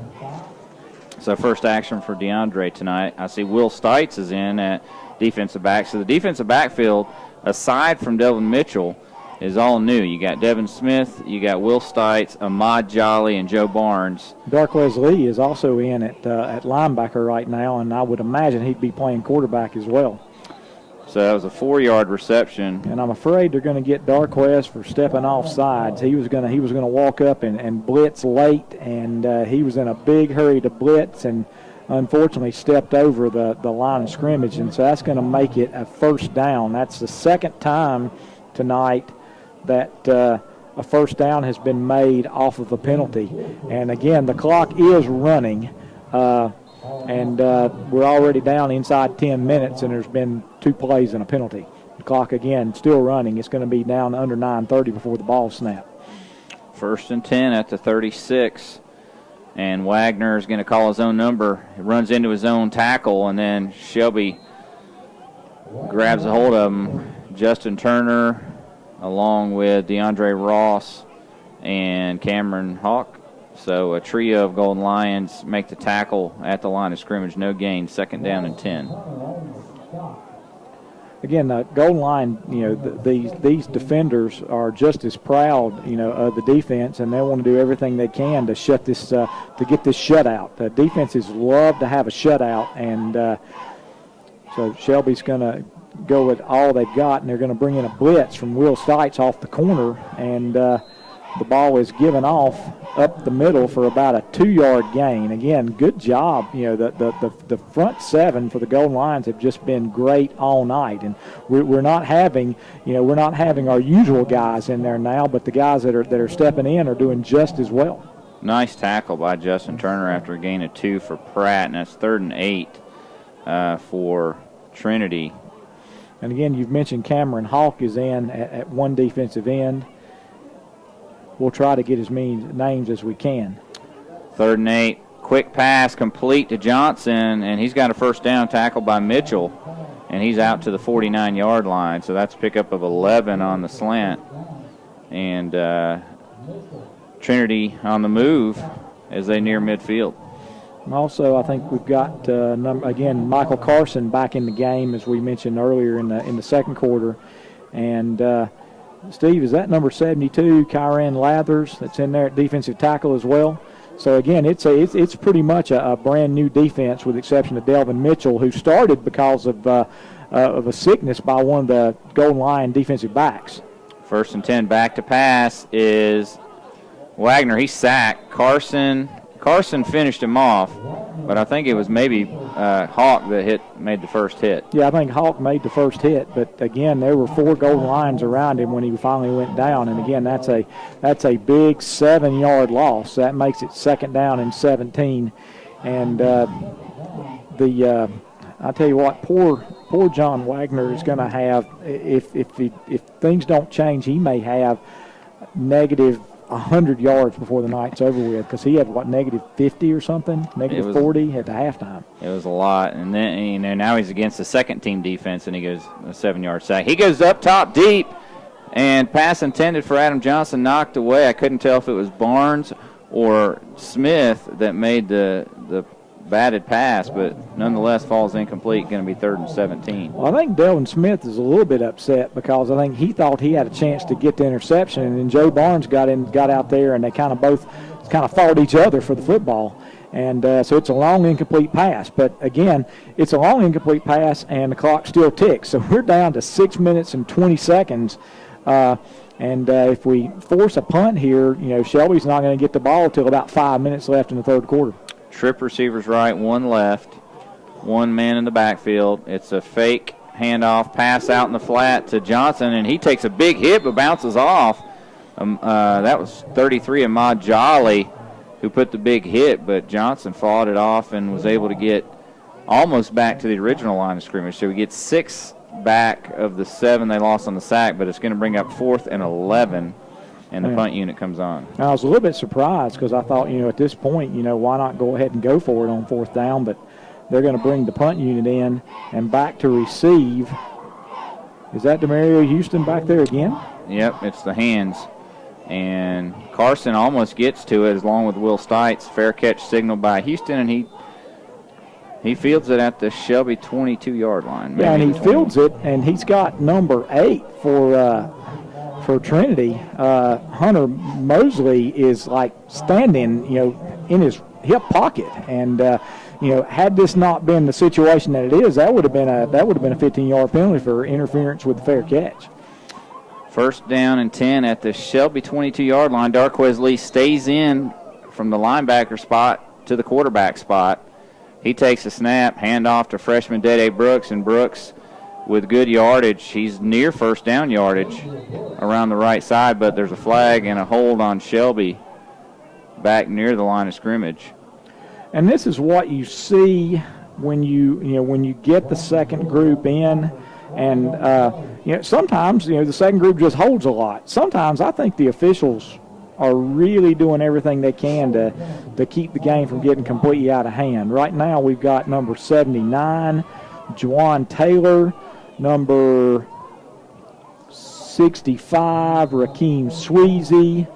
So first action for DeAndre tonight. I see Will Stites is in at defensive back. So the defensive backfield, aside from Delvin Mitchell, is all new. You got Devin Smith, you got Will Stites, Ahmad Jolly, and Joe Barnes. Darquez Lee is also in at linebacker right now, and I would imagine he'd be playing quarterback as well. So that was a 4-yard reception. And I'm afraid they're going to get Darquez for stepping off sides. He was going to walk up and blitz late, and he was in a big hurry to blitz, and unfortunately stepped over the line of scrimmage, and so that's going to make it a first down. That's the second time tonight that a first down has been made off of a penalty. And again, the clock is running, and we're already down inside 10 minutes, and there's been 2 plays and a penalty. The clock, again, still running. It's going to be down under 9:30 before the ball snap. First and 10 at the 36, and Wagner is going to call his own number. He runs into his own tackle, and then Shelby grabs a hold of him. Justin Turner, along with DeAndre Ross and Cameron Hawk. So a trio of Golden Lions make the tackle at the line of scrimmage. No gain, second down and 10. Again, the Golden Line, you know, these defenders are just as proud, you know, of the defense, and they want to do everything they can to shut this, to get this shutout. The defenses love to have a shutout, and so Shelby's going to go with all they've got, and they're going to bring in a blitz from Will Stites off the corner, and the ball is given off up the middle for about a 2-yard gain. Again, good job. You know, the front 7 for the Golden Lions have just been great all night, and we're not having our usual guys in there now, but the guys that are stepping in are doing just as well. Nice tackle by Justin Turner after a gain of 2 for Pratt, and that's 3rd and 8 for Trinity. And again, you've mentioned Cameron Hawk is in at one defensive end. We'll try to get as many names as we can. 3rd and 8, quick pass complete to Johnson, and he's got a first down tackle by Mitchell, and he's out to the 49-yard line. So that's a pickup of 11 on the slant. And Trinity on the move as they near midfield. Also, I think we've got, again, Michael Carson back in the game, as we mentioned earlier in the second quarter. And, Steve, is that number 72, Kyran Lathers, that's in there at defensive tackle as well? So, again, it's pretty much a brand-new defense with the exception of Delvin Mitchell, who started because of a sickness by one of the Golden Lion defensive backs. 1st and 10, back to pass is Wagner. He's sacked. Carson finished him off, but I think it was maybe Hawk that made the first hit. Yeah, I think Hawk made the first hit, but again, there were 4 Golden Lions around him when he finally went down, and again, that's a big 7-yard loss. That makes it 2nd down and 17, and I tell you what, poor John Wagner is going to have, if things don't change, he may have negative 100 yards before the night's over with, because he had negative 50 or something, negative 40 at the halftime. It was a lot, and then now he's against the second-team defense, and he goes a 7-yard sack. He goes up top deep, and pass intended for Adam Johnson knocked away. I couldn't tell if it was Barnes or Smith that made the batted pass, but nonetheless falls incomplete, going to be 3rd and 17. Well, I think Delvin Smith is a little bit upset because I think he thought he had a chance to get the interception, and then Joe Barnes got out there, and they kind of both fought each other for the football. And so it's a long incomplete pass. But, again, it's a long incomplete pass, and the clock still ticks. So we're down to 6 minutes and 20 seconds. And if we force a punt here, Shelby's not going to get the ball till about 5 minutes left in the third quarter. Trip receivers right, one left, one man in the backfield. It's a fake handoff pass out in the flat to Johnson, and he takes a big hit but bounces off. That was 33 Ahmad Jolly who put the big hit, but Johnson fought it off and was able to get almost back to the original line of scrimmage. So we get 6 back of the 7 they lost on the sack, but it's going to bring up 4th and 11, and the punt unit comes on. I was a little bit surprised because I thought, at this point, why not go ahead and go for it on 4th down, but they're going to bring the punt unit in and back to receive. Is that Demario Houston back there again? Yep, it's the hands. And Carson almost gets to it along with Will Stites. Fair catch signaled by Houston, and he fields it at the Shelby 22-yard line. Yeah, and he fields it, and he's got number 8 for Trinity. Hunter Mosley is like standing, in his hip pocket, and had this not been the situation that it is, that would have been a 15-yard penalty for interference with the fair catch. 1st down and 10 at the Shelby 22-yard line. Darquez Lee stays in from the linebacker spot to the quarterback spot. He takes a snap, handoff to freshman Dede Brooks, and Brooks with good yardage. He's near 1st down yardage around the right side, but there's a flag and a hold on Shelby back near the line of scrimmage. And this is what you see when you get the second group in. And, sometimes, the second group just holds a lot. Sometimes I think the officials are really doing everything they can to keep the game from getting completely out of hand. Right now we've got number 79, Juwan Taylor, number 65, Rakeem Sweezy,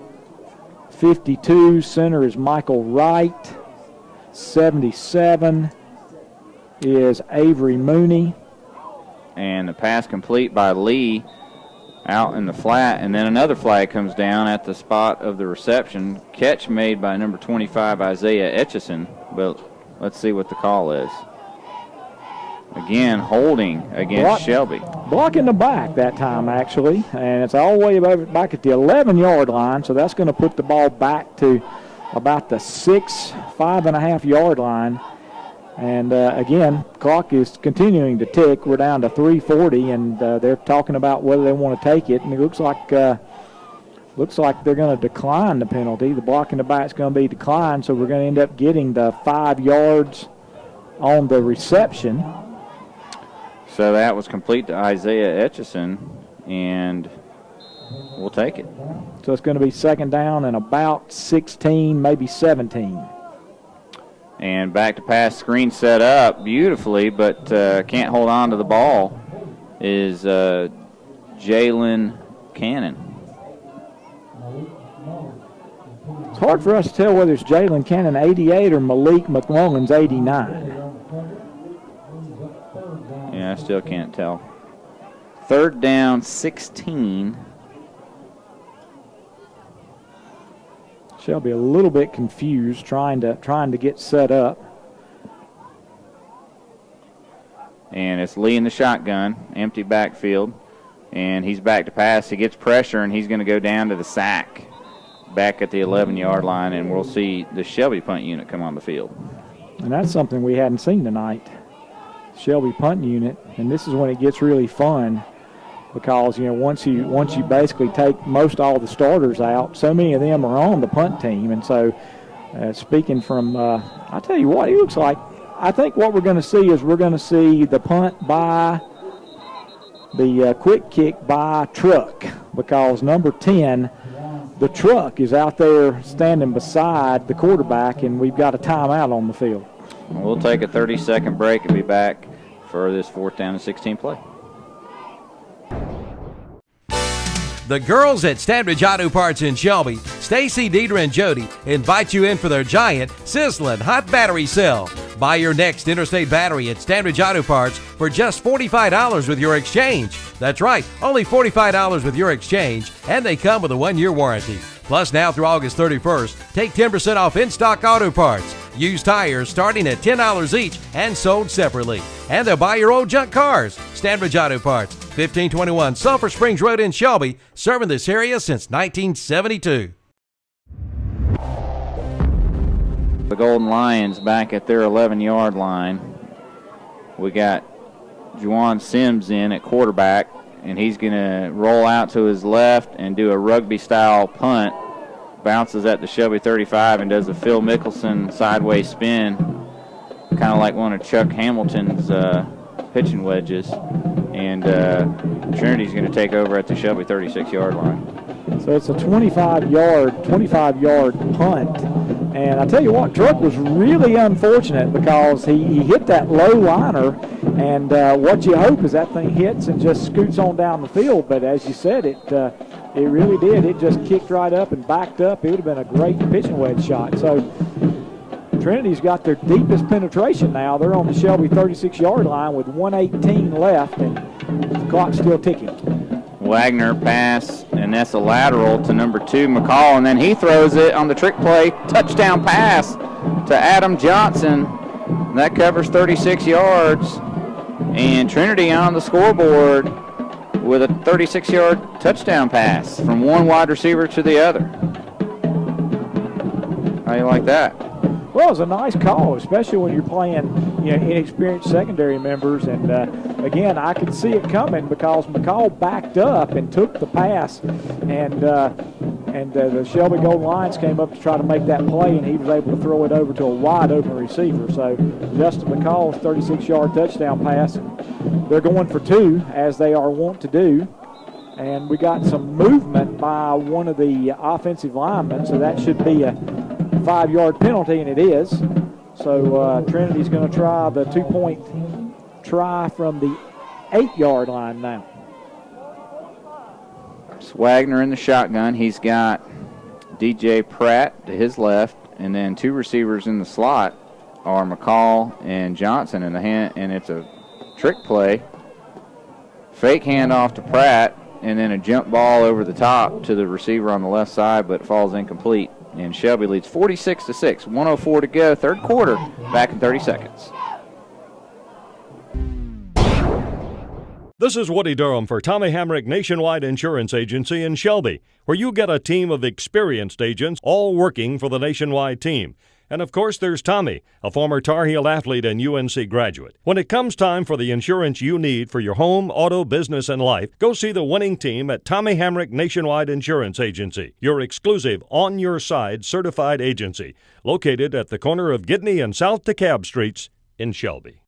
52, center is Michael Wright, 77 is Avery Mooney. And the pass complete by Lee out in the flat, and then another flag comes down at the spot of the reception. Catch made by number 25, Isaiah Etchison, but let's see what the call is. Again, holding against Shelby. Block in the back that time, actually, and it's all the way back at the 11-yard line, so that's going to put the ball back to about the 5.5-yard line. And, again, clock is continuing to tick. We're down to 3:40, and they're talking about whether they want to take it. And it looks like they're going to decline the penalty. The block in the back is going to be declined, so we're going to end up getting the 5 yards on the reception. So that was complete to Isaiah Etchison, and we'll take it. So it's going to be 2nd down and about 16, maybe 17. And back to pass, screen set up beautifully, but can't hold on to the ball is Jalen Cannon. It's hard for us to tell whether it's Jalen Cannon 88 or Malik McMullen's 89. Yeah, I still can't tell. 3rd down, 16. Shelby a little bit confused, trying to get set up. And it's Lee in the shotgun, empty backfield. And he's back to pass. He gets pressure, and he's going to go down to the sack back at the 11-yard line, and we'll see the Shelby punt unit come on the field. And that's something we hadn't seen tonight, Shelby punt unit. And this is when it gets really fun. Because, once you basically take most all the starters out, so many of them are on the punt team. And so, speaking from, I'll tell you what, it looks like, I think what we're going to see is we're going to see the punt by, the quick kick by Truck. Because number 10, the Truck is out there standing beside the quarterback, and we've got a timeout on the field. We'll take a 30-second break and be back for this 4th down and 16 play. The girls at Standridge Auto Parts in Shelby, Stacy, Deidre, and Jody invite you in for their giant, sizzling hot battery sale. Buy your next Interstate battery at Standridge Auto Parts for just $45 with your exchange. That's right, only $45 with your exchange, and they come with a 1-year warranty. Plus, now through August 31st, take 10% off in-stock auto parts. Used tires starting at $10 each and sold separately. And they'll buy your old junk cars. Standridge Auto Parts, 1521 Sulphur Springs Road in Shelby, serving this area since 1972. The Golden Lions back at their 11-yard line. We got Juwan Sims in at quarterback, and he's going to roll out to his left and do a rugby-style punt. Bounces at the Shelby 35 and does a Phil Mickelson sideways spin, kind of like one of Chuck Hamilton's pitching wedges. And Trinity's going to take over at the Shelby 36-yard line. So it's a 25-yard punt. And I tell you what, Truck was really unfortunate because he hit that low liner, and what you hope is that thing hits and just scoots on down the field. But as you said, it really did. It just kicked right up and backed up. It would have been a great pitching wedge shot. So Trinity's got their deepest penetration now. They're on the Shelby 36-yard line with 1:18 left, and the clock's still ticking. Wagner pass, and that's a lateral to number 2, McCall, and then he throws it on the trick play. Touchdown pass to Adam Johnson. That covers 36 yards, and Trinity on the scoreboard with a 36-yard touchdown pass from one wide receiver to the other. How you like that? Well, it was a nice call, especially when you're playing, inexperienced secondary members. And again, I could see it coming because McCall backed up and took the pass, and the Shelby Golden Lions came up to try to make that play, and he was able to throw it over to a wide open receiver. So Justin McCall's 36-yard touchdown pass, and they're going for 2 as they are wont to do. And we got some movement by one of the offensive linemen, so that should be a 5-yard penalty, and it is. So Trinity's going to try the 2-point try from the 8-yard line now. It's Wagner in the shotgun. He's got DJ Pratt to his left, and then 2 receivers in the slot are McCall and Johnson in the hand, and it's a trick play. Fake handoff to Pratt, and then a jump ball over the top to the receiver on the left side, but falls incomplete. And Shelby leads 46-6. 1:04 to go, third quarter. Back in 30 seconds. This is Woody Durham for Tommy Hamrick Nationwide Insurance Agency in Shelby, where you get a team of experienced agents all working for the nationwide team. And of course, there's Tommy, a former Tar Heel athlete and UNC graduate. When it comes time for the insurance you need for your home, auto, business, and life, go see the winning team at Tommy Hamrick Nationwide Insurance Agency, your exclusive, on-your-side certified agency, located at the corner of Gidney and South DeKalb Streets in Shelby.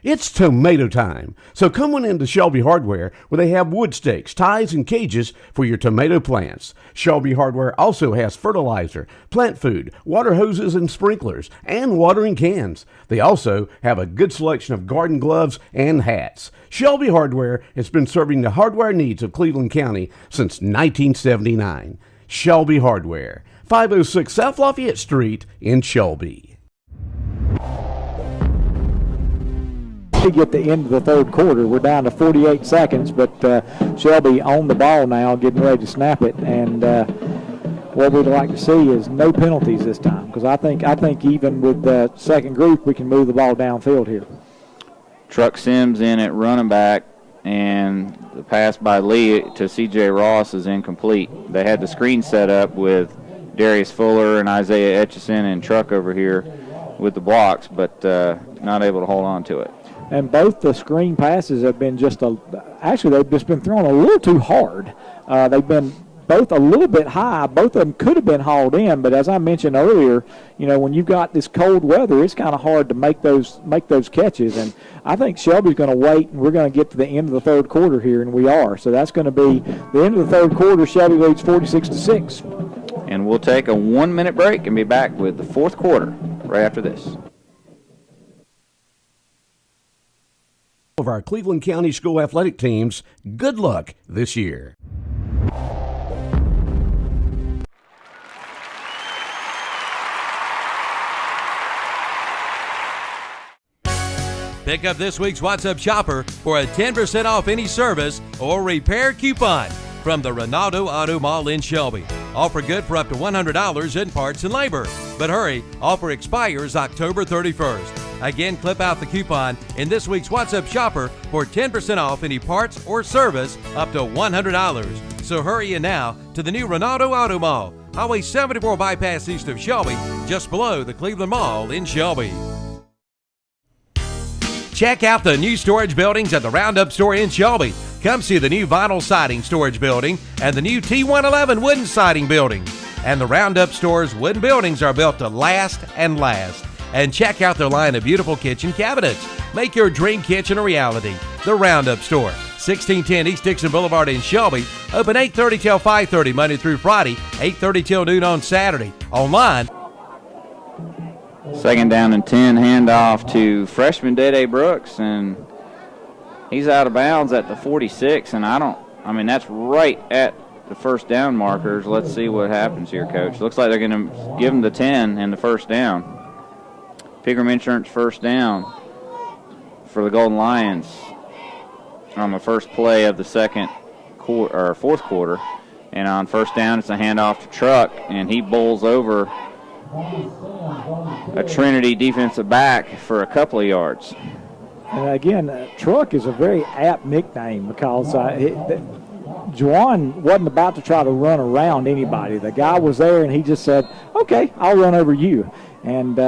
It's tomato time, so come on into Shelby Hardware where they have wood stakes, ties, and cages for your tomato plants. Shelby Hardware also has fertilizer, plant food, water hoses and sprinklers, and watering cans. They also have a good selection of garden gloves and hats. Shelby Hardware has been serving the hardware needs of Cleveland County since 1979. Shelby Hardware, 506 South Lafayette Street in Shelby. At the end of the third quarter, we're down to 48 seconds, but Shelby on the ball now, getting ready to snap it. And what we'd like to see is no penalties this time, because I think even with the second group, we can move the ball downfield here. Truck Sims in at running back, and the pass by Lee to C.J. Ross is incomplete. They had the screen set up with Darius Fuller and Isaiah Etchison and Truck over here with the blocks, but not able to hold on to it. And both the screen passes have been actually they've just been thrown a little too hard. They've been both a little bit high. Both of them could have been hauled in, but as I mentioned earlier, when you've got this cold weather, it's kind of hard to make those catches. And I think Shelby's going to wait, and we're going to get to the end of the third quarter here, and we are. So that's going to be the end of the third quarter. Shelby leads 46-6. And we'll take a 1-minute break and be back with the fourth quarter right after this. Of our Cleveland County School athletic teams, good luck this year. Pick up this week's What's Up Shopper for a 10% off any service or repair coupon from the Ronaldo Auto Mall in Shelby. Offer good for up to $100 in parts and labor. But hurry, offer expires October 31st. Again, clip out the coupon in this week's What's Up Shopper for 10% off any parts or service up to $100. So hurry in now to the new Ronaldo Auto Mall, Highway 74 bypass east of Shelby, just below the Cleveland Mall in Shelby. Check out the new storage buildings at the Roundup store in Shelby. Come see the new vinyl siding storage building and the new T111 wooden siding building. And the Roundup store's wooden buildings are built to last and last. And check out their line of beautiful kitchen cabinets. Make your dream kitchen a reality. The Roundup store, 1610 East Dixon Boulevard in Shelby. Open 8:30 till 5:30 Monday through Friday, 8:30 till noon on Saturday. Online. Second down and 10, handoff to freshman Dede Brooks, and he's out of bounds at the 46, and that's right at the first down markers. Let's see what happens here, Coach. Looks like they're going to give him the 10 and the first down. Pigram Insurance first down for the Golden Lions on the first play of the fourth quarter. And on first down, it's a handoff to Truck, and he bowls over a Trinity defensive back for a couple of yards. And again, Truck is a very apt nickname because Juwan wasn't about to try to run around anybody. The guy was there, and he just said, okay, I'll run over you. And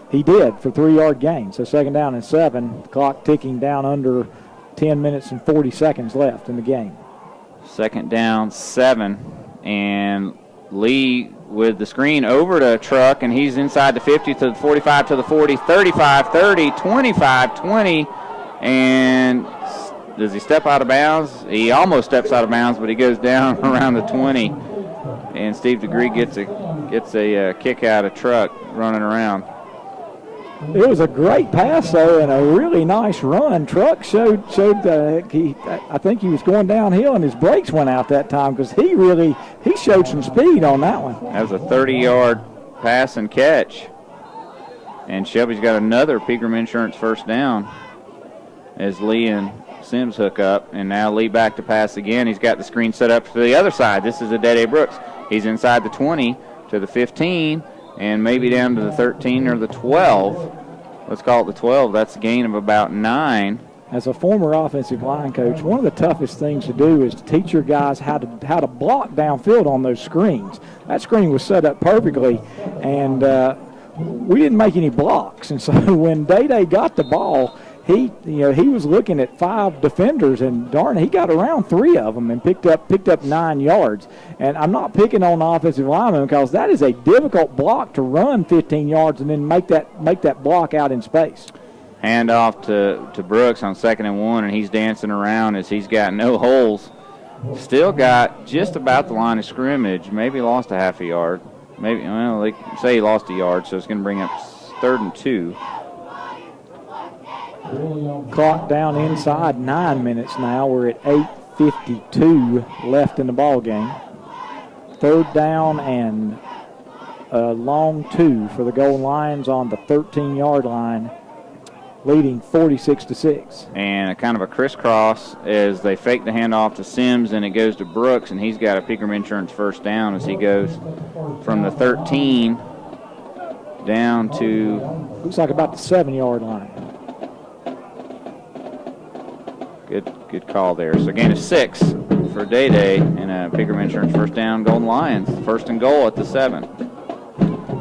he did for 3-yard gain. So second down and 7, clock ticking down under 10 minutes and 40 seconds left in the game. Second down, 7, and Lee with the screen over to Truck, and he's inside the 50 to the 45 to the 40, 35, 30, 25, 20, and does he step out of bounds? He almost steps out of bounds, but he goes down around the 20, and Steve DeGree gets a kick out of Truck running around. It was a great pass, though, and a really nice run. Truck showed I think he was going downhill, and his brakes went out that time because he showed some speed on that one. That was a 30-yard pass and catch. And Shelby's got another Pigram Insurance first down as Lee and Sims hook up. And now Lee back to pass again. He's got the screen set up to the other side. This is a Dede Brooks. He's inside the 20 to the 15. And maybe down to the 13 or the 12. Let's call it the 12. That's a gain of about 9. As a former offensive line coach, one of the toughest things to do is to teach your guys how to block downfield on those screens. That screen was set up perfectly, and we didn't make any blocks. And so when Dede got the ball, he was looking at 5 defenders, and darn, he got around 3 of them and picked up 9 yards. And I'm not picking on the offensive lineman because that is a difficult block to run 15 yards and then make that block out in space. Hand off to Brooks on 2nd and 1, and he's dancing around as he's got no holes. Still got just about the line of scrimmage. Maybe lost a half a yard. Maybe, well, they say he lost a yard, so it's going to bring up 3rd and 2. Clock down inside 9 minutes now. We're at 8:52 left in the ball game. 3rd down and a long 2 for the Golden Lions on the 13-yard line, leading 46-6. And a kind of a crisscross as they fake the handoff to Sims, and it goes to Brooks, and he's got a Pigram Insurance first down as he goes from the 13 down to... Looks like about the 7-yard line. Good call there. So gain of 6 for Dede and a Pigram Insurance first down. Golden Lions, 1st and goal at the 7.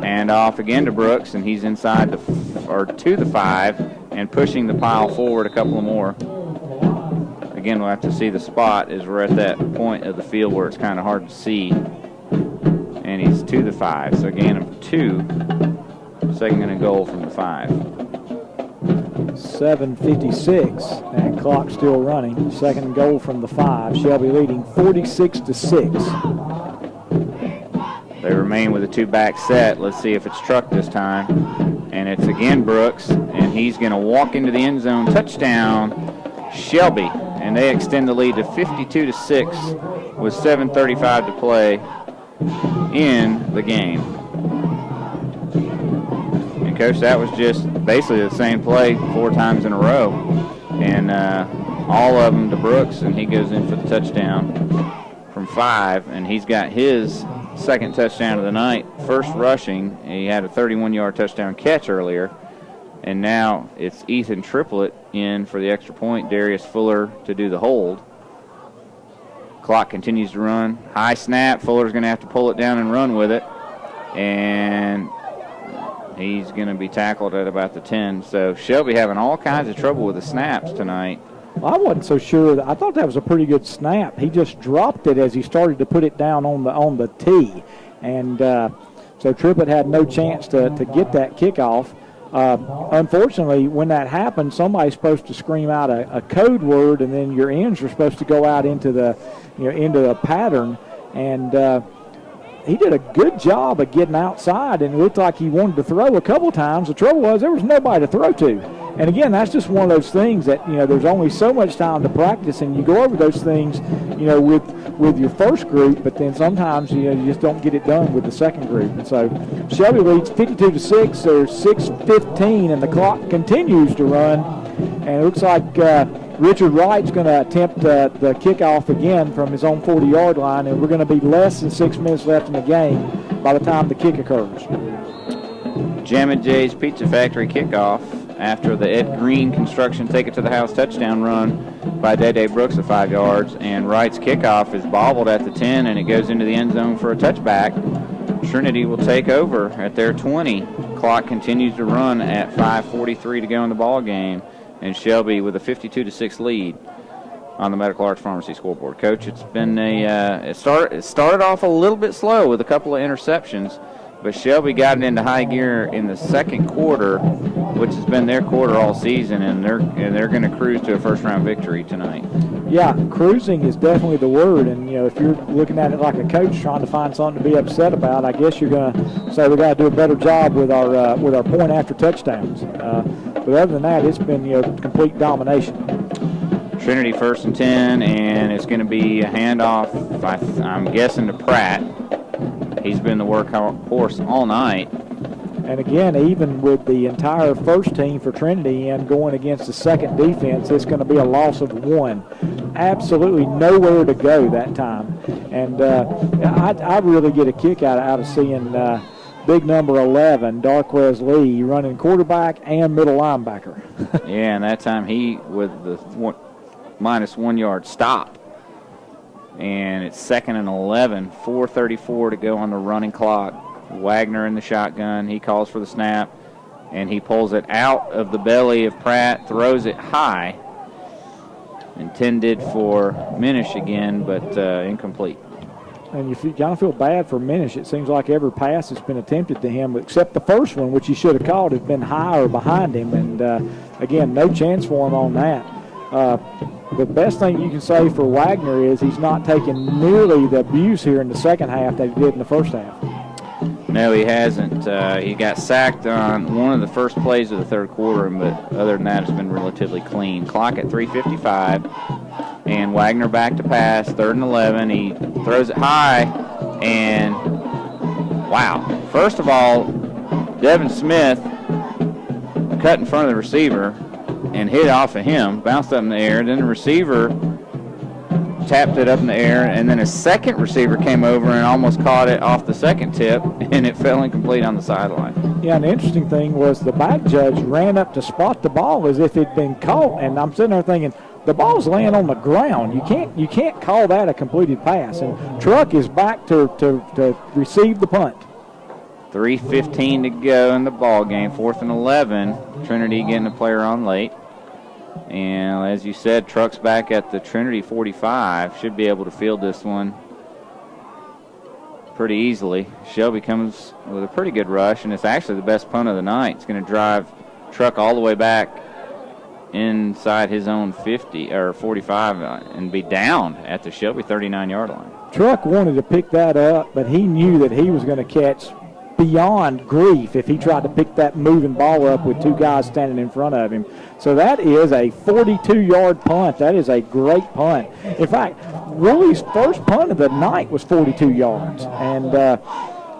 And off again to Brooks, and he's inside to the 5 and pushing the pile forward a couple more. Again, we'll have to see the spot as we're at that point of the field where it's kind of hard to see. And he's to the 5. So gain of 2. 2nd and goal from the 5. 7:56, and clock still running. 2nd and goal from the 5. Shelby leading 46-6. They remain with a 2-back set. Let's see if it's Truck this time. And it's again Brooks, and he's going to walk into the end zone. Touchdown, Shelby. And they extend the lead to 52-6 with 7:35 to play in the game. And, Coach, that was just basically the same play 4 times in a row, and all of them to Brooks, and he goes in for the touchdown from 5, and he's got his second touchdown of the night, first rushing. He had a 31-yard touchdown catch earlier, and now it's Ethan Triplett in for the extra point, Darius Fuller to do the hold. Clock continues to run. High snap. Fuller's going to have to pull it down and run with it. And he's going to be tackled at about the 10. So Shelby having all kinds of trouble with the snaps tonight. Well, I wasn't so sure. I thought that was a pretty good snap. He just dropped it as he started to put it down on the tee. And so Triplett had no chance to get that kickoff. Unfortunately, when that happened, somebody's supposed to scream out a code word, and then your ends are supposed to go out into the pattern. And he did a good job of getting outside, and it looked like he wanted to throw a couple times. The trouble was there was nobody to throw to. And again, that's just one of those things that, there's only so much time to practice, and you go over those things, with your first group, but then sometimes, you just don't get it done with the second group. And so Shelby leads 52-6. There's 6:15, and the clock continues to run. And it looks like Richard Wright's going to attempt the kickoff again from his own 40-yard line, and we're going to be less than 6 minutes left in the game by the time the kick occurs. Jam & J's Pizza Factory kickoff after the Ed Green construction take it to the house touchdown run by Day Brooks of 5 yards, and Wright's kickoff is bobbled at the 10, and it goes into the end zone for a touchback. Trinity will take over at their 20. Clock continues to run at 5:43 to go in the ball game, and Shelby with a 52-6 lead on the Medical Arts Pharmacy scoreboard. Coach, it's been it started off a little bit slow with a couple of interceptions, but Shelby got it into high gear in the second quarter, which has been their quarter all season, and they're going to cruise to a first-round victory tonight. Yeah, cruising is definitely the word, and if you're looking at it like a coach trying to find something to be upset about, I guess you're going to say we got to do a better job with our point after touchdowns. But other than that, it's been complete domination. Trinity 1st and 10, and it's going to be a handoff, I'm guessing, to Pratt. He's been the workhorse all night. And again, even with the entire first team for Trinity and going against the second defense, it's going to be a loss of 1. Absolutely nowhere to go that time. And I really get a kick out of seeing big number 11, Darquez Lee, running quarterback and middle linebacker. Yeah, and that time he with the minus 1 yard stop. And it's 2nd and 11, 4:34 to go on the running clock. Wagner in the shotgun. He calls for the snap, and he pulls it out of the belly of Pratt, throws it high. Intended for Minish again, but incomplete. And you kind of feel bad for Minish. It seems like every pass that's been attempted to him, except the first one, which he should have caught, has been high or behind him. And, again, no chance for him on that. The best thing you can say for Wagner is he's not taking nearly the abuse here in the second half that he did in the first half. No, he hasn't. He got sacked on one of the first plays of the third quarter, but other than that, it's been relatively clean. Clock at 3:55, and Wagner back to pass, 3rd and 11. He throws it high, and wow. First of all, Devin Smith cut in front of the receiver and hit off of him, bounced up in the air. Then the receiver tapped it up in the air, and then a second receiver came over and almost caught it off the second tip, and it fell incomplete on the sideline. Yeah, and the interesting thing was the back judge ran up to spot the ball as if it'd been caught, and I'm sitting there thinking, the ball's laying on the ground. You can't call that a completed pass. And Truck is back to receive the punt. 3:15 to go in the ball game, 4th and 11. Trinity getting a player on late. And as you said, Truck's back at the Trinity 45. Should be able to field this one pretty easily. Shelby comes with a pretty good rush, and it's actually the best punt of the night. It's going to drive Truck all the way back inside his own 50 or 45 and be down at the Shelby 39-yard line. Truck wanted to pick that up, but he knew that he was going to catch beyond grief if he tried to pick that moving ball up with two guys standing in front of him. So that is a 42-yard punt. That is a great punt. In fact, Willie's first punt of the night was 42 yards. And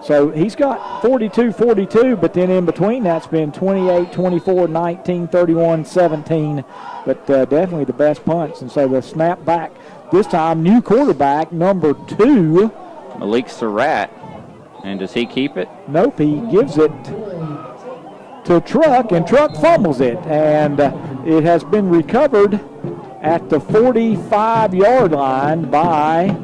So he's got 42-42, but then in between that's been 28, 24, 19, 31, 17, but definitely the best punts. And so the snap back this time, new quarterback, number 2. Malik Surratt. And does he keep it? Nope, he gives it to Truck, and Truck fumbles it. And it has been recovered at the 45-yard line by,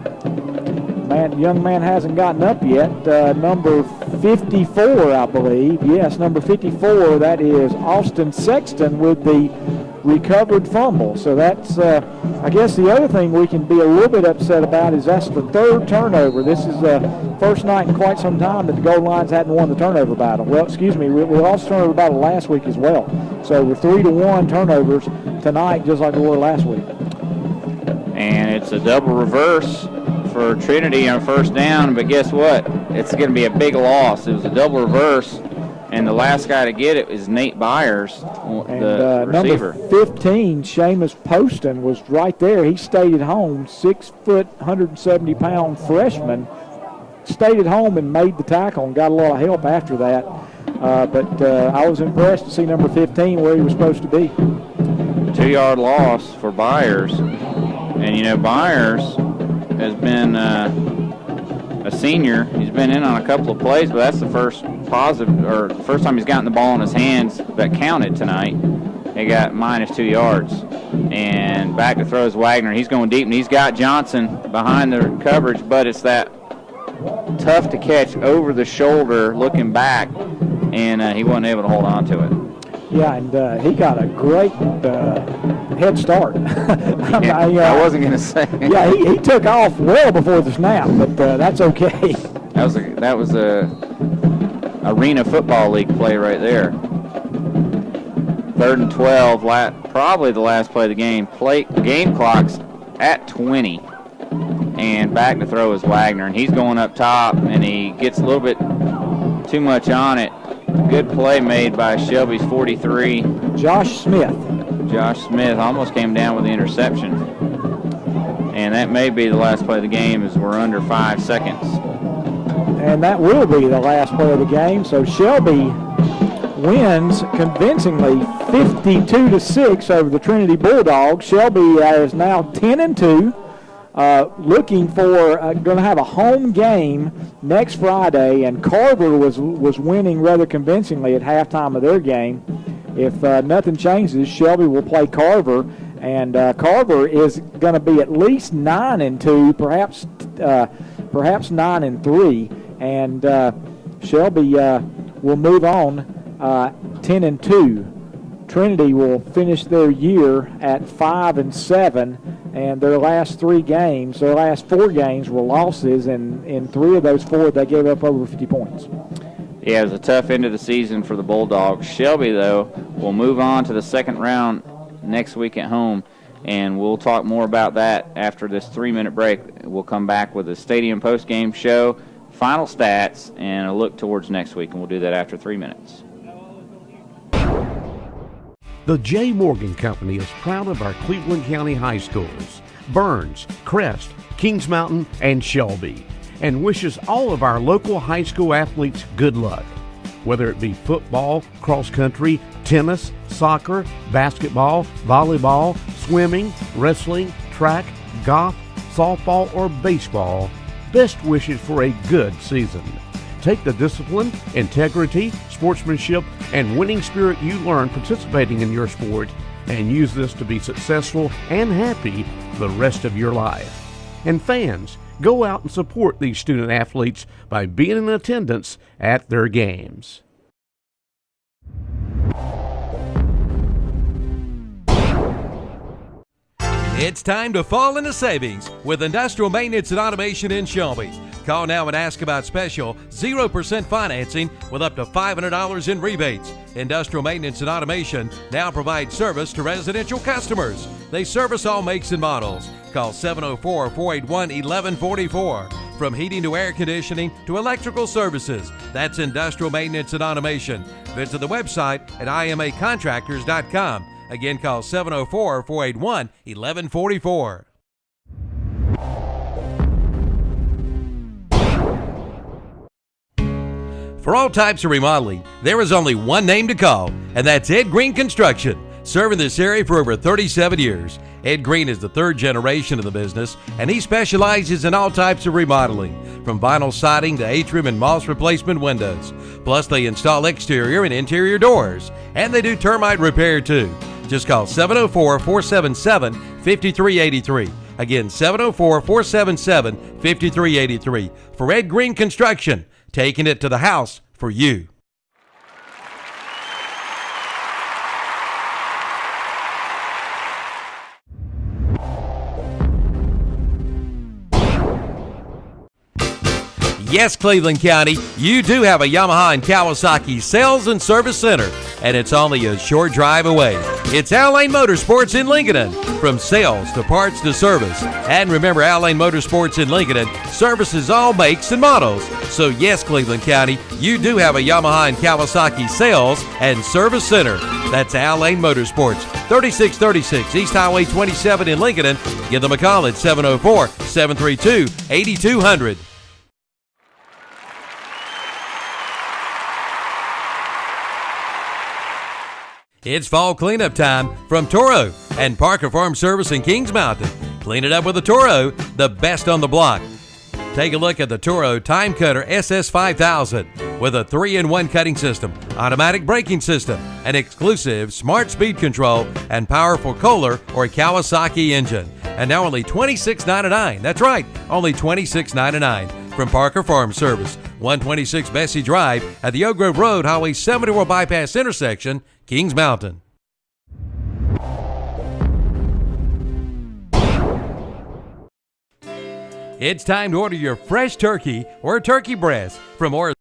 young man hasn't gotten up yet, number 54, I believe. Yes, number 54, that is Austin Sexton with the recovered fumble. So that's, I guess the other thing we can be a little bit upset about is that's the 3rd turnover. This is the first night in quite some time that the Gold Lions hadn't won the turnover battle. Well, excuse me, we lost the turnover battle last week as well. So we're 3-1 turnovers tonight, just like we were last week. And it's a double reverse for Trinity on first down, but guess what? It's going to be a big loss. It was a double reverse, and the last guy to get it is Nate Byers, the receiver. Number 15, Seamus Poston, was right there. He stayed at home, 6 foot, 170-pound freshman. Stayed at home and made the tackle and got a lot of help after that. But I was impressed to see number 15 where he was supposed to be. 2-yard loss for Byers. And, you know, Byers has been a senior. He's been in on a couple of plays, but that's the first time he's gotten the ball in his hands that counted tonight. He got -2 yards. And back to throw is Wagner. He's going deep, and he's got Johnson behind the coverage, but it's that tough to catch over the shoulder looking back, and he wasn't able to hold on to it. Yeah, and he got a great head start. I wasn't going to say. Yeah, he took off well before the snap, but that's okay. That was a Arena Football League play right there. 3rd and 12, probably the last play of the game. Game clock's at 20, and back to throw is Wagner, and he's going up top, and he gets a little bit too much on it. Good play made by Shelby's 43. Josh Smith. Josh Smith almost came down with the interception. And that may be the last play of the game as we're under 5 seconds. And that will be the last play of the game. So Shelby wins convincingly 52-6 over the Trinity Bulldogs. Shelby is now 10-2. Looking for going to have a home game next Friday, and Carver was winning rather convincingly at halftime of their game. If nothing changes, Shelby will play Carver, and Carver is going to be at least 9-2, perhaps 9-3, and Shelby will move on 10-2. Trinity will finish their year at 5-7. And their last 4 games were losses, and in 3 of those 4, they gave up over 50 points. Yeah, it was a tough end of the season for the Bulldogs. Shelby, though, will move on to the 2nd round next week at home, and we'll talk more about that after this 3-minute break. We'll come back with a stadium post-game show, final stats, and a look towards next week, and we'll do that after 3 minutes. The J. Morgan Company is proud of our Cleveland County high schools, Burns, Crest, Kings Mountain, and Shelby, and wishes all of our local high school athletes good luck. Whether it be football, cross country, tennis, soccer, basketball, volleyball, swimming, wrestling, track, golf, softball, or baseball, best wishes for a good season. Take the discipline, integrity, sportsmanship, and winning spirit you learn participating in your sport and use this to be successful and happy the rest of your life. And fans, go out and support these student athletes by being in attendance at their games. It's time to fall into savings with Industrial Maintenance and Automation in Shelby. Call now and ask about special 0% financing with up to $500 in rebates. Industrial Maintenance and Automation now provides service to residential customers. They service all makes and models. Call 704-481-1144. From heating to air conditioning to electrical services, that's Industrial Maintenance and Automation. Visit the website at imacontractors.com. Again, call 704-481-1144. For all types of remodeling, there is only one name to call, and that's Ed Green Construction, serving this area for over 37 years. Ed Green is the third generation of the business, and he specializes in all types of remodeling, from vinyl siding to atrium and moss replacement windows. Plus, they install exterior and interior doors, and they do termite repair too. Just call 704-477-5383. Again, 704-477-5383 for Ed Green Construction, taking it to the house for you. Yes, Cleveland County, you do have a Yamaha and Kawasaki sales and service center, and it's only a short drive away. It's Al Lane Motorsports in Lincoln, from sales to parts to service. And remember, Al Lane Motorsports in Lincoln services all makes and models. So yes, Cleveland County, you do have a Yamaha and Kawasaki sales and service center. That's Al Lane Motorsports, 3636 East Highway 27 in Lincoln. Give them a call at 704-732-8200. It's fall cleanup time from Toro and Parker Farm Service in Kings Mountain. Clean it up with a Toro, the best on the block. Take a look at the Toro Time Cutter SS5000 with a 3-in-1 cutting system, automatic braking system, an exclusive smart speed control, and powerful Kohler or Kawasaki engine. And now only $26.99. That's right, only $26.99 from Parker Farm Service, 126 Bessie Drive at the Oak Grove Road, Highway 74 Bypass intersection, Kings Mountain. It's time to order your fresh turkey or turkey breast from Orr.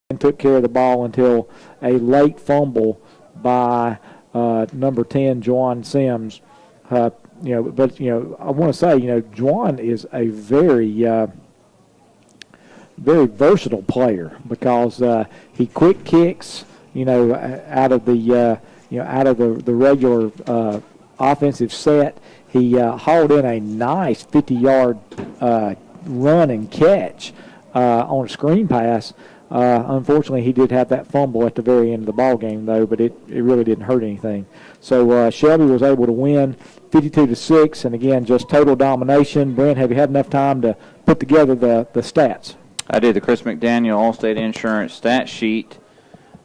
And took care of the ball until a late fumble by number 10, Juwan Sims. I want to say, Juwan is a very versatile player because he quick kicks, out of the regular offensive set. He hauled in a nice 50-yard run and catch on a screen pass. Unfortunately, he did have that fumble at the very end of the ball game, though, but it really didn't hurt anything. So Shelby was able to win 52-6, and again, just total domination. Brent, have you had enough time to put together the stats? I did the Chris McDaniel Allstate Insurance stat sheet,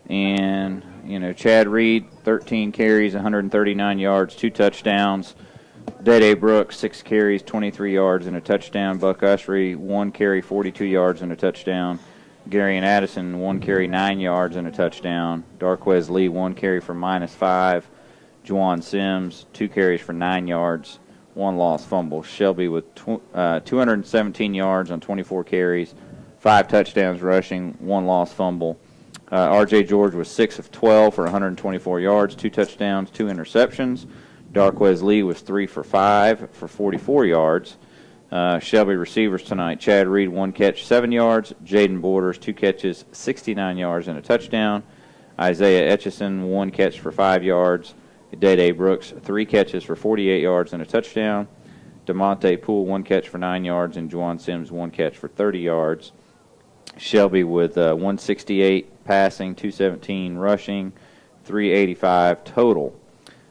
and Chad Reed, 13 carries, 139 yards, 2 touchdowns. Day Brooks, 6 carries, 23 yards and a touchdown. Buck Usry, 1 carry, 42 yards and a touchdown. Gary and Addison, 1 carry, 9 yards and a touchdown. Darquez Lee, 1 carry for -5. Juwan Sims, 2 carries for 9 yards, 1 lost fumble. Shelby with 217 yards on 24 carries, 5 touchdowns rushing, 1 lost fumble. R.J. George was 6 of 12 for 124 yards, 2 touchdowns, 2 interceptions. Darquez Lee was 3 for 5 for 44 yards. Shelby receivers tonight: Chad Reed, 1 catch, 7 yards. Jaden Borders, 2 catches, 69 yards and a touchdown. Isaiah Etchison, 1 catch for 5 yards. Day Brooks, 3 catches for 48 yards and a touchdown. DeMonte Poole, 1 catch for 9 yards, and Juwan Sims, 1 catch for 30 yards. Shelby with 168 passing, 217 rushing, 385 total.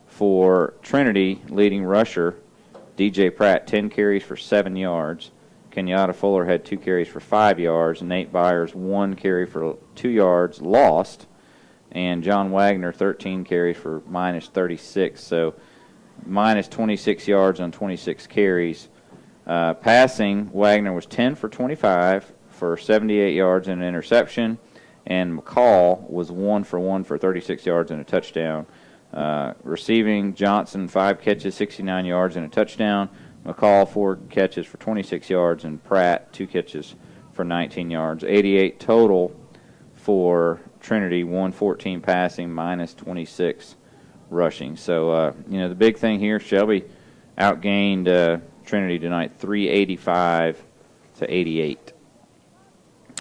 For Trinity, leading rusher, DJ Pratt, 10 carries for 7 yards. Kenyatta Fuller had 2 carries for 5 yards. Nate Byers, 1 carry for 2 yards, lost. And John Wagner, 13 carries for -36. So -26 yards on 26 carries. Passing, Wagner was 10 for 25 for 78 yards and an interception. And McCall was 1 for 1 for 36 yards and a touchdown. Receiving, Johnson, 5 catches, 69 yards and a touchdown. McCall, 4 catches for 26 yards, and Pratt, 2 catches for 19 yards. 88 total for Trinity, 114 passing, -26 rushing. So, the big thing here, Shelby outgained Trinity tonight 385 to 88.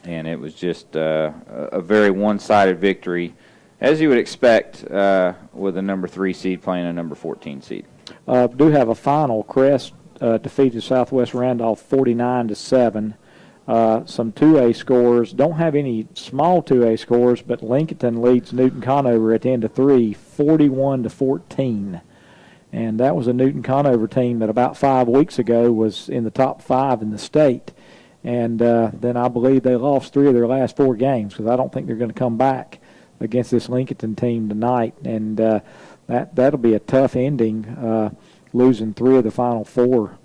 And it was just a very one-sided victory, as you would expect with a number 3 seed playing a number 14 seed. Do have a final. Crest defeated Southwest Randolph 49-7. Some 2A scores. Don't have any small 2A scores, but Lincoln leads Newton Conover at the end of 3, 41-14. And that was a Newton Conover team that about 5 weeks ago was in the top 5 in the state. And then I believe they lost 3 of their last 4 games, because I don't think they're going to come back against this Lincoln team tonight. And that'll be a tough ending, losing 3 of the final 4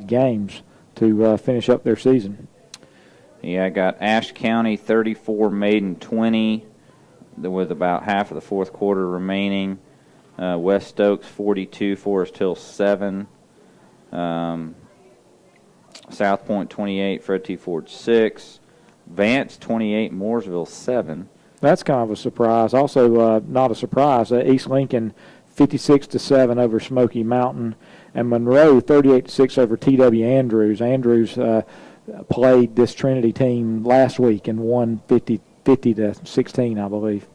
games to finish up their season. Yeah, I got Ashe County 34, Maiden 20, with about half of the fourth quarter remaining. West Stokes 42, Forest Hill 7. South Point 28, Fred T. Ford 6. Vance 28, Mooresville 7. That's kind of a surprise. Also, not a surprise, East Lincoln 56-7 over Smoky Mountain, and Monroe 38-6 over T.W. Andrews. Andrews played this Trinity team last week and won 50-16, I believe.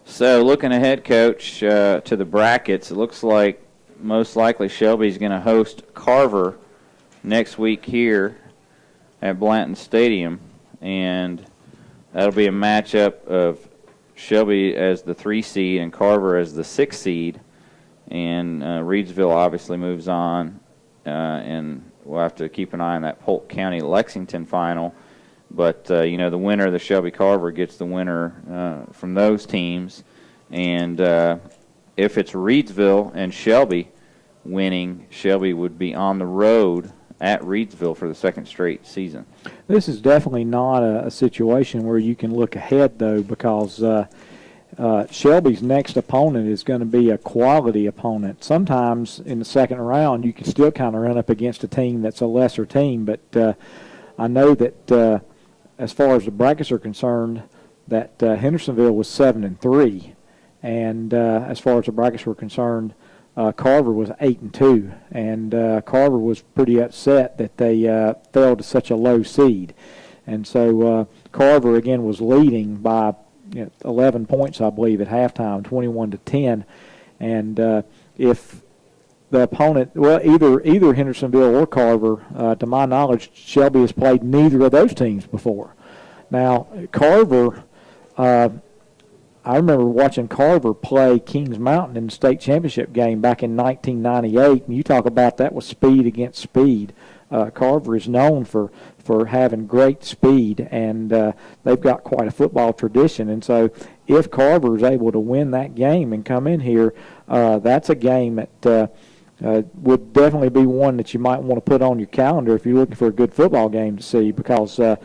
So looking ahead, Coach, to the brackets, it looks like most likely Shelby's going to host Carver next week here at Blanton Stadium, and that'll be a matchup of Shelby as the 3 seed and Carver as the 6 seed. And Reedsville obviously moves on, and we'll have to keep an eye on that Polk County-Lexington final. But, the winner of the Shelby-Carver gets the winner from those teams. And if it's Reedsville and Shelby winning, Shelby would be on the road at Reedsville for the 2nd straight season. This is definitely not a situation where you can look ahead, though, because Shelby's next opponent is going to be a quality opponent. Sometimes in the 2nd round you can still kind of run up against a team that's a lesser team, but I know that as far as the brackets are concerned, that Hendersonville was 7-3, and as far as the brackets were concerned, Carver was 8-2, and Carver was pretty upset that they fell to such a low seed. And so Carver, again, was leading by 11 points, I believe, at halftime, 21-10. And if the opponent, well, either Hendersonville or Carver, to my knowledge, Shelby has played neither of those teams before. Now, Carver, I remember watching Carver play Kings Mountain in the state championship game back in 1998, and you talk about that was speed against speed. Carver is known for having great speed, and they've got quite a football tradition. And so if Carver is able to win that game and come in here, that's a game that would definitely be one that you might want to put on your calendar if you're looking for a good football game to see, because that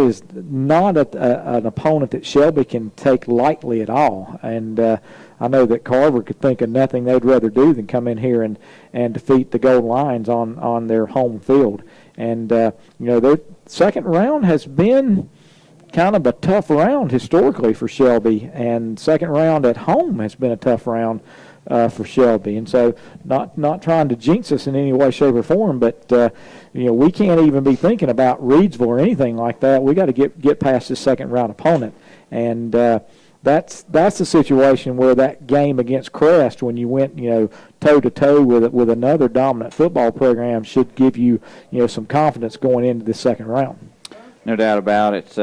is not an opponent that Shelby can take lightly at all. And I know that Carver could think of nothing they'd rather do than come in here and defeat the Golden Lions on their home field. And their second round has been kind of a tough round historically for Shelby, and second round at home has been a tough round for Shelby. And so not trying to jinx us in any way, shape, or form, but we can't even be thinking about Reidsville or anything like that. We got to get past this second round opponent, and that's the situation where that game against Crest, when you went toe to toe with another dominant football program, should give you some confidence going into the second round. No doubt about it.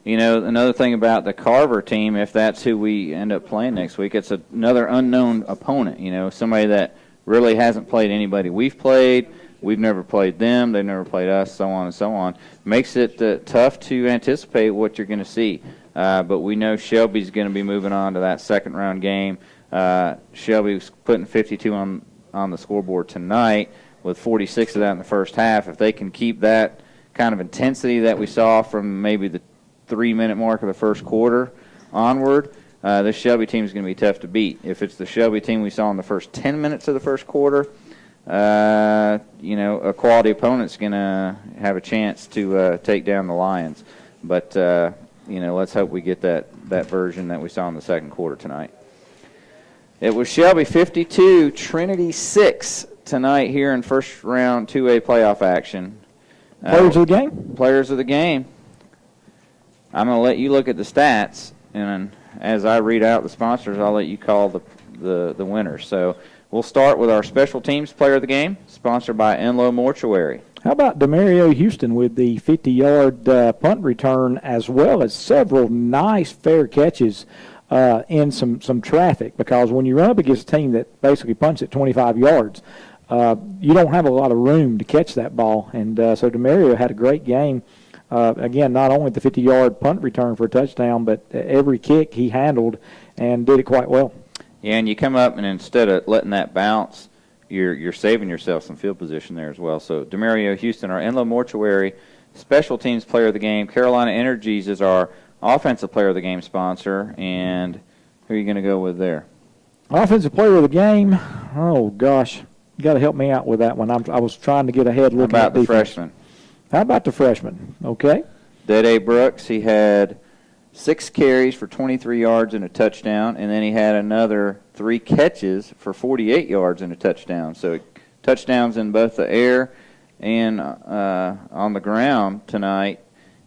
Another thing about the Carver team, if that's who we end up playing next week, it's another unknown opponent, somebody that really hasn't played anybody we've played. We've never played them. They've never played us, so on and so on. Makes it tough to anticipate what you're going to see. But we know Shelby's going to be moving on to that second-round game. Shelby's putting 52 on the scoreboard tonight with 46 of that in the first half. If they can keep that kind of intensity that we saw from maybe the 3-minute mark of the first quarter onward, this Shelby team is going to be tough to beat. If it's the Shelby team we saw in the first 10 minutes of the first quarter, a quality opponent's going to have a chance to take down the Lions. But, let's hope we get that version that we saw in the second quarter tonight. It was Shelby 52, Trinity 6 tonight here in first round 2A playoff action. Players of the game? Players of the game. I'm going to let you look at the stats, and as I read out the sponsors, I'll let you call the winners. So we'll start with our special teams player of the game, sponsored by Enloe Mortuary. How about Demario Houston with the 50-yard punt return, as well as several nice fair catches in some traffic, because when you run up against a team that basically punts at 25 yards, you don't have a lot of room to catch that ball. And so Demario had a great game. Again, not only the 50-yard punt return for a touchdown, but every kick he handled and did it quite well. Yeah, and you come up, and instead of letting that bounce, you're saving yourself some field position there as well. So Demario Houston, our Enloe Mortuary special teams player of the game. Carolina Energies is our offensive player of the game sponsor. And who are you going to go with there? Offensive player of the game, oh, gosh. You got to help me out with that one. I was trying to get ahead looking at defense. How about the freshman? How about the freshman? Okay. Dede Brooks, he had 6 carries for 23 yards and a touchdown, and then he had another 3 catches for 48 yards and a touchdown. So touchdowns in both the air and on the ground tonight,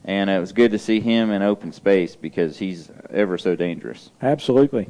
and it was good to see him in open space because he's ever so dangerous. Absolutely.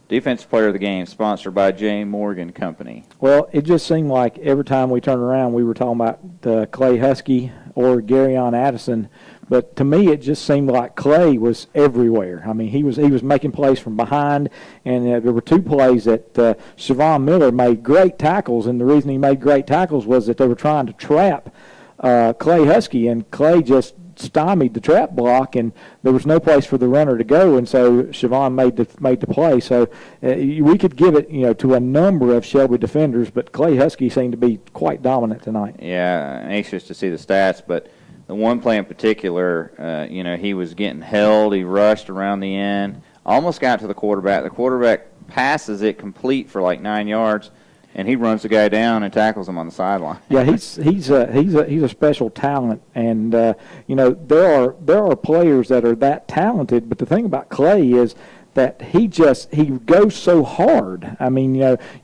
Defensive player of the game, sponsored by J. Morgan Company. Well, it just seemed like every time we turned around, we were talking about Clay Husky or Garyon Addison. But to me, it just seemed like Clay was everywhere. I mean, he was making plays from behind, and there were 2 plays that Siobhan Miller made great tackles, and the reason he made great tackles was that they were trying to trap Clay Husky, and Clay just stymied the trap block, and there was no place for the runner to go, and so Siobhan made the play. So we could give it, to a number of Shelby defenders, but Clay Husky seemed to be quite dominant tonight. Yeah, anxious to see the stats, but the one play in particular, he was getting held. He rushed around the end, almost got to the quarterback. The quarterback passes it complete for like 9 yards, and he runs the guy down and tackles him on the sideline. Yeah, he's a special talent, and there are players that are that talented. But the thing about Clay is that he goes so hard. I mean,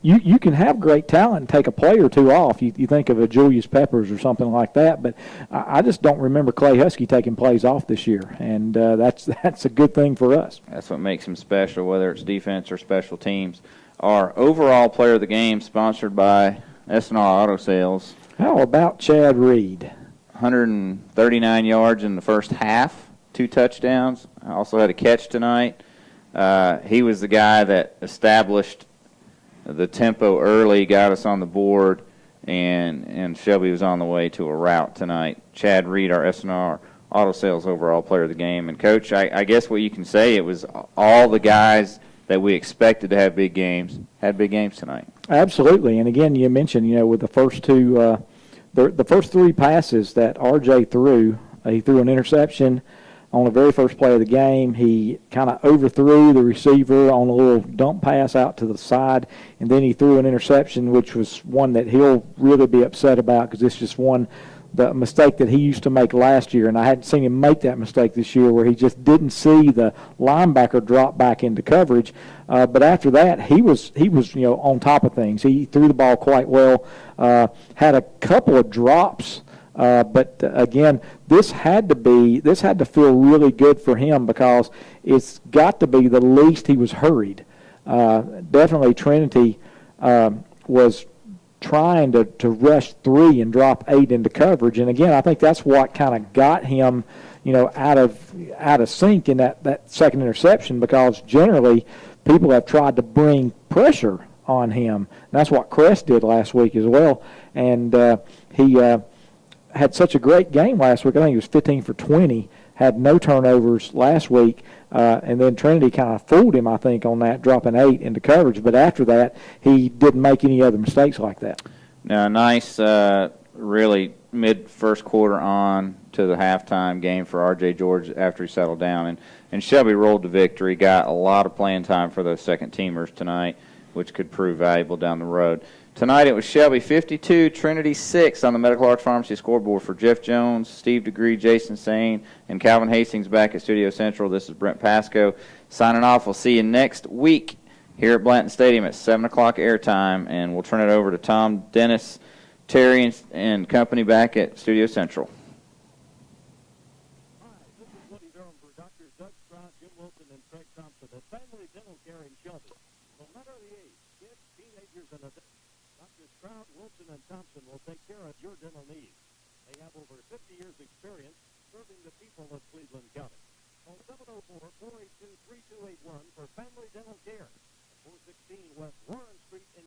you can have great talent and take a play or 2 off. You think of a Julius Peppers or something like that, but I just don't remember Clay Husky taking plays off this year, and that's a good thing for us. That's what makes him special, whether it's defense or special teams. Our overall player of the game, sponsored by S&R Auto Sales. How about Chad Reed? 139 yards in the first half, 2 touchdowns. Also had a catch tonight. He was the guy that established the tempo early, got us on the board, and Shelby was on the way to a rout tonight. Chad Reed, our S&R Auto Sales overall player of the game. And, Coach, I guess what you can say, it was all the guys that we expected to have big games had big games tonight. Absolutely. And again, you mentioned, with the first two, the first three passes that RJ threw, he threw an interception on the very first play of the game. He kind of overthrew the receiver on a little dump pass out to the side, and then he threw an interception, which was one that he'll really be upset about because it's just the mistake that he used to make last year, and I hadn't seen him make that mistake this year where he just didn't see the linebacker drop back into coverage. But after that, he was on top of things. He threw the ball quite well, had a couple of drops. But again, this had to feel really good for him because it's got to be the least he was hurried. Definitely Trinity was trying to rush 3 and drop 8 into coverage, and again, I think that's what kind of got him, out of sync in that second interception because generally people have tried to bring pressure on him. And that's what Crest did last week as well, and he had such a great game last week. I think he was 15 for 20, had no turnovers last week, and then Trinity kind of fooled him, I think, on that, dropping 8 into coverage. But after that, he didn't make any other mistakes like that. Now, nice, really mid-first quarter on to the halftime game for R.J. George after he settled down. And Shelby rolled to victory, got a lot of playing time for those second-teamers tonight, which could prove valuable down the road. Tonight it was Shelby 52, Trinity 6 on the Medical Arts Pharmacy scoreboard for Jeff Jones, Steve DeGree, Jason Sane, and Calvin Hastings back at Studio Central. This is Brent Pasco signing off. We'll see you next week here at Blanton Stadium at 7 o'clock airtime, and we'll turn it over to Tom, Dennis, Terry, and company back at Studio Central. Hi, this is Woody Durham for Drs. Doug Stroud, Jim Wilson, and Craig Thompson at Family Dental Care in Shelby. No matter the age, kids, teenagers, and adults, Drs. Stroud, Wilson, and Thompson will take care of your dental needs. They have over 50 years' experience serving the people of Cleveland County. Call 704-482-3281 for Family Dental Care. 416 West Warren Street in